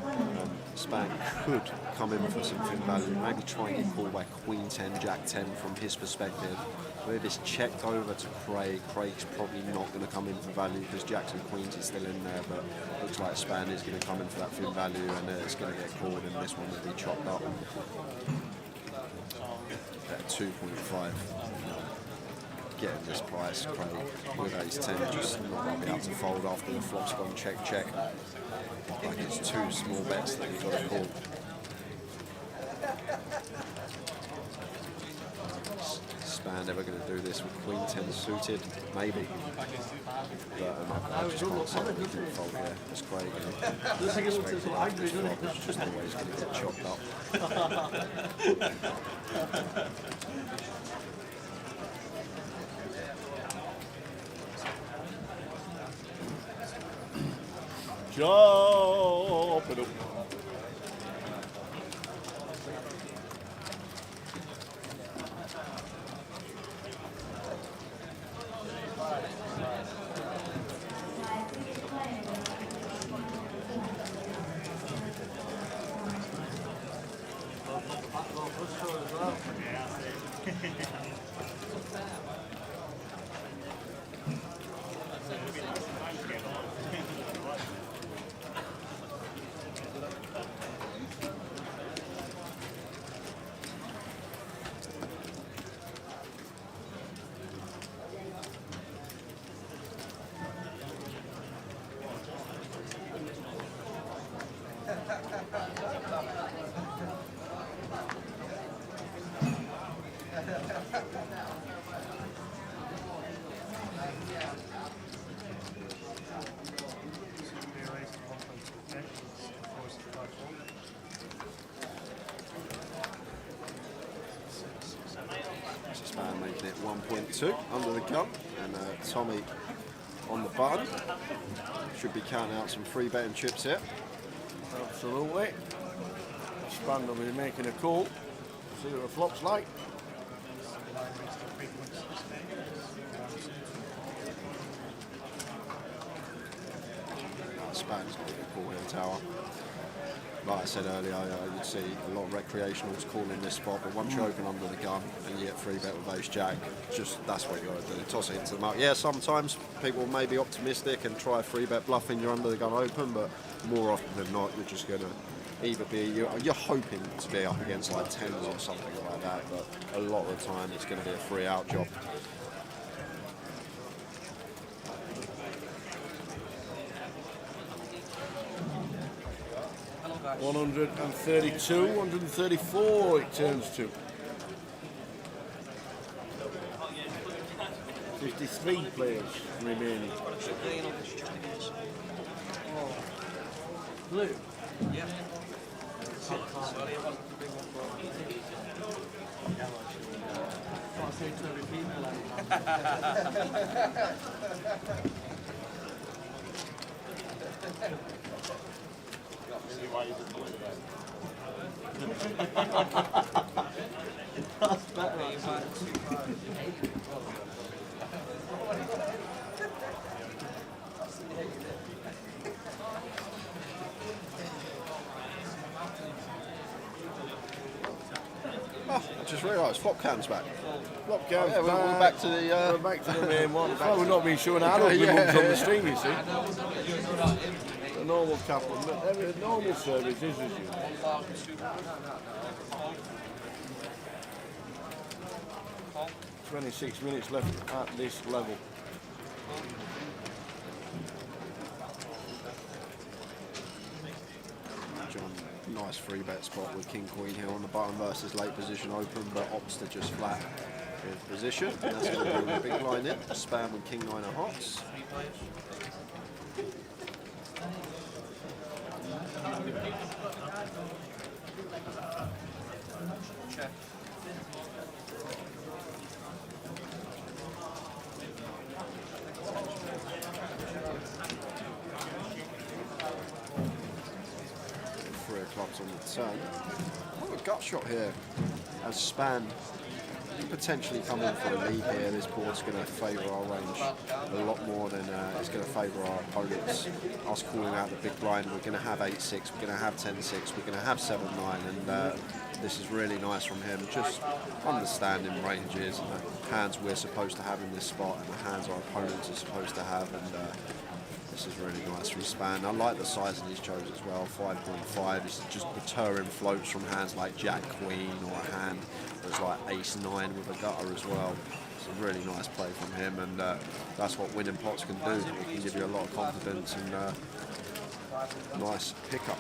Span could come in for something value, maybe try and get called by Queen 10, Jack 10 from his perspective. But if it's checked over to Craig, Craig's probably not going to come in for value because Jacks and Queens is still in there, but looks like Span is going to come in for that thin value, and it's going to get called, and this one will be chopped up at 2.5. getting this price, Craig, with ace 10, just not going to be able to fold after the flop's gone check, check. Like it's two small bets that you've got to call. Span ever going to do this with Queen 10 suited? Maybe. But I just can't see that we can fold here. It's Craig. It's just always going to get chopped up. Chop it up. Span making it 1.2 under the gun, and Tommy on the button. Should be counting out some free betting chips here. Absolutely. Span will be making a call. See what the flop's like. Span's got a good call here, Tower. Like I said earlier, you'd see a lot of recreationals calling this spot, but once you open under the gun and you get free bet with ace jack, just that's what you got to do. Toss it into the mark. Yeah, sometimes people may be optimistic and try free bet bluffing you're under the gun open, but more often than not, you're just going to either be, you're hoping to be up against like 10s or something like that, but a lot of the time it's going to be a free out job. $132, 134 it turns to. 53 players remaining. Blue? Yeah. Can't say to every female That's better. Oh, I just realised flop cam's back. Flop cam's Yeah, we're back to the we're back to the main one. We're not being shown how ugly mums on the string, you see. The normal couple, every normal service is as usual. 26 minutes left at this level. John, nice free bet spot with King Queen here on the button versus late position open, but opts to just flat with position. And that's going to bring the big line in. Spam with King 9 of hearts. Clubs on the turn. Oh, a gut shot here as Span potentially come in for a lead here. This board's going to favour our range a lot more than it's going to favour our opponents. Us calling out the big blind, we're going to have 8-6, we're going to have 10-6, we're going to have 7-9, and this is really nice from him, just understanding ranges and the hands we're supposed to have in this spot and the hands our opponents are supposed to have, and this is really nice from Span. I like the size of these chose as well, 5.5. This is just deterring floats from hands like Jack Queen or a hand that's like Ace 9 with a gutter as well. a really nice play from him, and that's what winning pots can do. It can give you a lot of confidence and nice pickup.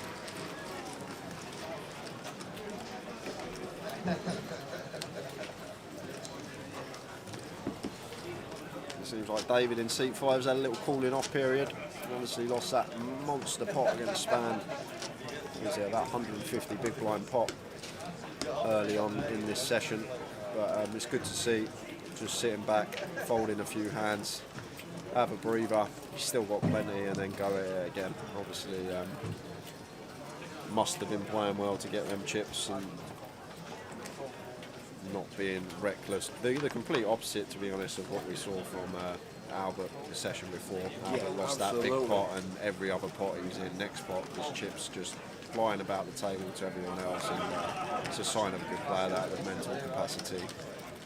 It seems like David in seat 5's had a little cooling off period. Obviously lost that monster pot against Span. Was it about 150 big blind pot early on in this session, but it's good to see, just sitting back, folding a few hands, have a breather. He's still got plenty, and then go at it again. Obviously, must have been playing well to get them chips and not being reckless. The complete opposite, to be honest, of what we saw from Albert the session before. Albert lost absolutely. that big pot, and every other pot he was in, next pot, his chips just flying about the table to everyone else, and it's a sign of a good player, that the mental capacity,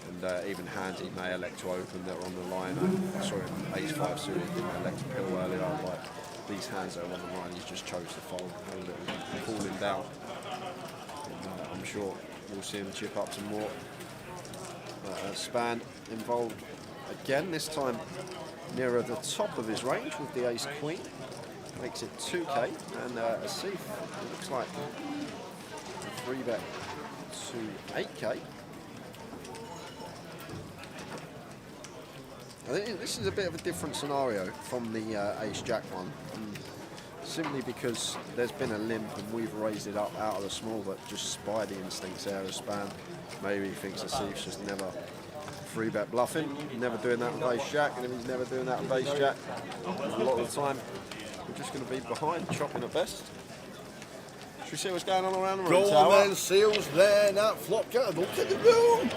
and even hands he may elect to open that are on the line. I saw him ace-5 suited, he may elect to pill earlier. Like, these hands that are on the line, he just chose to fold, hold it, and cool him down. And, I'm sure we'll see him chip up some more. Span involved again, this time nearer the top of his range with the ace-queen. Makes it 2k, and Asif, it looks like a 3-bet to 8k. I think this is a bit of a different scenario from the ace-jack one, simply because there's been a limp and we've raised it up out of the small, but just spidey instincts there as Span. Maybe he thinks Asif's just never 3-bet bluffing, never doing that with ace-jack, and if he's never doing that with ace-jack, a lot of the time we're just going to be behind, chopping at best. Should we see what's going on around the room, Go Tower? on then, Seals, there, that flop cat, look at the room.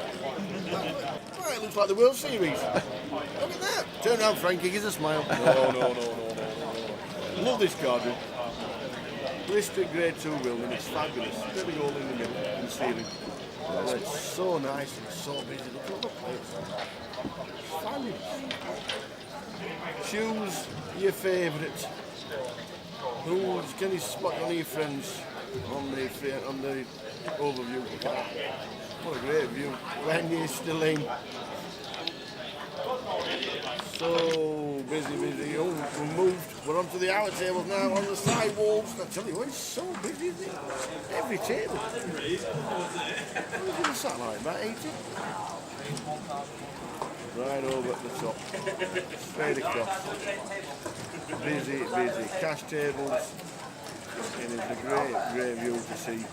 Right, it looks like the World Series. Look at that. Turn around, Frankie, give us a smile. No. Love this card, dude. Blister grade 2 Wilden, it's fabulous. There we go in the middle, in the ceiling. Oh, it's so nice and so busy. Look at the place. Fabulous. Choose your favourite. Who's can you spot on your friends on the overview? What a great view. Wendy's still in. So busy. Oh, we moved. We're onto the outer tables now, on the side walls. I tell you what, it's so busy, isn't it? Every table. Who's in the satellite? About 80? Right over at the top. Straight across. Busy. Cash tables. It is a great view to see.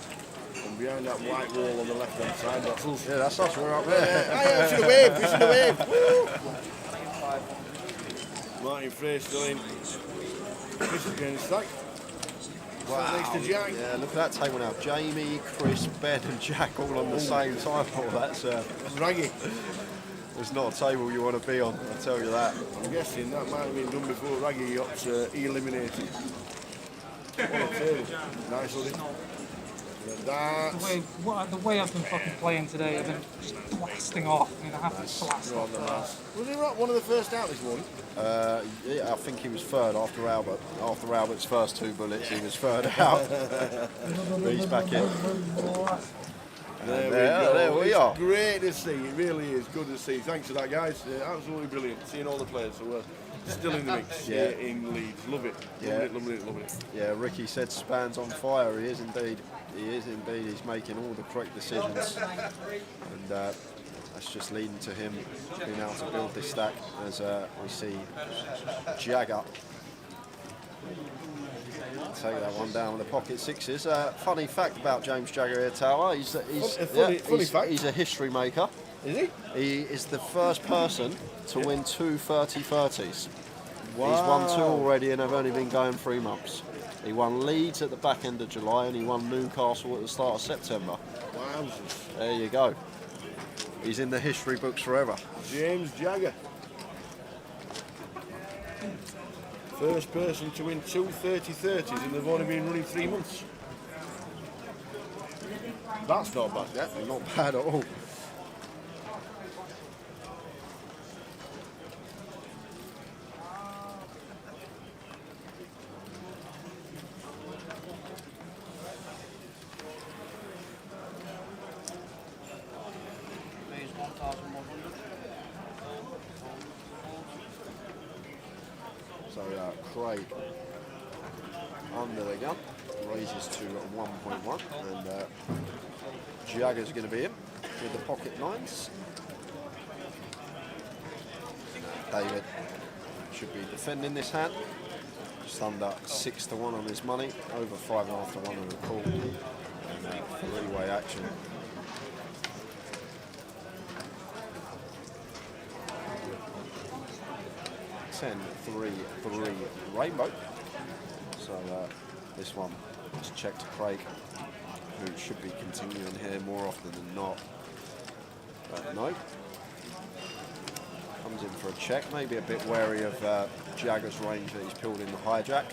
And behind that white wall on the left-hand side, that's us. Yeah, that's us, we're up there. I should have waved. Woo! Martin Frey still in. Chris is getting stacked. Wow. Next to Jack. Yeah, look at that table now. Jamie, Chris, Ben and Jack all on the same table. That's Raggy. it's not a table you want to be on, I'll tell you that. I'm guessing that might have been done before Raggy got eliminated. What a table. Nice, wasn't it? The way I've been fucking playing today, I've been just blasting off. I mean, I have to blast off. Was he right, one of the first out this morning? Yeah, I think he was third after Albert. After Albert's first 2 bullets, he was third out. But he's back in. There we are. Great to see. It really is good to see. Thanks for that, guys. Absolutely brilliant. Seeing all the players. So we're still in the mix here in Leeds. Love it. Love it. Yeah, Ricky said Span's on fire. He is indeed. He's making all the correct decisions. And that's just leading to him being able to build this stack as we see Jagger take that one down with the pocket sixes. Funny fact about James Jagger here, Tower. He's a history maker. Is he? He is the first person to win 2 30-30s. Wow. He's won 2 already and have only been going 3 months. He won Leeds at the back end of July and he won Newcastle at the start of September. Wowzers. There you go. He's in the history books forever. James Jagger. First person to win 2 30-30s and they've only been running 3 months. That's not bad. Yeah, not bad at all. Craig under the gun, raises to 1.1, and Jagger's going to be in with the pocket nines. David should be defending this hand, just under 6 to 1 on his money, over 5.5 to 1 on the call, and three-way action. Ten, 3, 3 rainbow. So this one just check to Craig, who should be continuing here more often than not. But no. Comes in for a check, maybe a bit wary of Jagger's range that he's pulled in the hijack.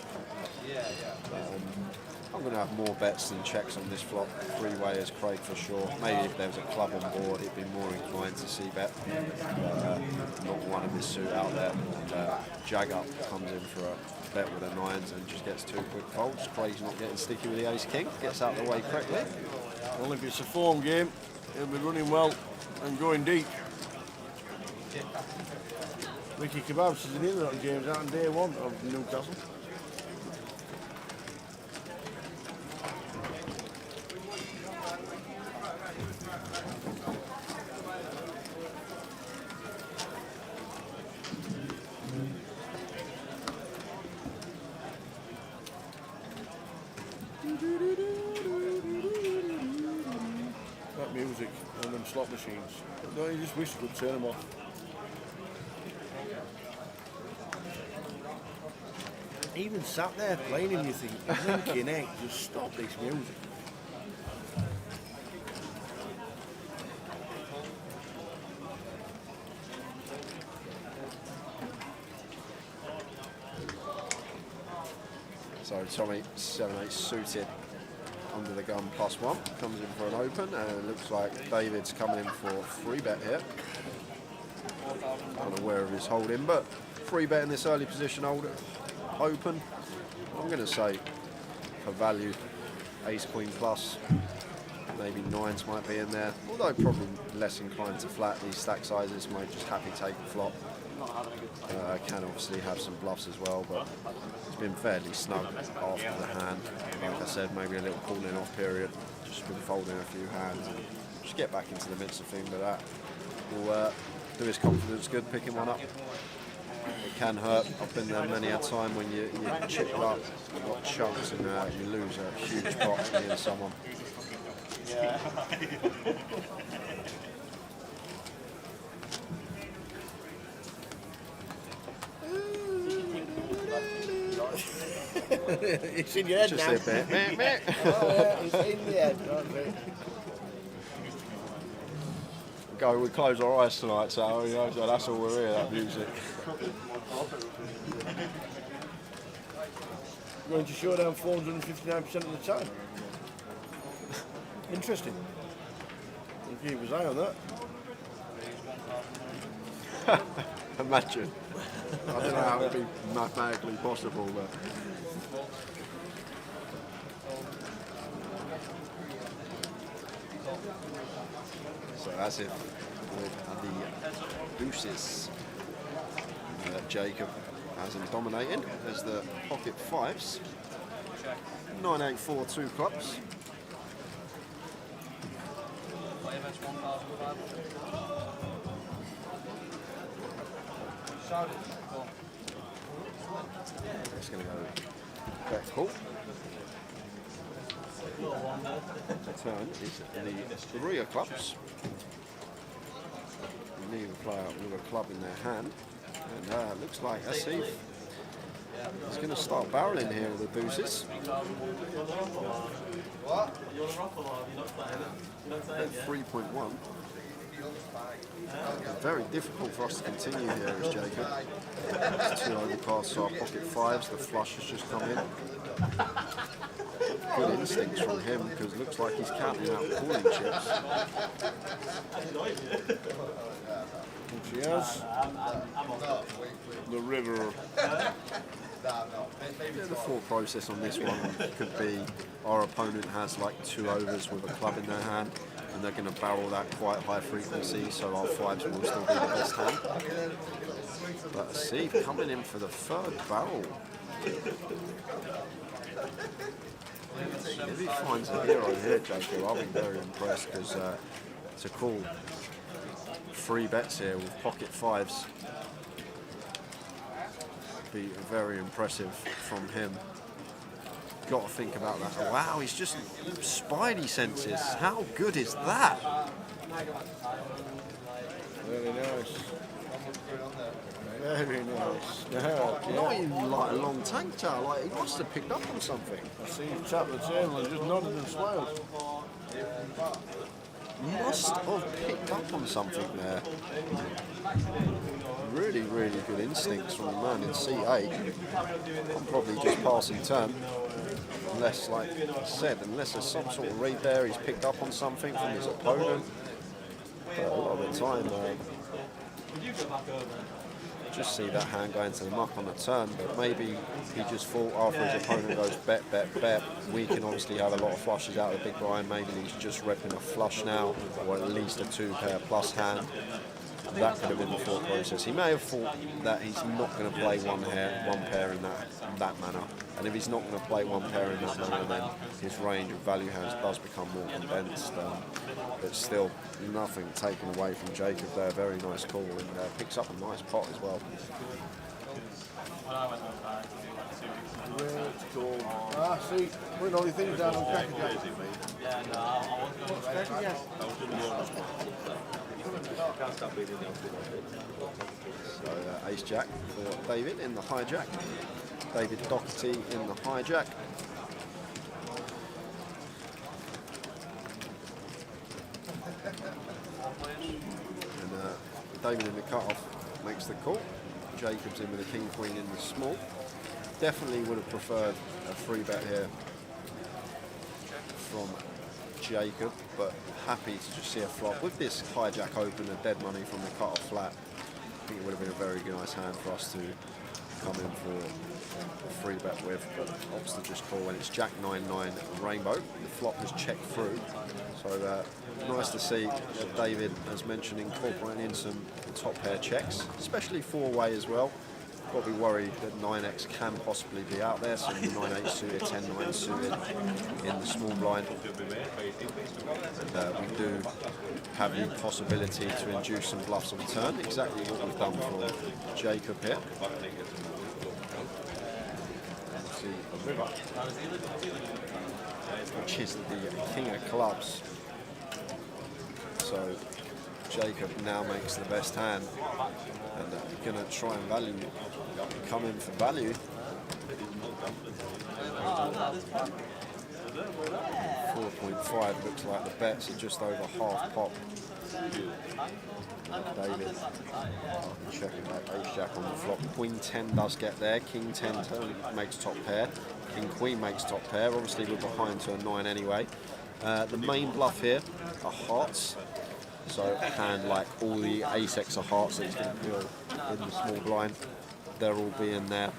I'm going to have more bets than checks on this flop. Three-way as Craig for sure. Maybe if there was a club on board, he'd be more inclined to see bet. Not one of his suit out there. Jagger comes in for a bet with the nines and just gets 2 quick folds. Craig's not getting sticky with the ace-king. Gets out of the way correctly. Well, if it's a form game, he'll be running well and going deep. Ricky Kebabs is in either on James out on day 1 of Newcastle. That music on them slot machines. Don't you just wish you could turn them off? Even sat there playing him, you think, blinking heck, just stop this music. So Tommy, 7-8 suited under the gun +1, comes in for an open, and it looks like David's coming in for a free bet here. Unaware of his holding, but free bet in this early position open. I'm going to say for value, ace queen plus, maybe nines might be in there, although probably less inclined to flat. These stack sizes might just happy take a flop. Can obviously have some bluffs as well, but it's been fairly snug after the hand. Like I said, maybe a little cooling off period, just been folding a few hands and just get back into the midst of things. But that will do his confidence good, picking one up. It can hurt. I've been there many a time when you chip up, you've got chunks and you lose a huge pot against someone. It's in your head Just now. a bit. It's in the head. Go, we close our eyes tonight, so you know, that's all we're here, that music. Going to showdown 459% of the time. Interesting. We'll keep his eye on that. Imagine. I don't know how it would be mathematically possible, but. So that's it with the deuces. Jacob has him dominating as the pocket fives. 9, 8, 4, 2 clubs. It's going to go back call. The turn is the 3 of clubs. Neither player with a club in their hand. And looks like Asif is going to start barreling here with the deuces. At 3.1. Very difficult for us to continue here as Jacob. It's 2 overcards, so our pocket fives, the flush has just come in. Good instincts from him because it looks like he's counting out calling chips. She has the river. Yeah, the thought process on this one could be our opponent has like 2 overs with a club in their hand. and they're going to barrel that quite high frequency, so our 5s will still be the best hand. But see, coming in for the 3rd barrel. If he finds a hero here, Jacob, I'll be very impressed, because to call 3 bets here with pocket 5s be very impressive from him. Got to think about that. Oh, wow, he's just spidey senses. How good is that? Very nice. Very nice. Not even like a long tank tail. Like, he must have picked up on something. I see him tap the table and just nodded and smiled. Must have picked up on something there. Really, really good instincts from the man in C8. I'm probably just passing turn. Unless, like I said, unless there's some sort of read there, he's picked up on something from his opponent. But a lot of the time, just see that hand going to the muck on the turn, but maybe he just thought after his opponent goes bet, bet, bet, we can obviously have a lot of flushes out of the big blind, maybe he's just repping a flush now, or at least a 2-pair plus hand. That could have been the thought process. He may have thought that he's not going to play one pair in that manner, and if he's not going to play one pair in that manner, then his range of value hands does become more condensed. But still, nothing taken away from Jacob there. Very nice call, and picks up a nice pot as well. Great call. Ah, see, putting all your things down on Crackerjack. Yeah, no, I wasn't going to Crackerjack. So ace jack for David in the hijack. David Doherty in the hijack. And David in the cut-off makes the call. Jacob's in with a king-queen in the small. Definitely would have preferred a 3-bet here from Jacob, but happy to just see a flop. With this hijack open and dead money from the cut-off flat, I think it would have been a very nice hand for us to come in for a 3-bet with, but obviously just call when it's Jack 9-9 rainbow. The flop was checked through, so nice to see David, as mentioned, incorporating in some top pair checks, especially 4-way as well. Got to be worried that 9x can possibly be out there, so 9-8 suited, 10-9 suited in the small blind. We do have the possibility to induce some bluffs on turn, exactly what we've done for Jacob here. See a river, which is the king of clubs. So Jacob now makes the best hand, and going to try and value, come in for value. 4.5 looks like the bets are just over half pop. David, checking back ace jack on the flop. Queen 10 does get there. King 10 makes top pair. King queen makes top pair. Obviously we're behind to a 9 anyway. The main bluff here are hearts. So a hand like all the ace-x of hearts that he's going to build in the small blind, they're all being there.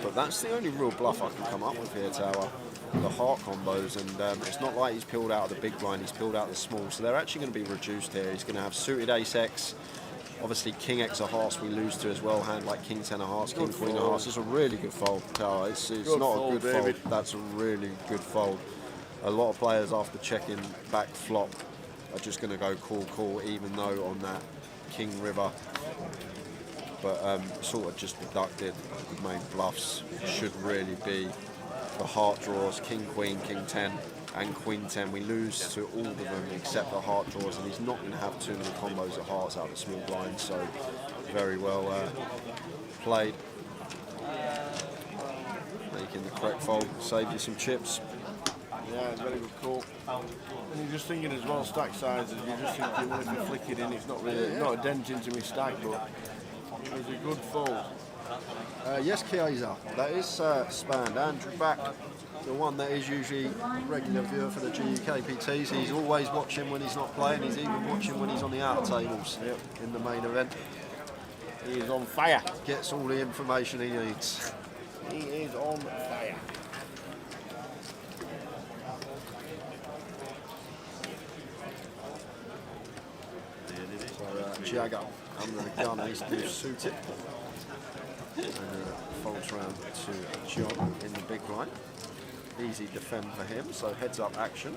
But that's the only real bluff I can come up with here, Tower. The heart combos, and it's not like he's peeled out of the big blind, he's peeled out of the small, so they're actually going to be reduced here. He's going to have suited ace-x, obviously king x of hearts we lose to as well, hand like king 10 of hearts, king queen of hearts. It's a really good fold, Tower. It's not a good fold, that's a really good fold. A lot of players after checking back flop are just going to go call, even though on that king river, but sort of just deducted the main bluffs should really be the heart draws, king queen, king 10 and queen 10. We lose to all of them except the heart draws, and he's not going to have too many combos of hearts out of the small blind, so very well played. Making the correct fold, save you some chips. Yeah, very good call. And you're just thinking as well, stack sizes, you're just thinking, well, if you flick it in, it's not really, not a dent into my stack, but it was a good fold. Yes, Chiesa, that is spanned. Andrew back, the one that is usually a regular viewer for the GUKPTs. He's always watching when he's not playing, he's even watching when he's on the outer tables in the main event. He is on fire. Gets all the information he needs. He is on fire. Jagger under the gun, ace deuce suited. And folds round to John in the big blind. Easy defend for him, so heads up action.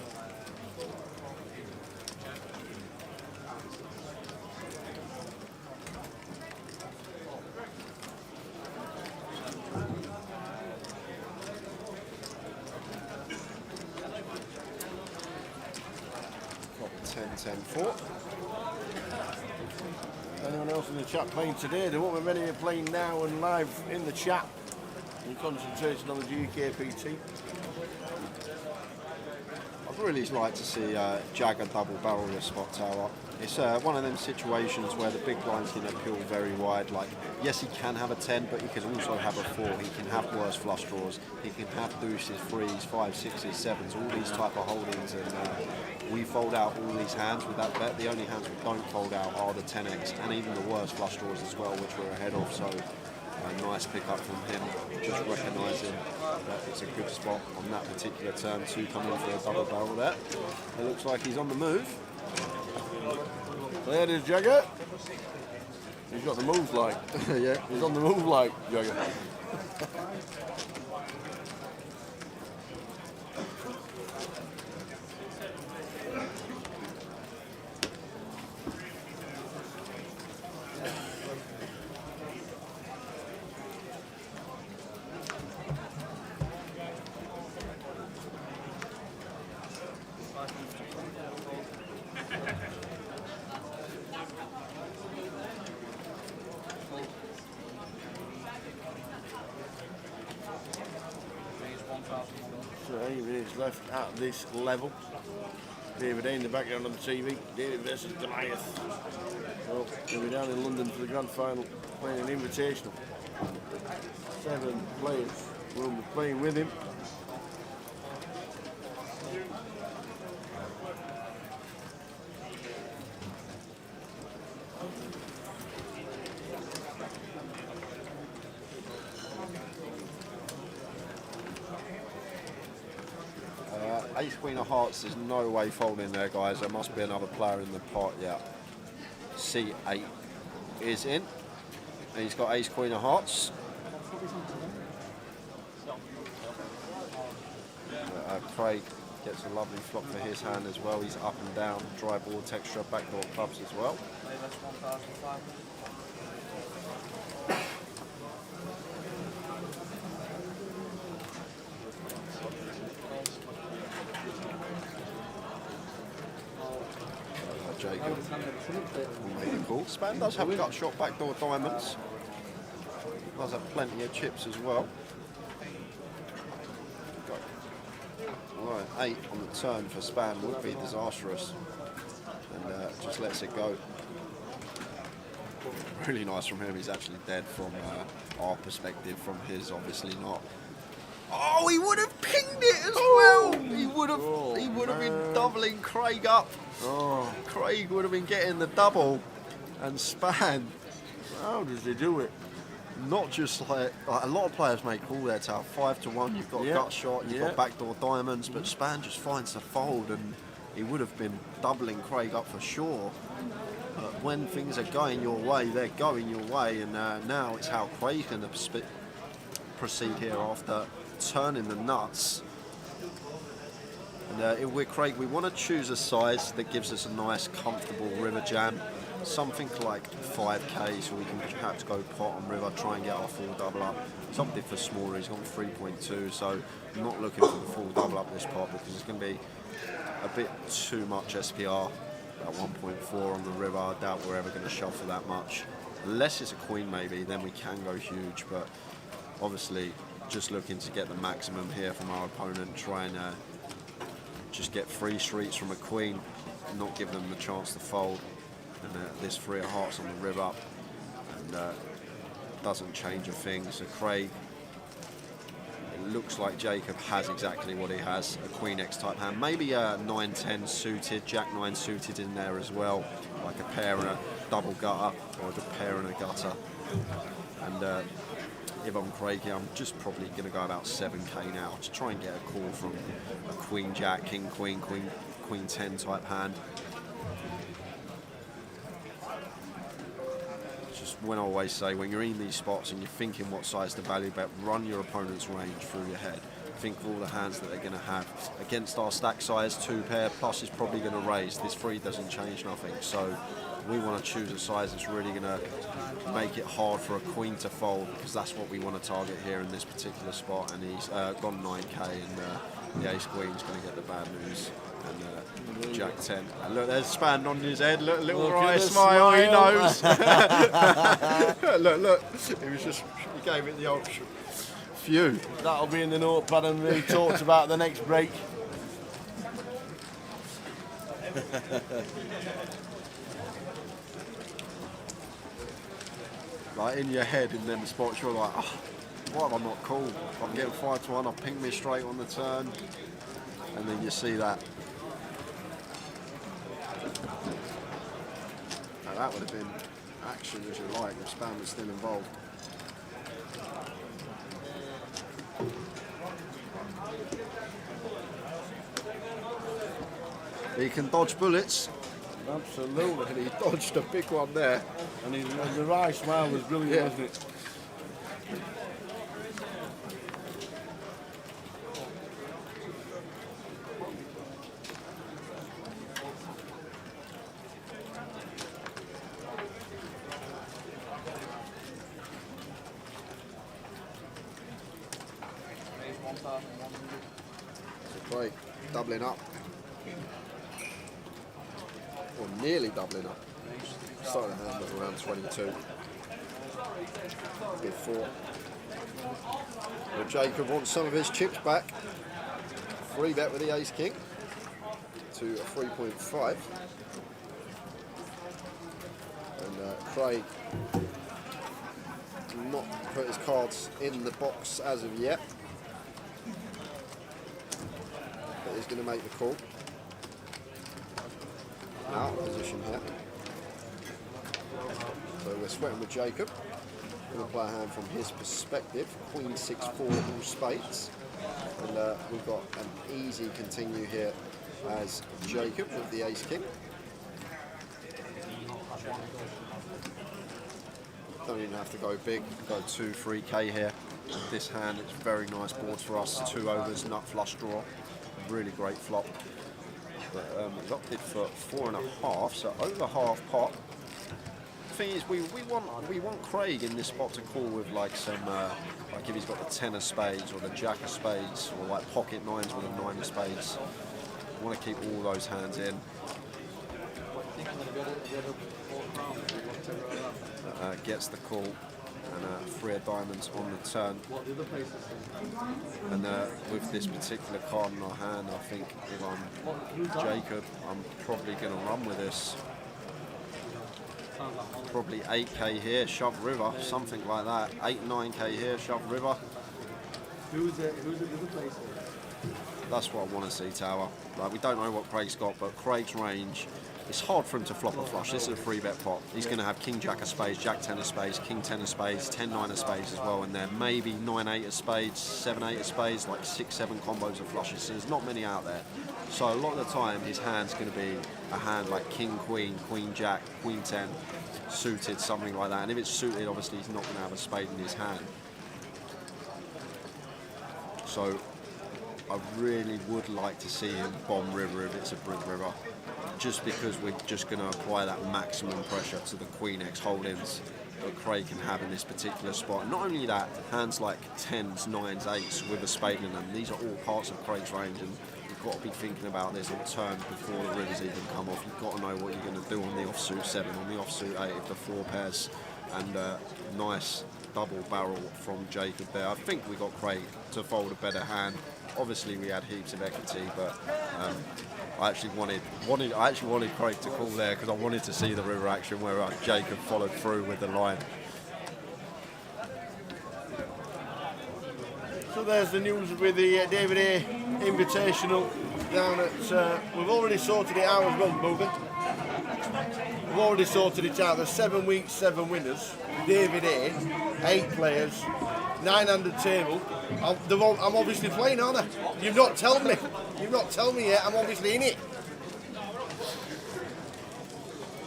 Got 10-10-4. Anyone else in the chat playing today? There won't be many playing now and live in the chat. And concentrating on the GUKPT. I'd really like to see Jagger double barrel this spot tower. It's one of them situations where the big blind's going to peel very wide. Like, yes, he can have a 10, but he can also have a 4. He can have worse flush draws. He can have deuces, 3s, 5s, 6s, 7s, all these type of holdings. And we fold out all these hands with that bet. The only hands we don't fold out are the 10x and even the worst flush draws as well, which we're ahead of. So a nice pick up from him, just recognising that it's a good spot on that particular turn to come in for a double barrel there. It looks like he's on the move. There it is, Jagger. He's got the moves like. Yeah, He's on the move like Jagger. So 8 minutes left at this level. David A in the background on the TV. David versus Goliath. Well, he'll be down in London for the grand final, playing an invitational. 7 players will be playing with him. Ace Queen of Hearts, there's no way folding there, guys. There must be another player in the pot. Yeah. C8 is in. And he's got Ace Queen of Hearts. Craig gets a lovely flop for his hand as well. He's up and down, dry board texture, backdoor clubs as well. Jacob will make the call. Span does have gut shot backdoor diamonds. Does have plenty of chips as well. Right, 8 on the turn for Span would be disastrous. And just lets it go. Really nice from him. He's actually dead from our perspective. From his, obviously not. Oh, he would have pinged it as well. He would have been doubling Craig up. Oh, Craig would have been getting the double, and Span, how does he do it? not just like a lot of players may call their tower 5-1. You've got gut shot, you've got backdoor diamonds, but Span just finds the fold, and he would have been doubling Craig up for sure. But when things are going your way, they're going your way, and now it's how Craig's going to proceed here after turning the nuts. And if we're Craig, we want to choose a size that gives us a nice, comfortable river jam. Something like 5k, so we can perhaps go pot on river, try and get our full double up. Something for smaller, he's gone 3.2, so I'm not looking for the full double up this pot because it's going to be a bit too much SPR. At 1.4 on the river, I doubt we're ever going to shuffle that much. Unless it's a queen maybe, then we can go huge, but obviously just looking to get the maximum here from our opponent, try and just get free streets from a queen, not give them the chance to fold. And this 3 of hearts on the river, and doesn't change a thing. So Craig, it looks like Jacob has exactly what he has, a Queen X type hand, maybe a 9-10 suited, Jack 9 suited in there as well, like a pair and a double gutter, or a pair and a gutter. And if I'm Craig, I'm just probably going to go about 7k now to try and get a call from a Queen Jack, King Queen, Queen 10 type hand. when I always say, when you're in these spots and you're thinking what size to value bet, run your opponent's range through your head. Think of all the hands that they're going to have. Against our stack size, 2 pair plus is probably going to raise. This 3 doesn't change nothing. So we want to choose a size that's really going to make it hard for a queen to fold, because that's what we want to target here in this particular spot. And he's gone 9k, and the ace queen's going to get the bad news. And Jack 10. And look, there's Span on his head. Look, little wry smile. He knows. look. He was just. He gave it the old phew. That'll be in the notepad, and we talked about the next break. Like in your head, in them spots, you're like, oh, why have I not called? I'm getting 5 to 1. I'll ping me straight on the turn, and then you see that. Now that would have been action as you like if Span was still involved. He can dodge bullets. Absolutely. And he dodged a big one there. And the wry smile was brilliant, wasn't it? Right, doubling up. Or nearly doubling up. Started the hand at around 22. Before. Well, Jacob wants some of his chips back. 3 bet with the ace king to a 3.5. And Craig not put his cards in the box as of yet. But he's going to make the call. Out of position here. So we're sweating with Jacob. Going to play a hand from his perspective. Queen 6-4 all spades. And we've got an easy continue here as Jacob with the ace king. Don't even have to go big, go 2-3k here. This hand, it's very nice boards for us. 2 overs, nut flush draw. Really great flop. But we've opted for 4.5, so over half pot. The thing is, we want Craig in this spot to call with like some, like if he's got the 10 of spades or the jack of spades or like pocket 9s with a 9 of spades. We want to keep all those hands in. Gets the call, and 3 of diamonds on the turn. And with this particular card in our hand, I think if I'm Jacob, I'm probably going to run with this. Probably 8k here, shove river, something like that. 8-9k here, shove river. Who's it with the place? That's what I want to see, Tower. Like, we don't know what Craig's got, but Craig's range, it's hard for him to flop a flush. This is a 3-bet pot. He's going to have king jack of spades, jack 10 of spades, king 10 of spades, 10-9 of spades as well in there. Maybe 9-8 of spades, 7-8 of spades, like 6-7 combos of flushes. So there's not many out there. So a lot of the time his hand's going to be a hand like king queen, queen jack, queen 10, suited, something like that. And if it's suited, obviously he's not going to have a spade in his hand. So I really would like to see him bomb river if it's a brick river, just because we're just going to apply that maximum pressure to the Queen X holdings that Craig can have in this particular spot. Not only that, hands like 10s, 9s, 8s with a spade in them, these are all parts of Craig's range, and you've got to be thinking about this on turn before the rivers even come off. You've got to know what you're going to do on the offsuit 7, on the offsuit 8, if the 4 pairs, and nice double barrel from Jacob there. I think we got Craig to fold a better hand. Obviously we had heaps of equity, but I actually wanted Craig to call there because I wanted to see the river action where Jacob followed through with the line. So there's the news with the David A Invitational down at. We've already sorted it out as well, Bogan. We've already sorted it out. There's 7 weeks, 7 winners. David A, 8 players, 9-handed table. I'm obviously playing, aren't I? You've not told me. You've not told me yet. I'm obviously in it.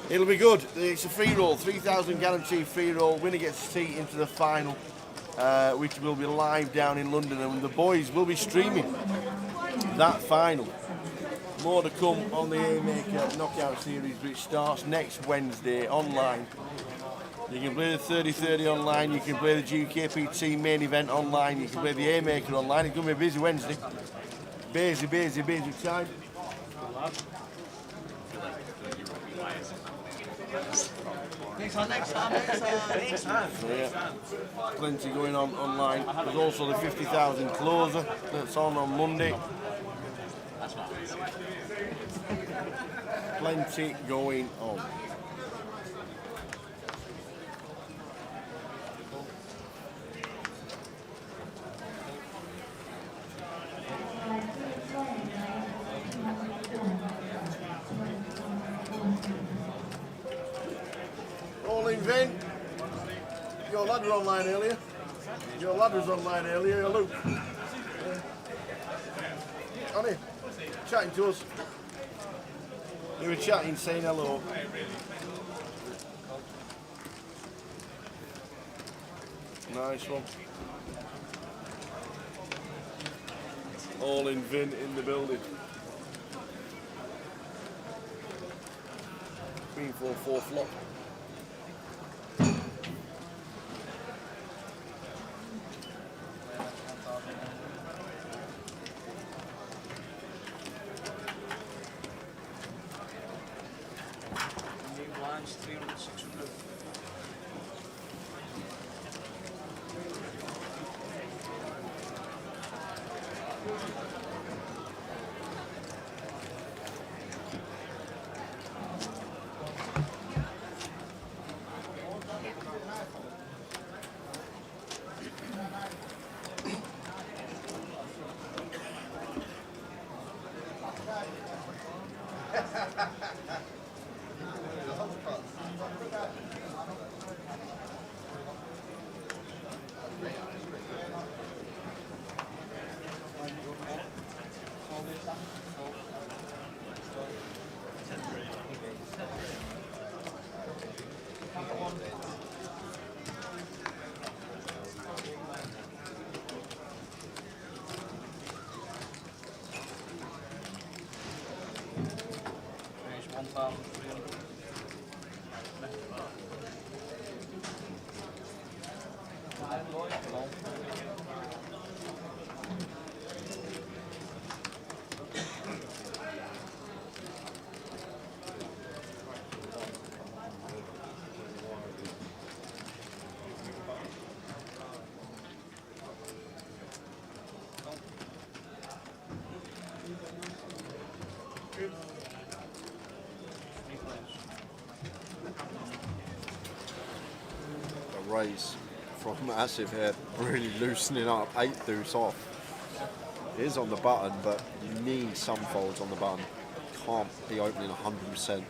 It'll be good. It's a free roll, 3,000 guaranteed free roll. Winner gets a seat into the final, which will be live down in London, and the boys will be streaming that final. More to come on the Haymaker Knockout Series, which starts next Wednesday online. You can play the 30-30 online, you can play the GUKPT main event online, you can play the Haymaker online. It's going to be a busy Wednesday. Busy time. Next time. So yeah, plenty going on online. There's also the 50,000 closer that's on Monday. Plenty going on. Rolling Vin. Your lad was online earlier. Luke. On here. Chatting to us. You were chatting, saying hello. Nice one. All in Vin in the building. Queen 4-4 flop. Raise from Massive here, really loosening up, 8 deuce off. It is on the button, but you need some folds on the button. Can't be opening 100%.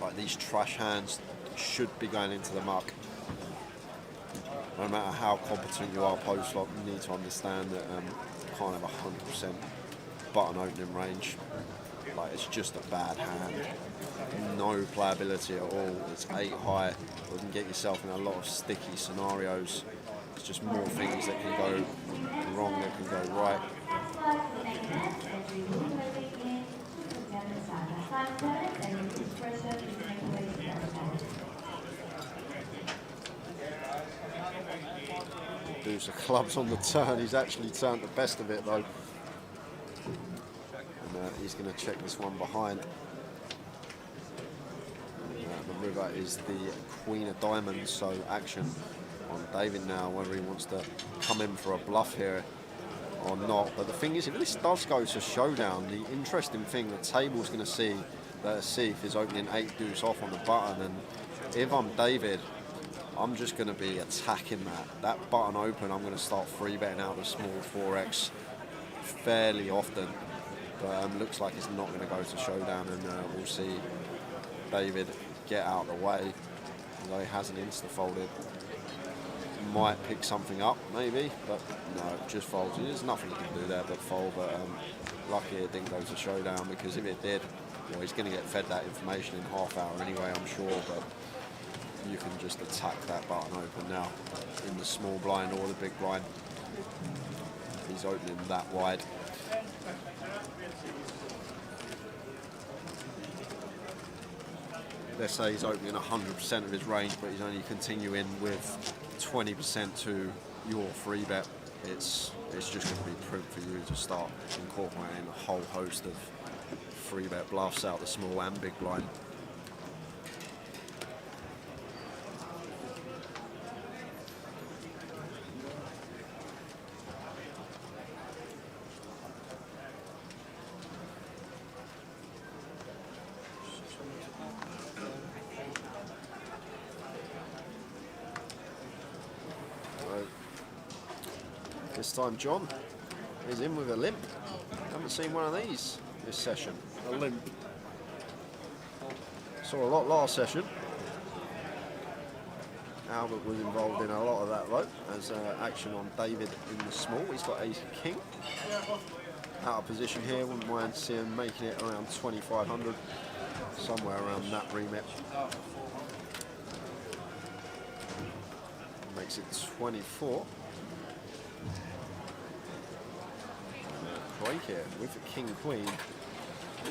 Like, these trash hands should be going into the muck. No matter how competent you are post-flop, you need to understand that you can't have 100% button opening range. Like, it's just a bad hand. No playability at all. It's 8 high. You can get yourself in a lot of sticky scenarios. It's just more things that can go wrong than can go right. Deuce of clubs on the turn. He's actually turned the best of it though. And he's going to check this one behind. The river is the Queen of Diamonds, so action on David now, whether he wants to come in for a bluff here or not. But the thing is, if this does go to showdown, the interesting thing, the table's going to see that Asif is opening 8 deuce off on the button, and if I'm David, I'm just going to be attacking that button open. I'm going to start free betting out the small 4x fairly often, but looks like it's not going to go to showdown, and we'll see David get out of the way, although he hasn't insta-folded. Might pick something up, maybe, but no, just folds. There's nothing he can do there but fold, but lucky it didn't go to showdown, because if it did, Well, he's going to get fed that information in half hour anyway, I'm sure, but you can just attack that button open now in the small blind or the big blind. He's opening that wide. Let's say he's opening 100% of his range, but he's only continuing with 20% to your free bet. It's just going to be prudent for you to start incorporating a whole host of free bet bluffs out the small and big blind. This time John is in with a limp. Haven't seen one of these this session. A limp. Saw a lot last session. Albert was involved in a lot of that though, as action on David in the small. He's got ace king. Out of position here, wouldn't mind seeing him making it around 2,500, somewhere around that remit. Makes it 24. Break here with the king queen.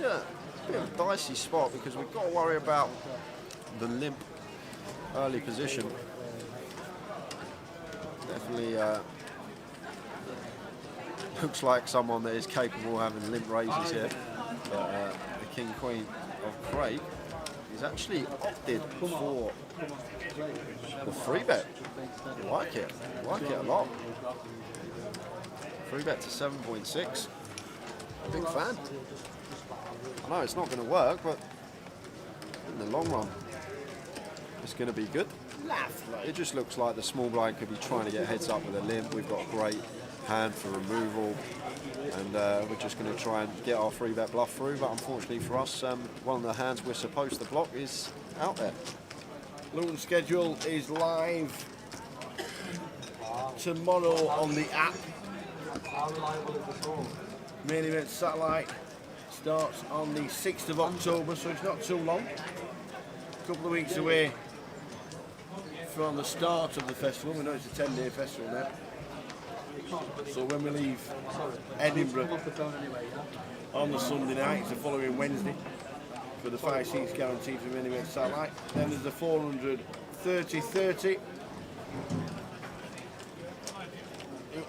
Yeah, a bit of a dicey spot because we've got to worry about the limp early position. Definitely looks like someone that is capable of having limp raises here. But the king queen of Craig is actually opted for the free bet. I like it. I like it a lot. Free bet to 7.6. Big fan. I know it's not going to work, but in the long run, it's going to be good. It just looks like the small blind could be trying to get heads up with a limp. We've got a great hand for removal, and we're just going to try and get our free bet bluff through. But unfortunately for us, one of the hands we're supposed to block is out there. Luton's schedule is live tomorrow on the app. Main event satellite starts on the 6th of October, so it's not too long. A couple of weeks away from the start of the festival. We know it's a 10-day festival now. So when we leave Edinburgh on the Sunday night, it's the following Wednesday for the 5 seats guaranteed for main event satellite. Then there's the 400 30-30.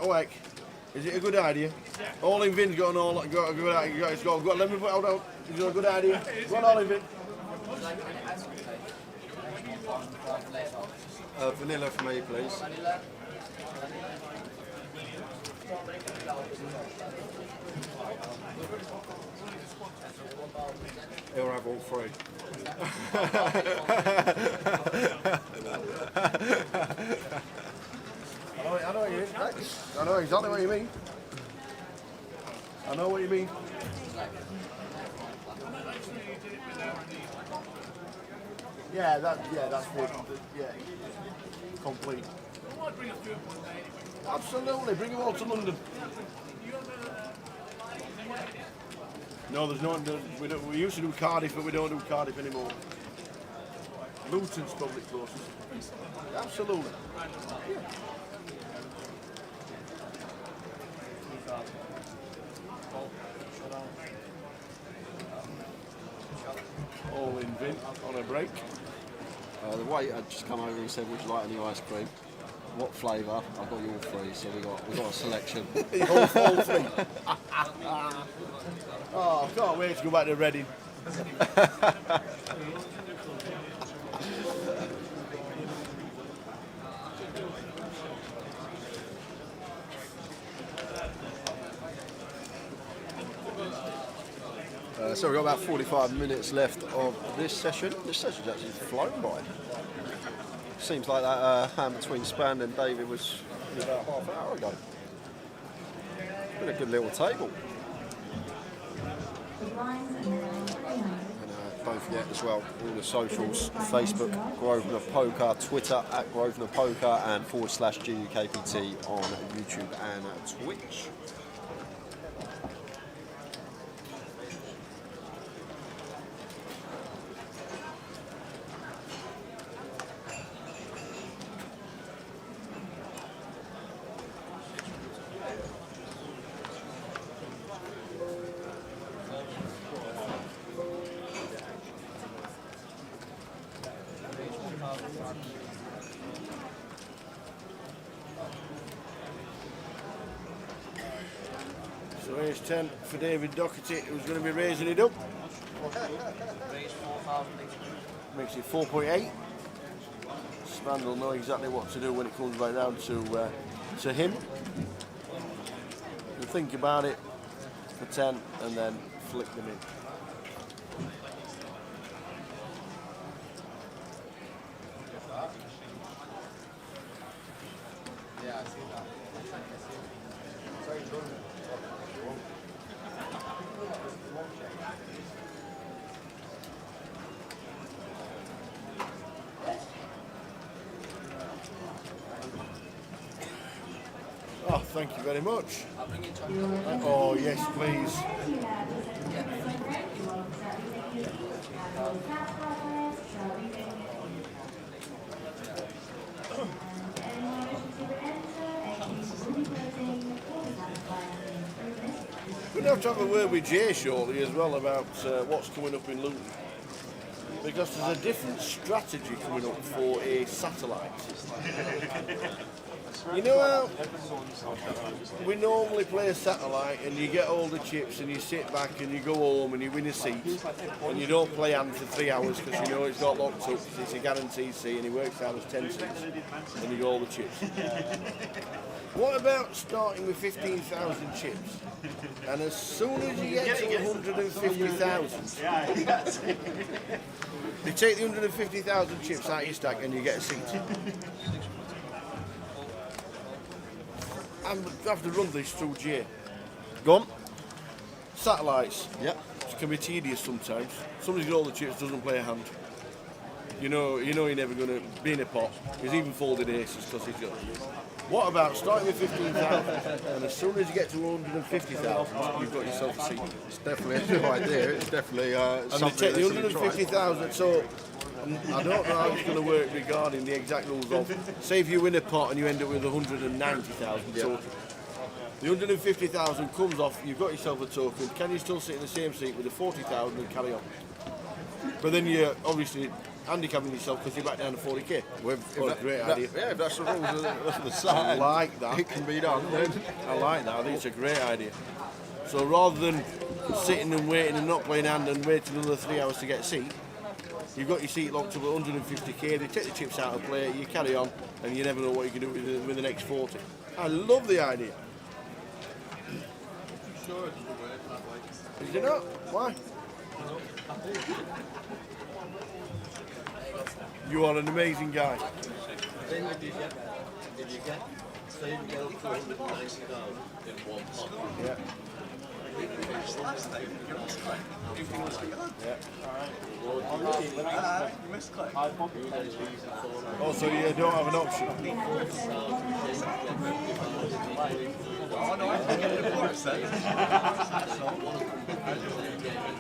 Oh, like, is it a good idea? All in Vin's got a good idea. It's got let me put it out. Is it a good idea? Go on, all in Vin. Vanilla for me, please. He'll have all three. I know what you mean. I know exactly what you mean. I know what you mean. Yeah, that's good. Yeah, complete. Absolutely, bring them all to London. No, there's no. We used to do Cardiff, but we don't do Cardiff anymore. Luton's probably closest. Absolutely. Yeah. All in Vin on a break. The waiter had just come over and said, "Would you like any ice cream?" What flavour? I've got you all three, so we got a selection. all three. Oh, I can't wait to go back to Reading. So we've got about 45 minutes left of this session. This session's actually flown by. Seems like that hand between Span and David was about half an hour ago. It's been a good little table. And don't forget as well, all the socials, Facebook, Grosvenor Poker, Twitter at Grosvenor Poker, and /GUKPT on YouTube and Twitch. So here's 10 for David Doherty, who's going to be raising it up. Raise 4,000. Makes it 4.8. Span will know exactly what to do when it comes back round to him. He'll think about it for 10 and then flick them in. Oh, thank you very much. Oh, yes, please. We're going to have a word with Jay shortly as well about what's coming up in Luton. Because there's a different strategy coming up for a satellite. You know how we normally play a satellite and you get all the chips and you sit back and you go home and you win a seat and you don't play hand for 3 hours because you know it's not locked up, it's a guaranteed seat and it works out as 10 seats and you get all the chips. What about starting with 15,000 chips and as soon as you get to 150,000 you take the 150,000 chips out of your stack and you get a seat? I have to run this through Jay. Go on. Satellites. Yep. It can be tedious sometimes. Somebody's got all the chips, doesn't play a hand. You know you're never going to be in a pot. He's even folded aces because he's got. What about starting with 15,000 and as soon as you get to 150,000, you've got yourself a seat. It's definitely a new idea. It's definitely and they something take the that should be tried. 150,000. So I don't know how it's going to work regarding the exact rules of. Say if you win a pot and you end up with 190,000 total. The 150,000 comes off. You've got yourself a token. Can you still sit in the same seat with the 40,000 and carry on? But then you're obviously handicapping yourself because you're back down to 40k. Great idea. Yeah, if that's the rules of the I side, like that. it can be done. Then I like that. I think it's a great idea. So rather than sitting and waiting and not playing hand and waiting another 3 hours to get a seat, you've got your seat locked up at 150k. They take the chips out of play. You carry on, and you never know what you can do with the next 40. I love the idea. Sure, it doesn't work that way. Is it not? Why? You are an amazing guy. Then if you get, say you get up to 190,000 in one pot. Yeah. Oh, so you don't have an option?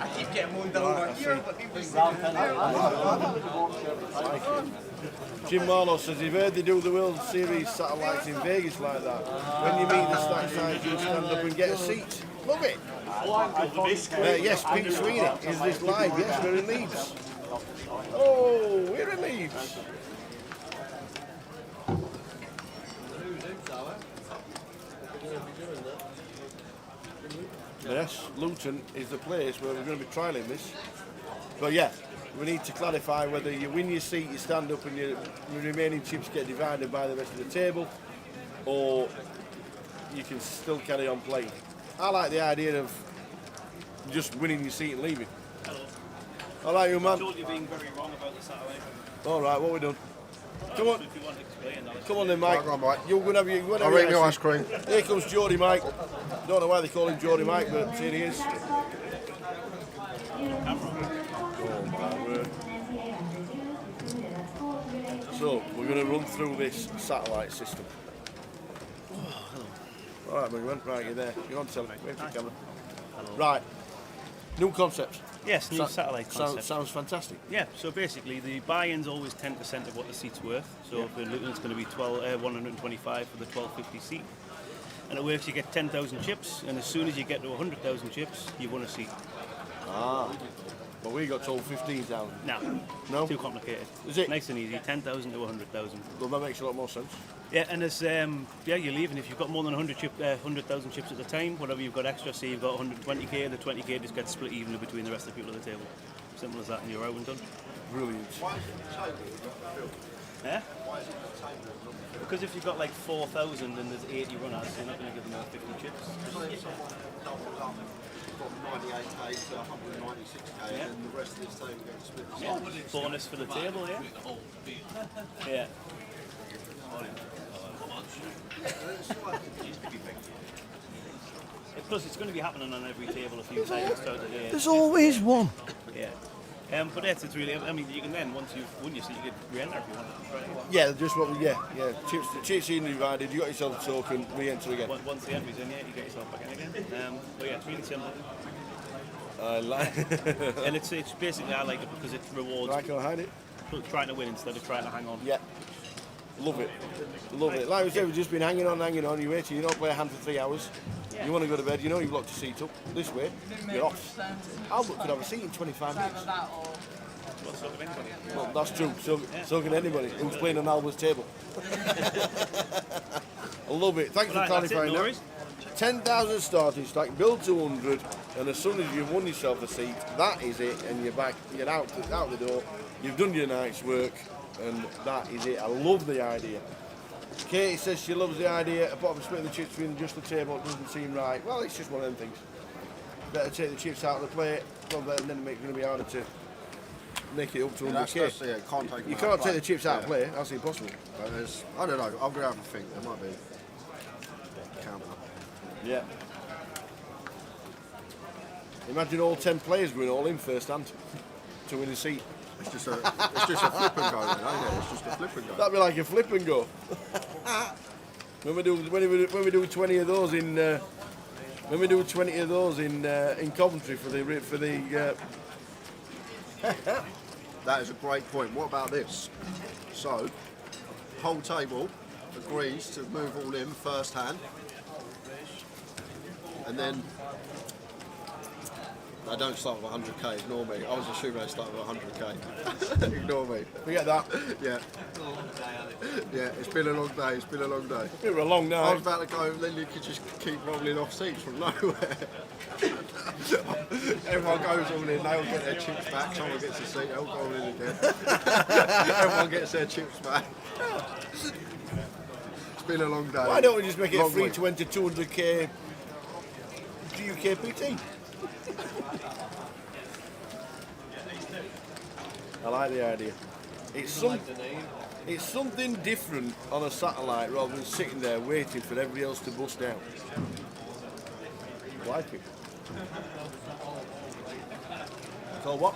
I keep getting one down here, but he was Jim Marlowe says he's heard they do the World Series satellites in Vegas like that. When you meet the stack size, you stand up and get a seat. Love it. Yes, Pete Sweeney. Is this live? Yes, we're in Leeds. Oh, we're in Leeds. Yes, Luton is the place where we're going to be trialling this. But yeah, we need to clarify whether you win your seat, you stand up and your remaining chips get divided by the rest of the table, or you can still carry on playing. I like the idea of just winning your seat and leaving. Hello. All right, you man. I told you being very wrong about the satellite. All right, what we done? Come on. If you want to explain that. Come on then, Mike. Right, go on, Mike. You're going to have your I'll eat my ice cream. Here comes Geordie Mike. Don't know why they call him Geordie Mike, but here he is. So, we're going to run through this satellite system. All right, man. Right, you're there. You're on television. Wave to the camera. Right. New concept. Yes, new satellite concept. Sounds fantastic. Yeah, so basically the buy-in's always 10% of what the seat's worth. So for Luton it's going to be 125 for the 1250 seat. And it works, you get 10,000 chips, and as soon as you get to 100,000 chips, you've won a seat. Ah. But we got told 15,000. No, No? too complicated. Is it? Nice and easy, 10,000 to 100,000. Well, that makes a lot more sense. Yeah, and it's you're leaving if you've got more than 100,000 chips at a time. Whatever you've got extra, say you've got 120k, the 20k just gets split evenly between the rest of the people at the table. Simple as that, and you're out and done. Brilliant. Yeah. Because if you've got like 4,000 and there's 80 runners, you're not going to give them all 50 chips. From 98k to 196k, Yeah. and the rest of this table gets split. Yeah. Bonus for the table, yeah. Yeah. Plus, it's going to be happening on every table a few times throughout the day. There's always one. Yeah. But that's it's really. I mean, you can then once you've won, you see you get re-enter if you want. Right? Yeah, just what. Yeah. Chips in divided. You got yourself a token. Re-enter again. Once the entry's in, yeah, you get yourself back in again. But yeah, it's really simple. I like. And it's basically I like it because it rewards I can't hide it. trying to win instead of trying to hang on. Yeah. Love it. Love it. Like we said, we've just been hanging on. You wait till you don't play a hand for 3 hours. Yeah. You want to go to bed, you know you've locked your seat up. This way, you're off. Albert could have a seat in 25 minutes. Well, so can anybody. Well, that's true. So can anybody who's playing on Albert's table. I love it. Thanks for Right, that's it, clarifying no that. worries. 10,000 starting stack, build to 100, and as soon as you've won yourself a seat, that is it, and you're back, you're out the door, you've done your night's work, and that is it. I love the idea. Katie says she loves the idea, apart from splitting the chips between just the table, it doesn't seem right. Well, it's just one of them things. Better take the chips out of the plate, and then it's going to be harder to make it up to 100k. Can't take them You out can't of take the play. chips out of play, that's impossible. But I don't know, I'm going to have a think. There might be a counter. Yeah. Imagine all 10 players going all in first hand to win a seat. It's just a flip and go, then, ain't it? It's just a flip and go. That'd be like a flip and go. when we do 20 of those in in Coventry for the That is a great point. What about this? So, whole table agrees to move all in first hand, and then they don't start with 100k. Ignore me. I was assuming they start with 100k. Ignore me. forget that. Yeah. Yeah. It's been a long day. It's been a long day. It was a long I was night. about to go, then you could just keep rolling off seats from nowhere. Everyone goes all in, they all get their chips back, someone gets a seat, they'll go all in again. Everyone gets their chips back. It's been a long day. Why don't we just make it a Long free week. 200k GUKPT? I like the idea. It's something different on a satellite rather than sitting there waiting for everybody else to bust out. I like it. So what?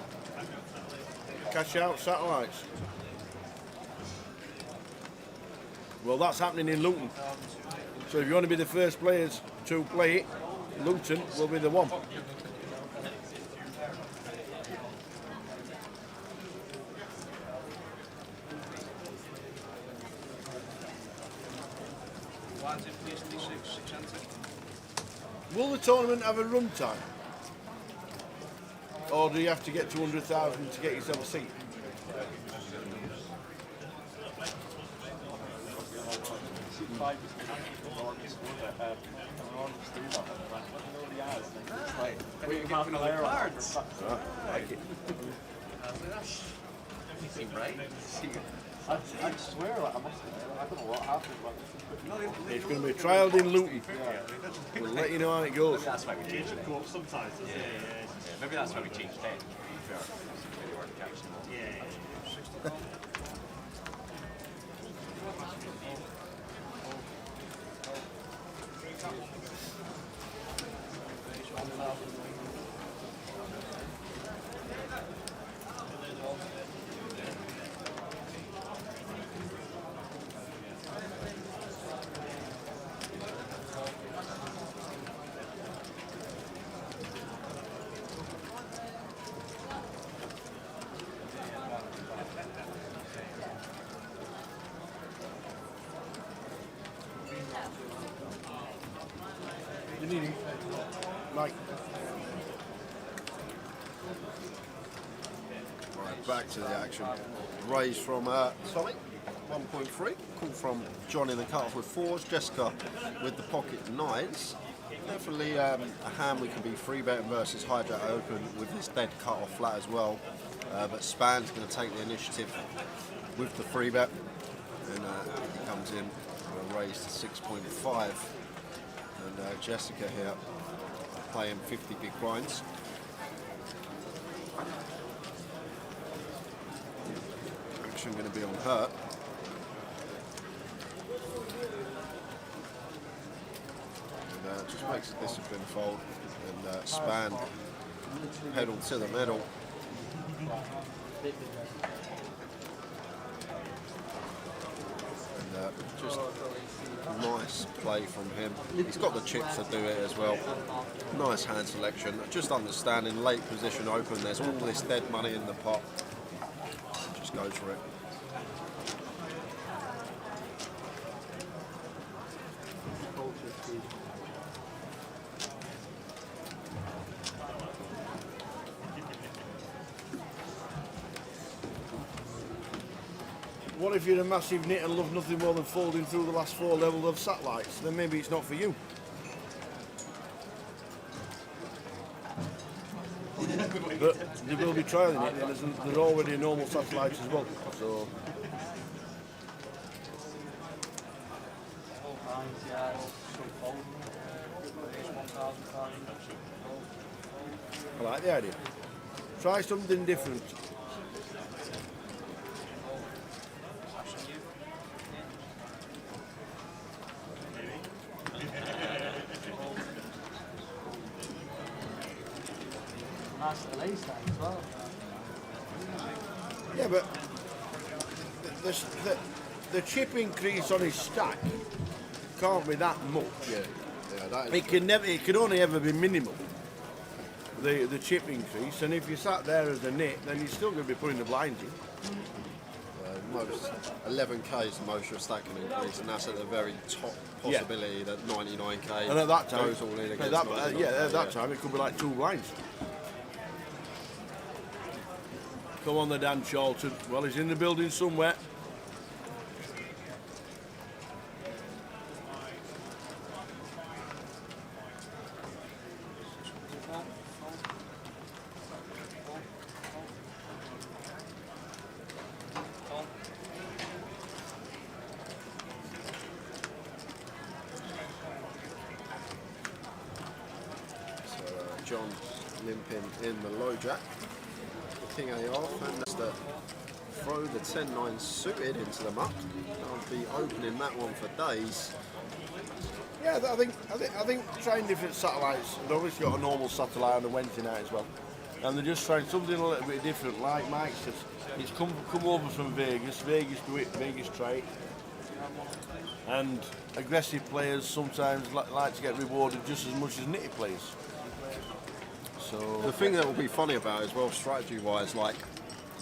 Cash out satellites. Well, that's happening in Luton. So if you want to be the first players to play it, Luton will be the one. Will the tournament have a run time? Or do you have to get to 100,000 to get yourself a seat? Like it. I swear, like, I don't know what happened, but It's going to be trialled in Luton. We'll let you know how it goes. That's why we changed it. Sometimes, Maybe that's why we changed it. Maybe weren't catching them. back to the action. Raise from Tommy, 1.3. Call from John in the cut-off with 4s. Jessica with the pocket 9s. Definitely a hand we can be free betting versus hijack open with this dead cut-off flat as well. But Span's going to take the initiative with the free bet. And he comes in for a raise to 6.5. And Jessica here playing 50 big blinds. Action going to be on her. And just makes a discipline fold. And Span pedal to the metal. And just nice play from him. He's got the chips to do it as well. Nice hand selection. Just understanding late position open. There's all this dead money in the pot. Just goes for it. What if you're a massive nit and love nothing more than folding through the last 4 levels of satellites? Then maybe it's not for you. But they will be trialling it, and there's already a normal satellites as well. So I like the idea. Try something different. Yeah, but the chip increase on his stack can't be that much. Yeah, that is it can never. It can only ever be minimal. The chip increase, and if you sat there as a nit, then you're still going to be putting the blinds in. Most 11k is the most your stack can increase, and that's at the very top possibility that 99k and at that time, goes all in against at that time it could be like 2 blinds. Come on, the Dan Charlton. Well, he's in the building somewhere. John limping in the low jack. King A off, and that's the throw the 10-9 suited into the muck. I'll be opening that one for days. Yeah, I think trying different satellites. They've obviously got a normal satellite on the Wednesday night as well, and they're just trying something a little bit different. Like Mike says, it's come over from Vegas. Vegas do it. Vegas try it. And aggressive players sometimes like to get rewarded just as much as nitty players. So the thing that will be funny about it as well, strategy-wise, like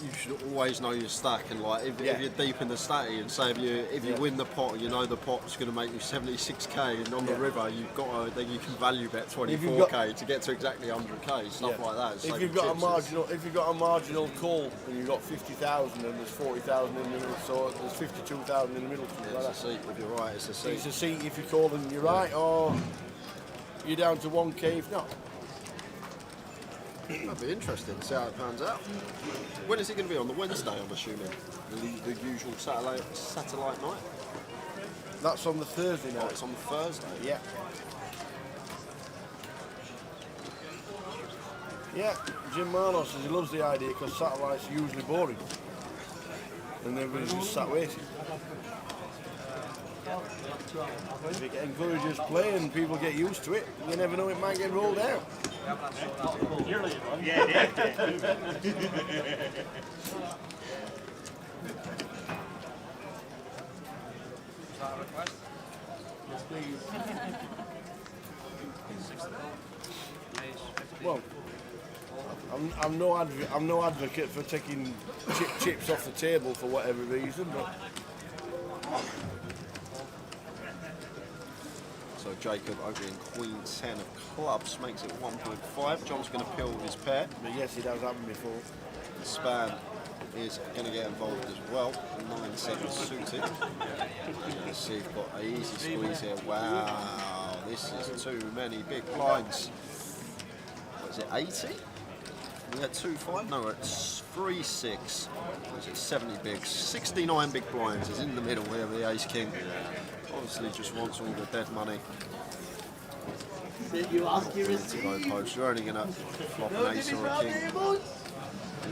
you should always know your stack, and like if you're deep in the stacky, and say if you win the pot, you know the pot's going to make you 76k, and on the river you've got then you can value bet 24k to get to exactly 100k, stuff like that. If you've got a marginal call and you've got 50,000 and there's 40,000 in the middle, so there's 52,000 in the middle. It's a seat if you're right. It's a seat. It's a seat if you call and you're right, or you're down to 1k if not. That'd be interesting to see how it pans out. When is it going to be? On the Wednesday, I'm assuming. The usual satellite night? That's on the Thursday night. Oh, it's on the Thursday? Yeah. Yeah, Jim Marlowe says he loves the idea because satellites are usually boring. And everybody's just sat waiting. If it encourages play and people get used to it, you never know, it might get rolled out. Yeah. Well, I'm no advocate for taking chips off the table for whatever reason, but. So Jacob opening Queen 10 of clubs makes it 1.5. John's going to pill his pair. But yes, he does have them before. Span is going to get involved as well. 9-7 suited. Let's see, we've got an easy squeeze here. Wow, this is too many big blinds. What is it, 80? We had 2-5? No, it's 3-6. What is it, 70 bigs? 69 big blinds is in the middle here with the ace king. Obviously just wants all the dead money. You ask your To go post. You're only going to flop an ace or a king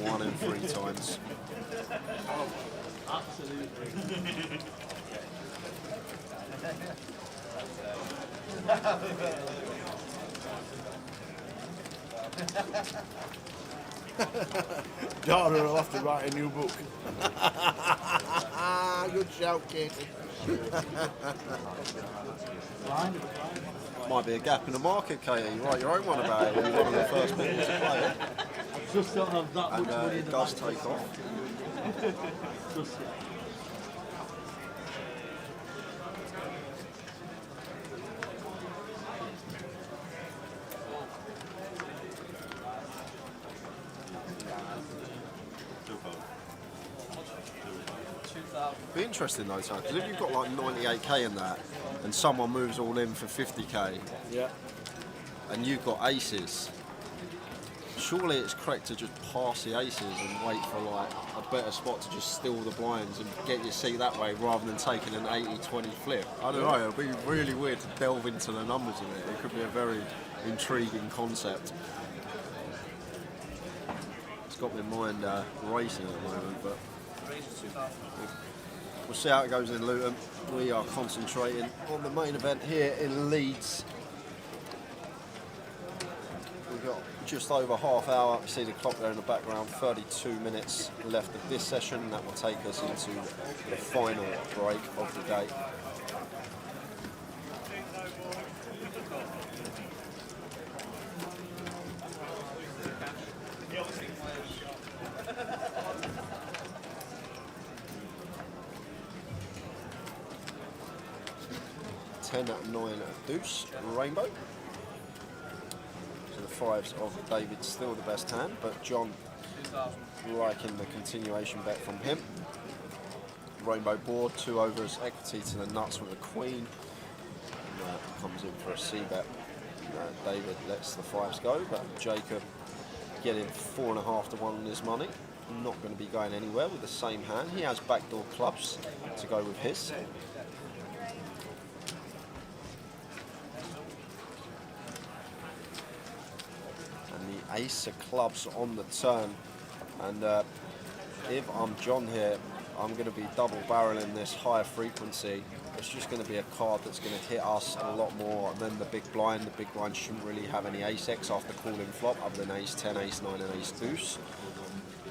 1 in 3 times. Absolutely. Dara will have to write a new book. Good shout, Katie. Might be a gap in the market, Katie. You write your own one about it when you're one of the first people to play it. Just don't have that And much money in it the does bank. take off. Just, Be interesting though, Tom, because if you've got like 98k in that, and someone moves all in for 50k, Yeah. and you've got aces, surely it's correct to just pass the aces and wait for like a better spot to just steal the blinds and get your seat that way rather than taking an 80-20 flip. I don't know, it'll be really weird to delve into the numbers of it. It could be a very intriguing concept. It's got my mind racing at the moment, but we'll see how it goes in Luton. We are concentrating on the main event here in Leeds. We've got just over half hour. You see the clock there in the background, 32 minutes left of this session. That will take us into the final break of the day. Ten at 9 at deuce, rainbow. So the fives of David still the best hand, but John liking the continuation bet from him. Rainbow board, 2 overs, equity to the nuts with a queen. And, comes in for a C bet. David lets the fives go, but Jacob getting 4.5 to 1 on his money. Not going to be going anywhere with the same hand. He has backdoor clubs to go with his. Ace of clubs on the turn, and if I'm John here, I'm going to be double barreling this higher frequency. It's just going to be a card that's going to hit us a lot more than the big blind. The big blind shouldn't really have any ace X after calling flop other than ace 10, ace 9 and ace deuce.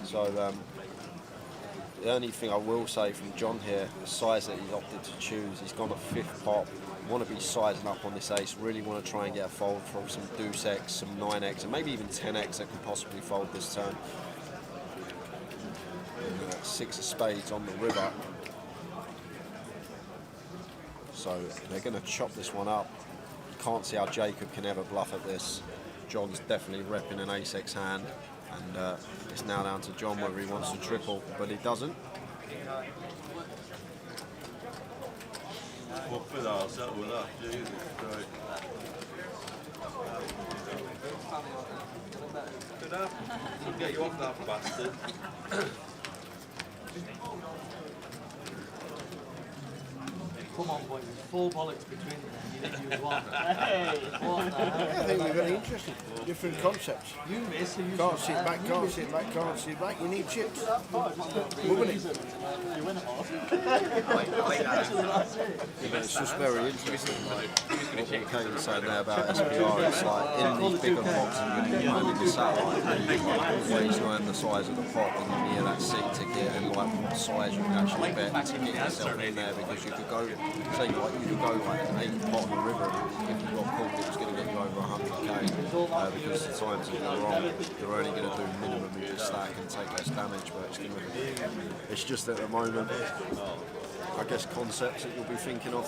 So the only thing I will say from John here, the size that he's opted to choose, he's gone a 5th pot. Want to be sizing up on this ace, really want to try and get a fold from some deuce X, some 9X and maybe even 10X that can possibly fold this turn. 6 of spades on the river. So they're going to chop this one up. Can't see how Jacob can ever bluff at this. John's definitely repping an ace X hand, and it's now down to John whether he wants to triple, but he doesn't. Get you off that bastard. come on, boys, there's 4 bollocks between them. You didn't use one. Hey, what the hell? I think we're very interested. Different concepts. You miss, so you Can't sit back, can't sit back, can't sit back. You need chips. Moving it. You win it all. It's just very interesting. Like what Kane was saying there about SPR, it's like in these bigger pots and when you're moving the satellite, always knowing the size of the pot and you hear that seat ticket and like what size you can actually bet to get yourself in there, because you could go, say like you could go like an 8 pot on the river, if you got called it was going to get you over 100k because the times that you're wrong, you're only going to do minimum of your stack and take less damage, but it's just at the moment, I guess, concepts that you'll be thinking of